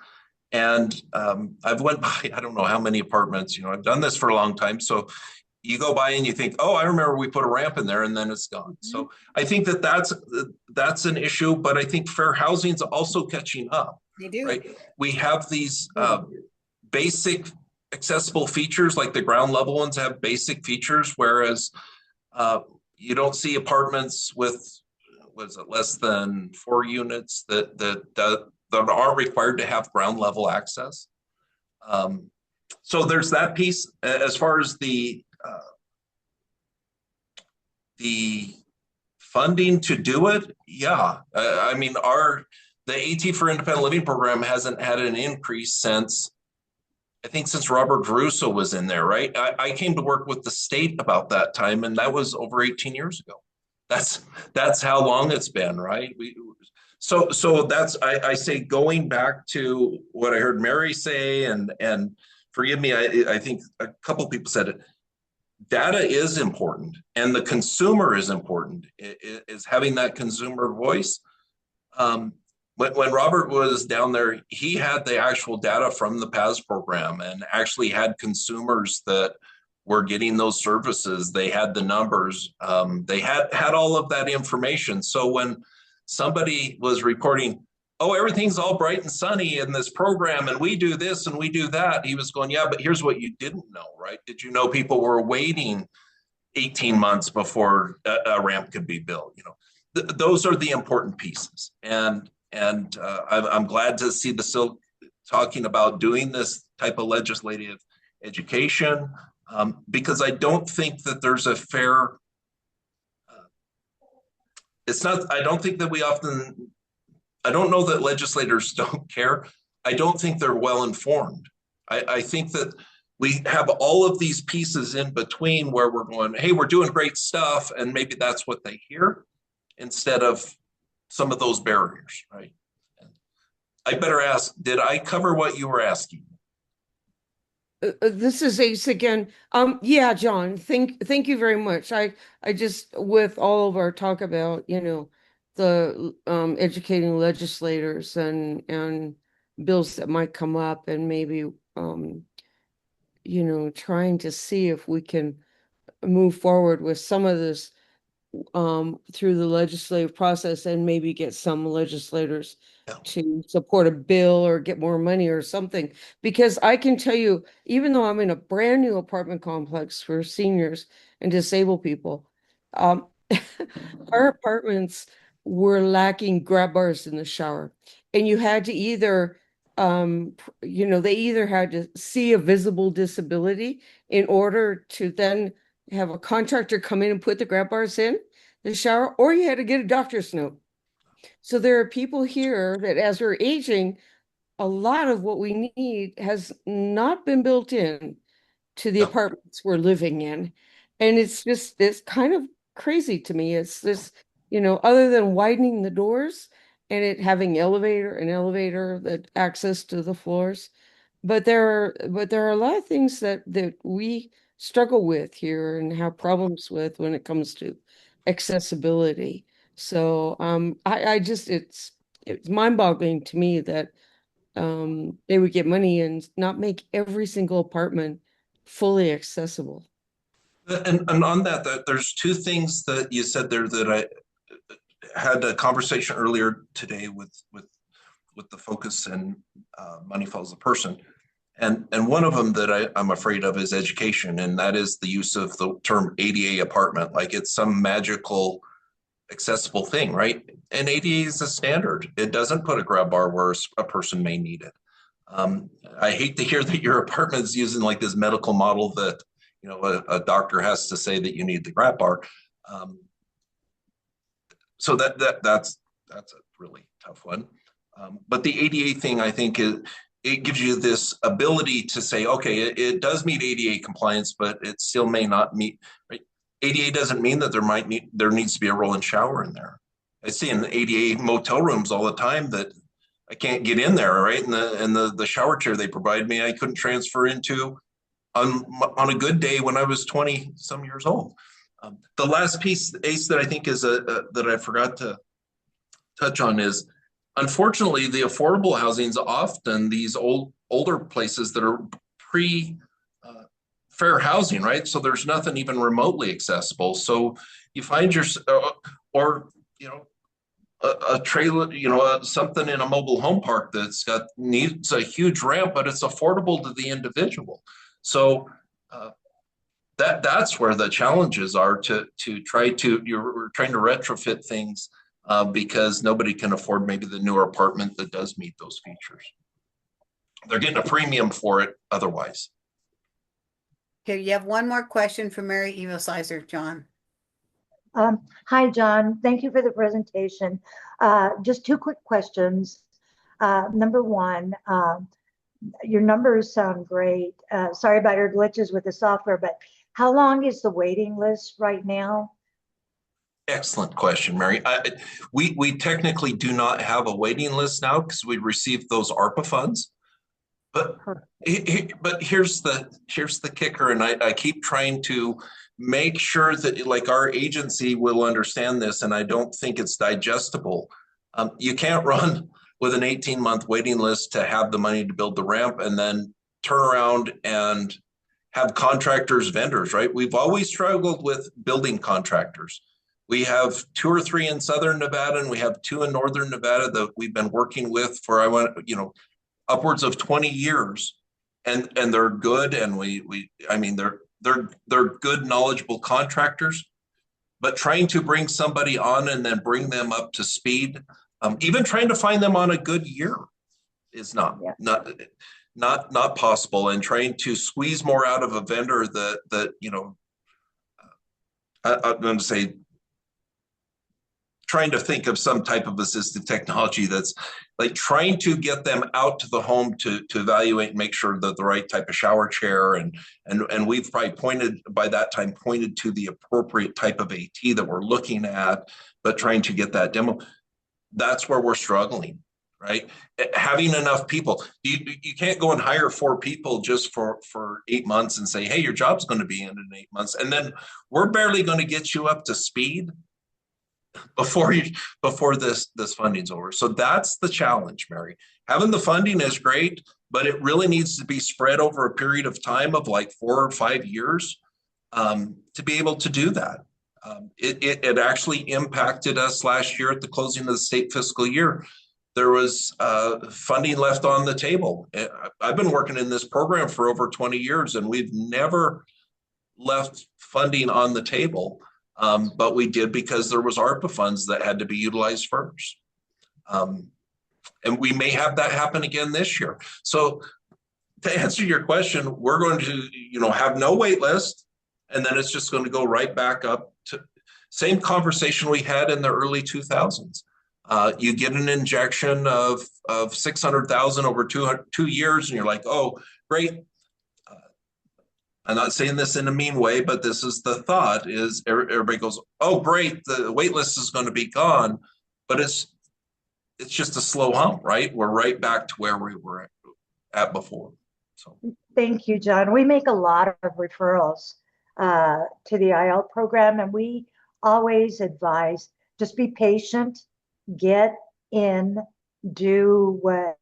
And I've went by, I don't know how many apartments, I've done this for a long time. So you go by and you think, oh, I remember we put a ramp in there, and then it's gone. Mm-hmm. So I think that's an issue, but I think fair housing's also catching up. They do. Right? We have these basic accessible features, like the ground level ones have basic features, whereas you don't see apartments with, less than 4 units that aren't required to have ground level access. So there's that piece. As far as the funding to do it, yeah. I mean, the AT for Independent Living program hasn't had an increase since, I think, since Robert Caruso was in there, right? I came to work with the state about that time, and that was over 18 years ago. That's how long it's been, right? So that's I say, going back to what I heard Mary say, and forgive me, I think a couple people said it. Data is important, and the consumer is important. Is having that consumer voice. When Robert was down there, he had the actual data from the PAS program and actually had consumers that were getting those services. They had the numbers. They had all of that information. So when somebody was reporting, oh, everything's all bright and sunny in this program, and we do this and we do that, he was going, yeah, but here's what you didn't know, right? Did you know people were waiting 18 months before a ramp could be built? Those are the important pieces. And I'm glad to see the SILC talking about doing this type of legislative education, because I don't think that there's a fair, I don't think that I don't know that legislators don't care. I don't think they're well informed. I think that we have all of these pieces in between where we're going, hey, we're doing great stuff, and maybe that's what they hear instead of some of those barriers, right? I better ask, did I cover what you were asking? This is Ace again. Yeah, John, thank you very much. I just, with all of our talk about, the educating legislators and bills that might come up, and maybe trying to see if we can move forward with some of this through the legislative process, and maybe get some legislators to support a bill or get more money or something. Because I can tell you, even though I'm in a brand new apartment complex for seniors and disabled people, our apartments were lacking grab bars in the shower. And you had to either, they either had to see a visible disability in order to then have a contractor come in and put the grab bars in the shower, or you had to get a doctor's note. So there are people here that, as we're aging, a lot of what we need has not been built in to the apartments we're living in. And it's kind of crazy to me. It's this, other than widening the doors and it having an elevator that access to the floors. But there are a lot of things that we struggle with here and have problems with when it comes to accessibility. So I just it's mind-boggling to me that they would get money and not make every single apartment fully accessible. And on that, there's two things that you said there that I had a conversation earlier today with the focus and money follows the person. And one of them that I'm afraid of is education, and that is the use of the term ADA apartment, like it's some magical accessible thing, right? And ADA is a standard. It doesn't put a grab bar where a person may need it. I hate to hear that your apartment is using like this medical model that, a doctor has to say that you need the grab bar. So that's a really tough one. But the ADA thing, I think, it gives you this ability to say, okay, it does meet ADA compliance, but it still may not meet, right? ADA doesn't mean that there needs to be a roll-in shower in there. I see in the ADA motel rooms all the time that I can't get in there, right? And the shower chair they provide me, I couldn't transfer into on a good day when I was 20 some years old. The last piece, Ace, that I think is that I forgot to touch on is, unfortunately, the affordable housing is often these older places that are fair housing, right? So there's nothing even remotely accessible. So you find a trailer, something in a mobile home park needs a huge ramp, but it's affordable to the individual. So that's where the challenges are to try to, you're trying to retrofit things because nobody can afford maybe the newer apartment that does meet those features. They're getting a premium for it otherwise. Okay, you have one more question for Mary Evasizer, John. Hi, John. Thank you for the presentation. Just two quick questions. Number one, your numbers sound great. Sorry about your glitches with the software, but how long is the waiting list right now? Excellent question, Mary. We technically do not have a waiting list now because we received those ARPA funds. But here's the kicker, and I keep trying to make sure that like our agency will understand this, and I don't think it's digestible. You can't run with an 18-month waiting list to have the money to build the ramp and then turn around and have contractors, vendors, right? We've always struggled with building contractors. We have 2 or 3 in Southern Nevada, and we have 2 in Northern Nevada that we've been working with for upwards of 20 years, and they're good, and they're good, knowledgeable contractors. But trying to bring somebody on and then bring them up to speed, even trying to find them on a good year, is not possible. And trying to squeeze more out of a vendor that I'm going to say, trying to think of some type of assistive technology that's like trying to get them out to the home to evaluate and make sure that the right type of shower chair and we've probably pointed to the appropriate type of AT that we're looking at, but trying to get that demo, that's where we're struggling, right? Having enough people, you can't go and hire 4 people just for 8 months and say, hey, your job's going to be in 8 months, and then we're barely going to get you up to speed before this funding's over. So that's the challenge, Mary. Having the funding is great, but it really needs to be spread over a period of time of like 4 or 5 years to be able to do that. It actually impacted us last year at the closing of the state fiscal year. There was funding left on the table. I've been working in this program for over 20 years, and we've never left funding on the table. But we did because there was ARPA funds that had to be utilized first. And we may have that happen again this year. So to answer your question, we're going to, have no wait list, and then it's just going to go right back up to same conversation we had in the early 2000s. You get an injection of 600,000 over 2 years, and you're like, oh, great. I'm not saying this in a mean way, but this is the thought: is everybody goes, oh, great, the wait list is going to be gone, but it's just a slow hump, right? We're right back to where we were at before. So thank you, John. We make a lot of referrals to the IL program, and we always advise just be patient, get in, do what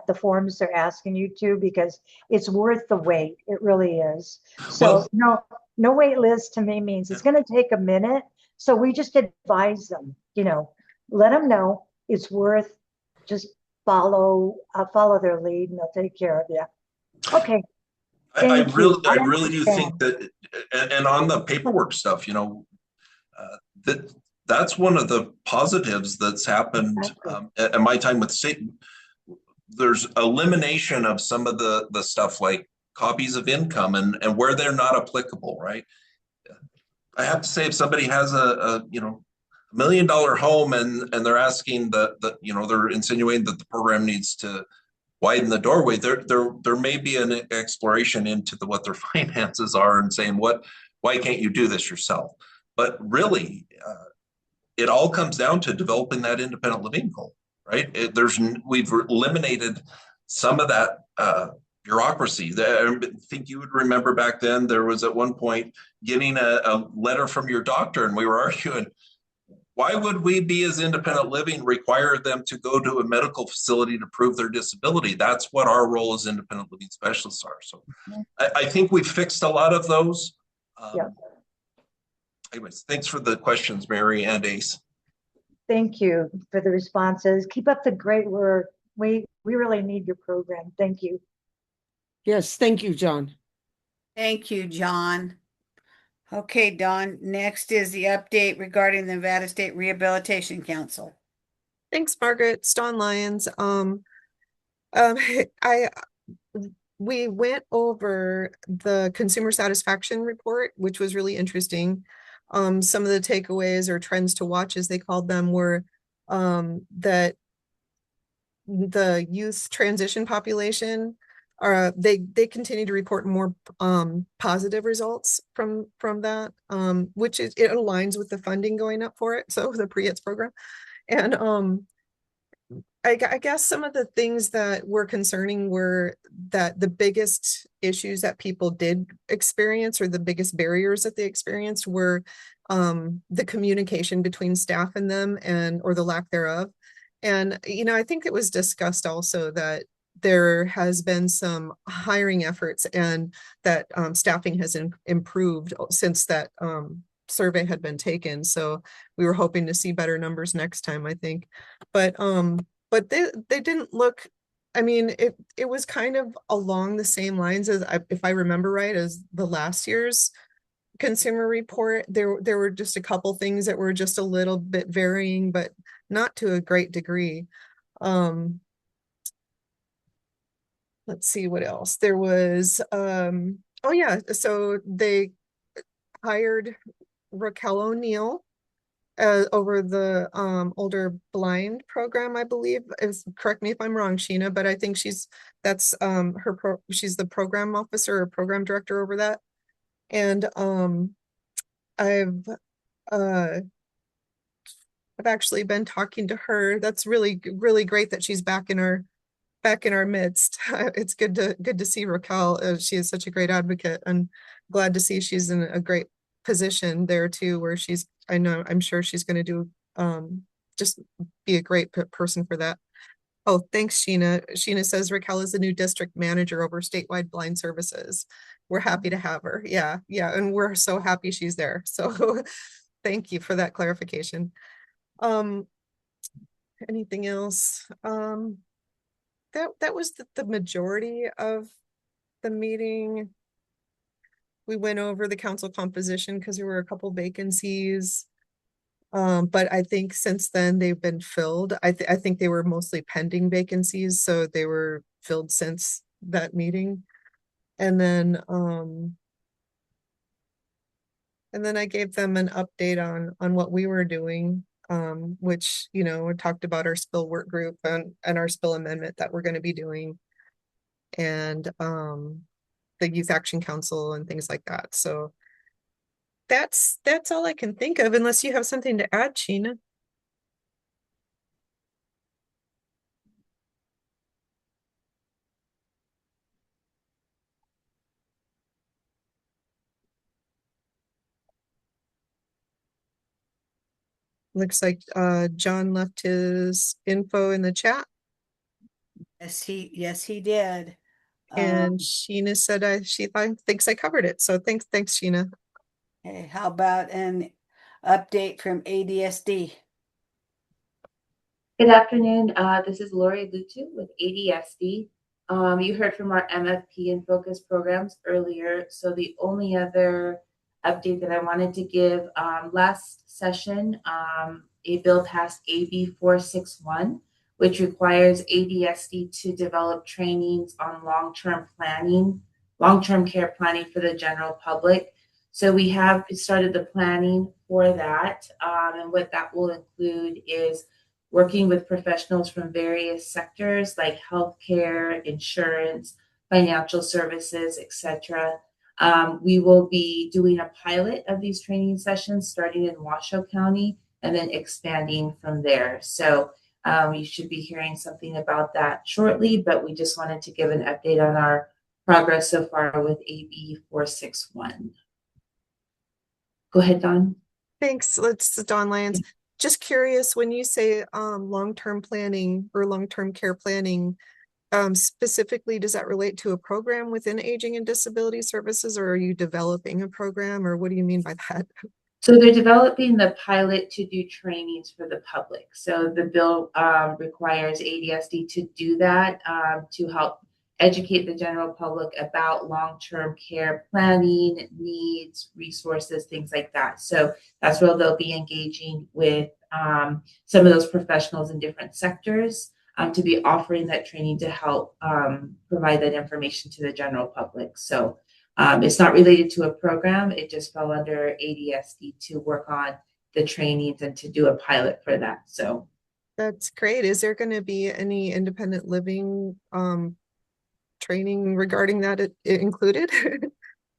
the forms they're asking you to, because it's worth the wait. It really is. So no wait list to me means it's going to take a minute. So we just advise them, let them know it's worth, just follow their lead, and they'll take care of you. Okay. I really do think that, and on the paperwork stuff, that's one of the positives that's happened at my time with state. There's elimination of some of the stuff like copies of income and where they're not applicable, right? I have to say, if somebody has a $1 million home and they're asking they're insinuating that the program needs to widen the doorway, there may be an exploration into what their finances are and saying, why can't you do this yourself? But really, it all comes down to developing that independent living goal, right? We've eliminated some of that bureaucracy. I think you would remember back then, there was at one point getting a letter from your doctor, and we were arguing, why would we be as independent living require them to go to a medical facility to prove their disability? That's what our role as independent living specialists are. So I think we've fixed a lot of those. Anyways, thanks for the questions, Mary and Ace. Thank you for the responses. Keep up the great work. We really need your program. Thank you. Yes, thank you, John. Thank you, John. Okay, Dawn, next is the update regarding the Nevada State Rehabilitation Council. Thanks, Margaret. Dawn Lyons. we went over the consumer satisfaction report, which was really interesting. Some of the takeaways or trends to watch, as they called them, were that the youth transition population are they continue to report more positive results from that, which is it aligns with the funding going up for it, so the pre-its program. And I guess some of the things that were concerning were that the biggest issues that people did experience, or the biggest barriers that they experienced, were the communication between staff and them, and or the lack thereof. And I think it was discussed also that there has been some hiring efforts, and that staffing has improved since that survey had been taken. So we were hoping to see better numbers next time, I think. But they didn't look, I mean, it was kind of along the same lines as, if I remember right, as the last year's consumer report. There were just a couple things that were just a little bit varying, but not to a great degree. Let's see what else. There was, oh yeah, so they hired Raquel O'Neill over the older blind program, I believe. Correct me if I'm wrong, Sheena, but I think she's the program officer or program director over that. And I've uh I've actually been talking to her. That's really really great that she's back in our midst. It's good to see Raquel. She is such a great advocate, and glad to see she's in a great position there too, where I'm sure she's going to do just be a great person for that. Oh, thanks, Sheena. Sheena says Raquel is the new district manager over statewide blind services. We're happy to have her. Yeah, and we're so happy she's there. So thank you for that clarification. Anything else? That was the majority of the meeting. We went over the council composition because there were a couple vacancies. But I think since then they've been filled. I think they were mostly pending vacancies, so they were filled since that meeting. And then I gave them an update on what we were doing, which, we talked about our spill work group and our spill amendment that we're going to be doing, and the Youth Action Council and things like that. So that's all I can think of, unless you have something to add, Sheena. Looks like John left his info in the chat. Yes, he did. And Sheena said she thinks I covered it. So thanks, Sheena. Okay, how about an update from ADSD? Good afternoon. This is Lori Lutu with ADSD. You heard from our MFP and focus programs earlier. So the only other update that I wanted to give, last session, a bill passed AB 461, which requires ADSD to develop trainings on long-term care planning for the general public. So we have started the planning for that. And what that will include is working with professionals from various sectors like healthcare, insurance, financial services, etc. We will be doing a pilot of these training sessions starting in Washoe County and then expanding from there. So you should be hearing something about that shortly, but we just wanted to give an update on our progress so far with AB 461. Go ahead, Dawn. Thanks. It's Dawn Lyons. Just curious, when you say long-term planning or long-term care planning, specifically, does that relate to a program within aging and disability services, or are you developing a program, or what do you mean by that? So they're developing the pilot to do trainings for the public. So the bill requires ADSD to do that to help educate the general public about long-term care planning, needs, resources, things like that. So that's where they'll be engaging with some of those professionals in different sectors. to be offering that training to help provide that information to the general public. So it's not related to a program. It just fell under ADSD to work on the trainings and to do a pilot for that. So that's great. Is there going to be any independent living training regarding that it included?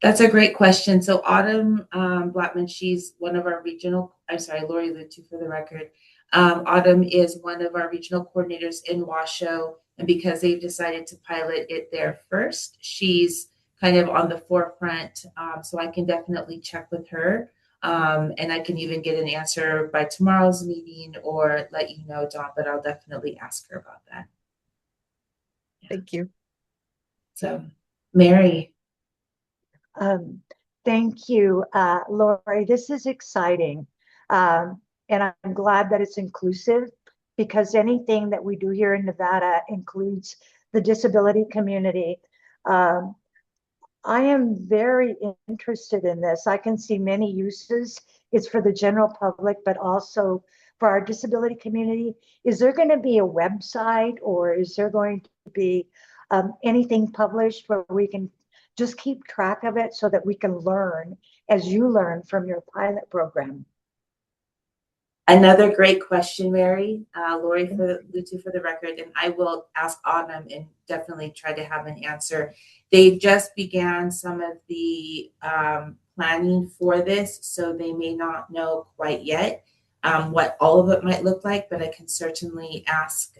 that's a great question. So Autumn Blackman, she's one of our regional, I'm sorry, Lori Lutu for the record. Autumn is one of our regional coordinators in Washoe. And because they've decided to pilot it there first, she's kind of on the forefront. So I can definitely check with her. And I can even get an answer by tomorrow's meeting or let you know, Dawn, but I'll definitely ask her about that. Yeah. Thank you. So, Mary. Thank you, Lori. This is exciting. And I'm glad that it's inclusive, because anything that we do here in Nevada includes the disability community. I am very interested in this. I can see many uses. It's for the general public, but also for our disability community. Is there going to be a website, or is there going to be anything published where we can just keep track of it so that we can learn as you learn from your pilot program? Another great question, Mary. Lori Lutu for the record, and I will ask Autumn and definitely try to have an answer. They've just began some of the planning for this, so they may not know quite yet what all of it might look like, but I can certainly ask.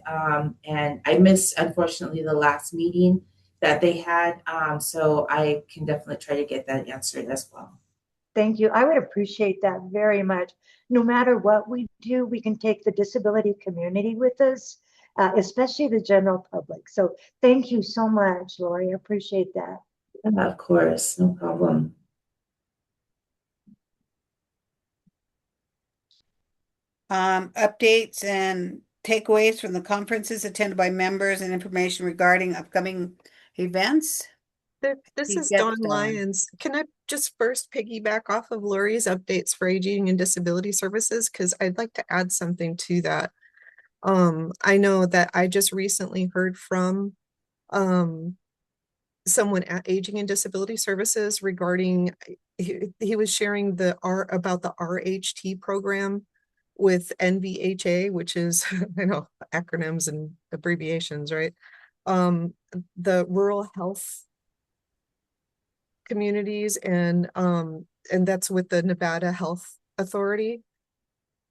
And I missed, unfortunately, the last meeting that they had, so I can definitely try to get that answered as well. Thank you. I would appreciate that very much. No matter what we do, we can take the disability community with us, especially the general public. So thank you so much, Lori. I appreciate that. Of course, no problem. Updates and takeaways from the conferences attended by members and information regarding upcoming events. This is Dawn Lyons. Can I just first piggyback off of Lori's updates for aging and disability services? Because I'd like to add something to that. I know that I just recently heard from someone at Aging and Disability Services regarding, he was sharing about the RHT program with NVHA, which is, I know, acronyms and abbreviations, right? The rural health communities, and that's with the Nevada Health Authority.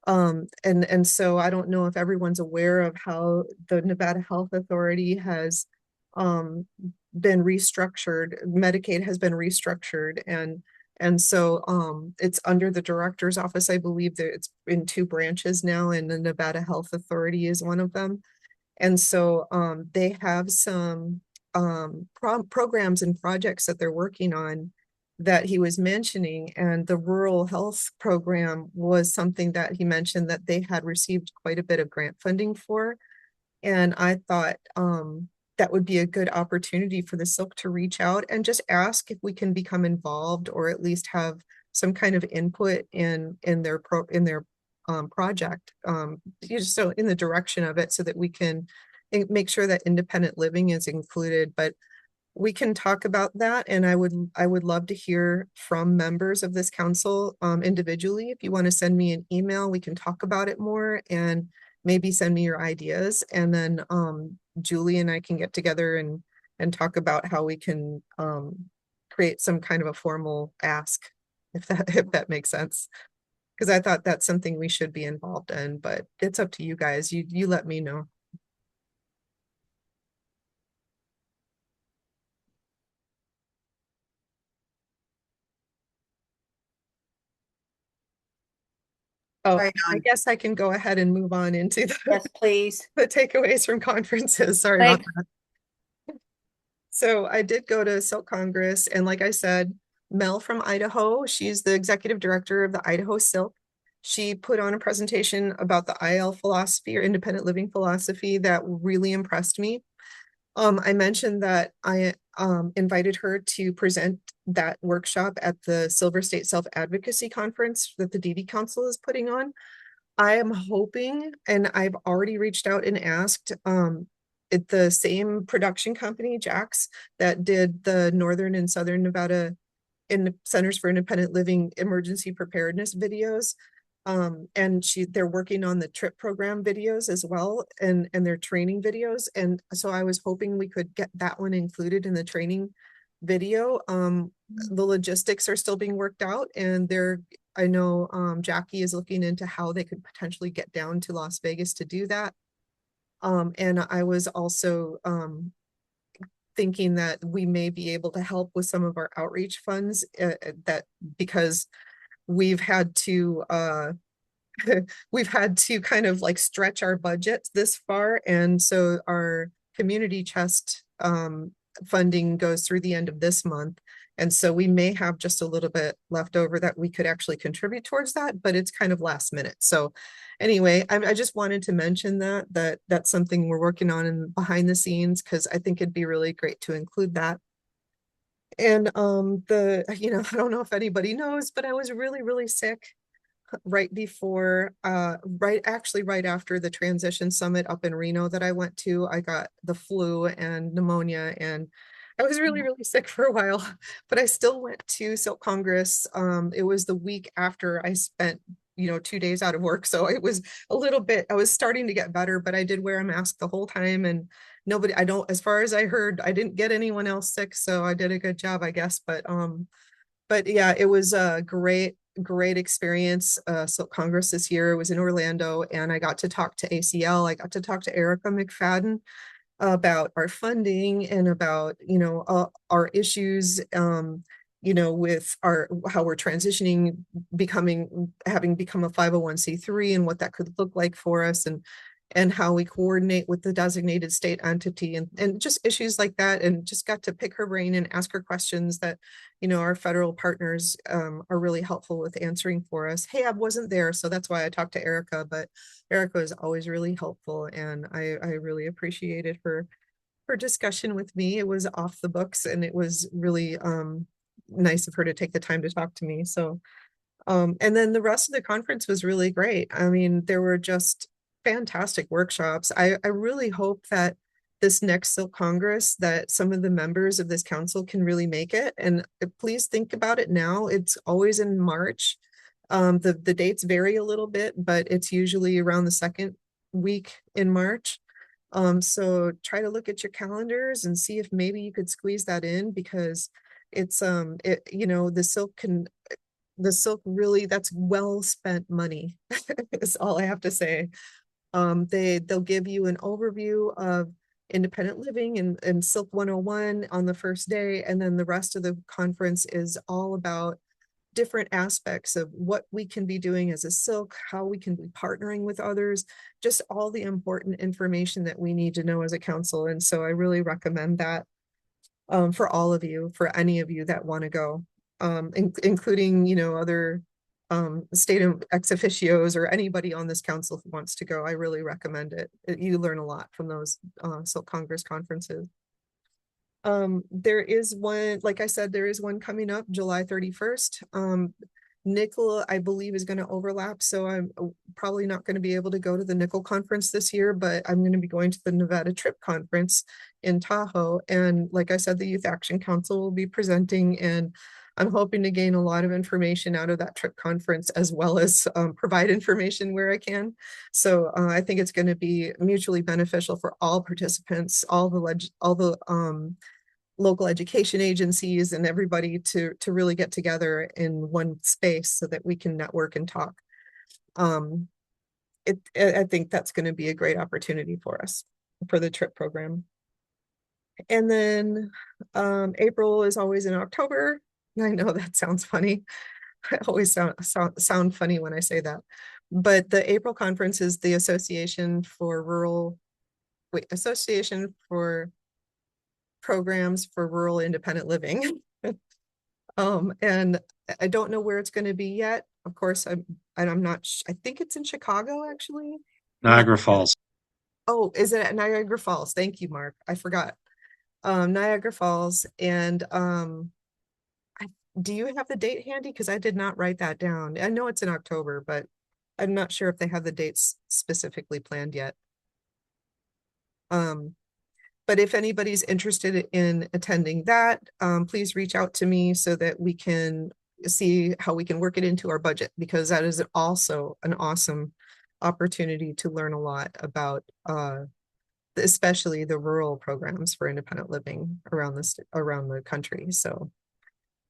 And so I don't know if everyone's aware of how the Nevada Health Authority has been restructured. Medicaid has been restructured, and so it's under the director's office. I believe that it's in 2 branches now, and the Nevada Health Authority is one of them. And so they have some programs and projects that they're working on that he was mentioning, and the rural health program was something that he mentioned that they had received quite a bit of grant funding for. And I thought that would be a good opportunity for the SILC to reach out and just ask if we can become involved, or at least have some kind of input in their project, just so in the direction of it, so that we can make sure that independent living is included. But we can talk about that, and I would love to hear from members of this council individually. If you want to send me an email, we can talk about it more, and maybe send me your ideas, and then Julie and I can get together and talk about how we can create some kind of a formal ask, if that makes sense. Because I thought that's something we should be involved in, but it's up to you guys. You let me know. Oh, I guess I can go ahead and move on into yes, please. The takeaways from conferences. Sorry about that. So I did go to SILC Congress, and like I said, Mel from Idaho, she's the executive director of the Idaho SILC. She put on a presentation about the IL philosophy, or independent living philosophy, that really impressed me. I mentioned that I invited her to present that workshop at the Silver State Self-Advocacy Conference that the DD Council is putting on. I am hoping, and I've already reached out and asked, the same production company, Jax, that did the Northern and Southern Nevada in the Centers for Independent Living emergency preparedness videos. And they're working on the trip program videos as well, and their training videos. And so I was hoping we could get that one included in the training video. The logistics are still being worked out, and I know Jackie is looking into how they could potentially get down to Las Vegas to do that. And I was also thinking that we may be able to help with some of our outreach funds, that because we've had to we've had to kind of like stretch our budgets this far, and so our community chest funding goes through the end of this month, and so we may have just a little bit left over that we could actually contribute towards that, but it's kind of last minute. So anyway, I just wanted to mention that's something we're working on in behind the scenes, because I think it'd be really great to include that. And I don't know if anybody knows, but I was really, really sick right before, right after the transition summit up in Reno that I went to. I got the flu and pneumonia, and I was really, really sick for a while, but I still went to Silk Congress. It was the week after I spent 2 days out of work. So it was I was starting to get better, but I did wear a mask the whole time, and as far as I heard, I didn't get anyone else sick. So I did a good job, I guess. But yeah, it was a great experience. So Congress this year was in Orlando, and I got to talk to ACL. I got to talk to Erica McFadden about our funding and about, our issues, with how we're transitioning, having become a 501c3, and what that could look like for us, and how we coordinate with the designated state entity, and just issues like that. And just got to pick her brain and ask her questions that, our federal partners are really helpful with answering for us. Hey, I wasn't there, so that's why I talked to Erica, but Erica is always really helpful, and I really appreciated her discussion with me. It was off the books, and it was really nice of her to take the time to talk to me. So and then the rest of the conference was really great. I mean, there were just fantastic workshops. I really hope that this next Silk Congress, that some of the members of this council can really make it. And please think about it now. It's always in March. The dates vary a little bit, but it's usually around the second week in March. So try to look at your calendars and see if maybe you could squeeze that in, because it's the Silk really, that's well spent money is all I have to say. They'll give you an overview of independent living and Silk 101 on the first day, and then the rest of the conference is all about different aspects of what we can be doing as a Silk, how we can be partnering with others, just all the important information that we need to know as a council. And so I really recommend that for all of you, for any of you that want to go, including, other state ex officios or anybody on this council who wants to go. I really recommend it. You learn a lot from those Silk Congress conferences. There is one, like I said, there is one coming up July 31st. Nickel, I believe, is going to overlap, so I'm probably not going to be able to go to the Nickel conference this year, but I'm going to be going to the Nevada Trip Conference in Tahoe. And like I said, the Youth Action Council will be presenting, and I'm hoping to gain a lot of information out of that trip conference, as well as provide information where I can. So I think it's going to be mutually beneficial for all participants, all the local education agencies, and everybody to really get together in one space so that we can network and talk. I think that's going to be a great opportunity for us for the trip program. And then April is always in October. I know that sounds funny. I always sound funny when I say that. But the April conference is the Association for Programs for Rural Independent Living. And I don't know where it's going to be yet. Of course, I'm not, I think it's in Chicago, actually. Niagara Falls. Oh, is it at Niagara Falls? Thank you, Mark. I forgot. Niagara Falls. And do you have the date handy? Because I did not write that down. I know it's in October, but I'm not sure if they have the dates specifically planned yet. But if anybody's interested in attending that, please reach out to me so that we can see how we can work it into our budget, because that is also an awesome opportunity to learn a lot about especially the rural programs for independent living around the country. So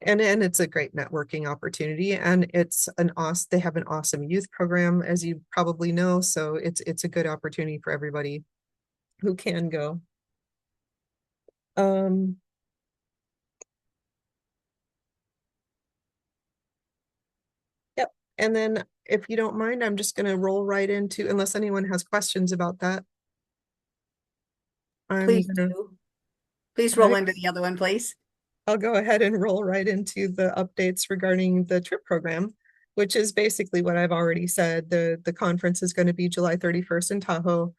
and it's a great networking opportunity, and they have an awesome youth program, as you probably know, so it's a good opportunity for everybody who can go. Yep. And then if you don't mind, I'm just going to roll right into, unless anyone has questions about that. Please do. Please roll into the other one, please. I'll go ahead and roll right into the updates regarding the trip program, which is basically what I've already said. The conference is going to be July 31st in Tahoe,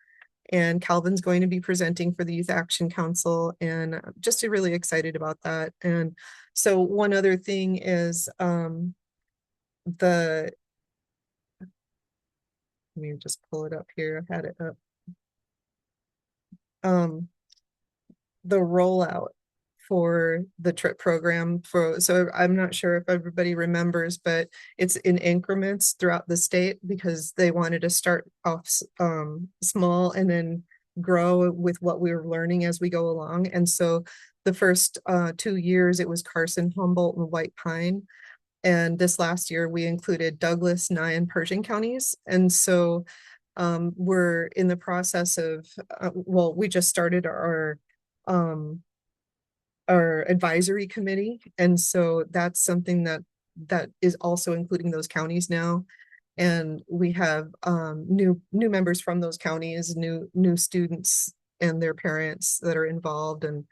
and Calvin's going to be presenting for the Youth Action Council, and I'm just really excited about that. And so one other thing is let me just pull it up here. I had it up. The rollout for the trip program so I'm not sure if everybody remembers, but it's in increments throughout the state because they wanted to start off small and then grow with what we were learning as we go along. And so the first 2 years it was Carson, Humboldt, and White Pine. And this last year we included Douglas, Nye, and Pershing counties. And so we're in the process of, we just started our advisory committee. And so that's something that is also including those counties now. And we have new members from those counties, new students and their parents that are involved. And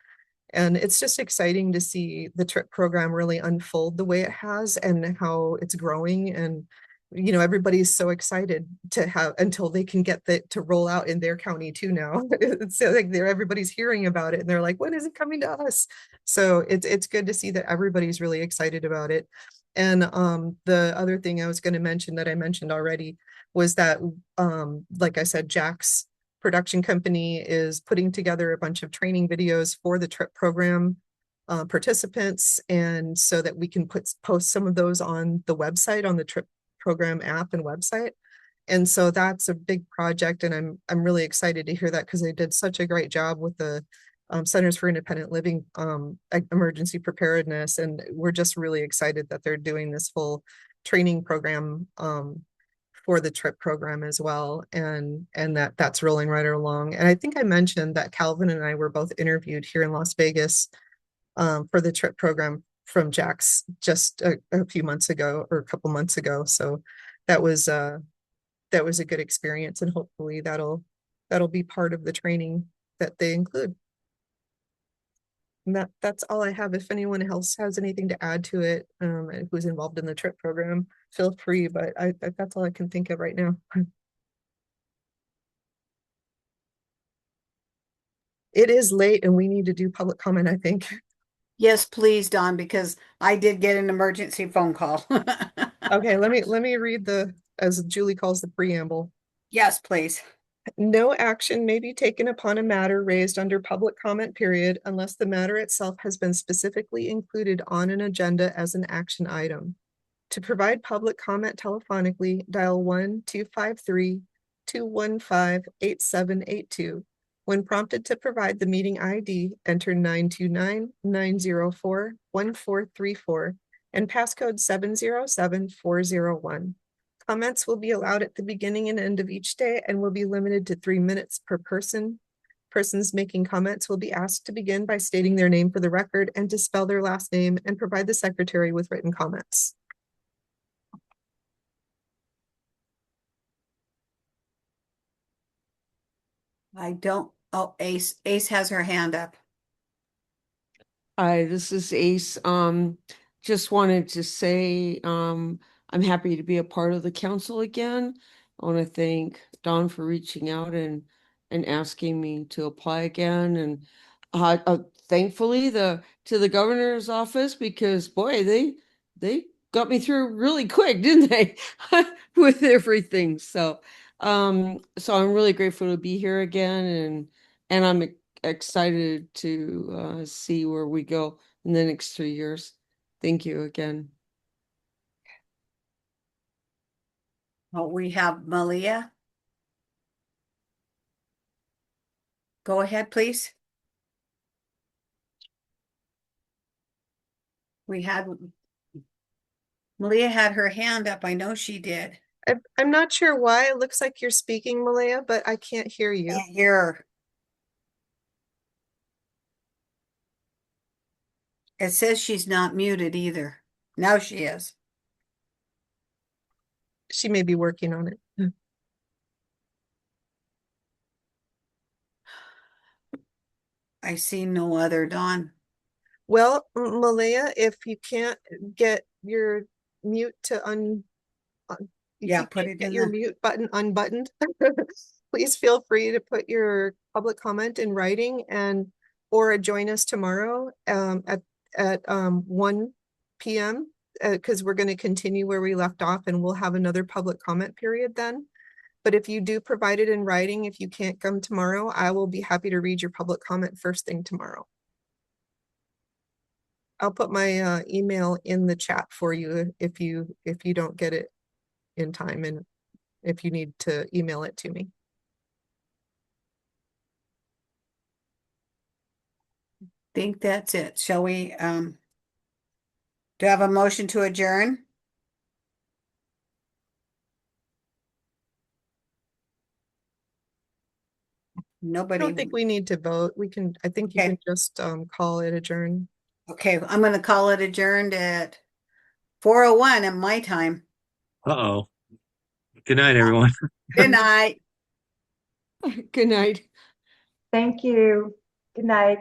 it's just exciting to see the trip program really unfold the way it has and how it's growing. And everybody's so excited to have until they can get to roll out in their county too now. It's like everybody's hearing about it and they're like, when is it coming to us? So it's good to see that everybody's really excited about it. And the other thing I was going to mention that I mentioned already was that like I said, Jack's production company is putting together a bunch of training videos for the trip program participants, and so that we can post some of those on the website, on the trip program app and website. And so that's a big project, and I'm really excited to hear that because they did such a great job with the Centers for Independent Living emergency preparedness, and we're just really excited that they're doing this full training program for the trip program as well, and that's rolling right along. And I think I mentioned that Calvin and I were both interviewed here in Las Vegas for the trip program from Jack's just a few months ago or a couple months ago. So that was a good experience, and hopefully that'll be part of the training that they include. And that's all I have. If anyone else has anything to add to it, who's involved in the trip program, feel free, but that's all I can think of right now. It is late and we need to do public comment, I think. Yes, please, Dawn, because I did get an emergency phone call. Okay, let me read as Julie calls, the preamble. Yes, please. No action may be taken upon a matter raised under public comment period unless the matter itself has been specifically included on an agenda as an action item. To provide public comment telephonically, dial 1-253-215-8782. When prompted to provide the meeting ID, enter 929-904-1434 and passcode 707401. Comments will be allowed at the beginning and end of each day and will be limited to 3 minutes per person. Persons making comments will be asked to begin by stating their name for the record and to spell their last name and provide the secretary with written comments. Ace has her hand up. Hi, this is Ace. Just wanted to say, I'm happy to be a part of the council again. I want to thank Dawn for reaching out and asking me to apply again. And thankfully to the governor's office, because boy, they got me through really quick, didn't they? With everything. So I'm really grateful to be here again, and I'm excited to see where we go in the next 3 years. Thank you again. Well, we have Malia. Go ahead, please. Malia had her hand up. I know she did. I'm not sure why. It looks like you're speaking, Malaya, but I can't hear you. Can't hear her. It says she's not muted either. Now she is. She may be working on it. I see no other Dawn. Well, Malaya, if you can't get your mute to Put it get in your the mute button unbuttoned, please feel free to put your public comment in writing or join us tomorrow at 1 p.m. Because we're going to continue where we left off, and we'll have another public comment period then. But if you do provide it in writing, if you can't come tomorrow, I will be happy to read your public comment first thing tomorrow. I'll put my email in the chat for you if you don't get it in time, and if you need to email it to me. Think that's it. Shall we do I have a motion to adjourn? I Nobody. don't think we need to vote. I think you can just call it adjourned. Okay, I'm going to call it adjourned at 4:01 at my time. Uh-oh. Good night, everyone. Good night. Good night. Thank you. Good night.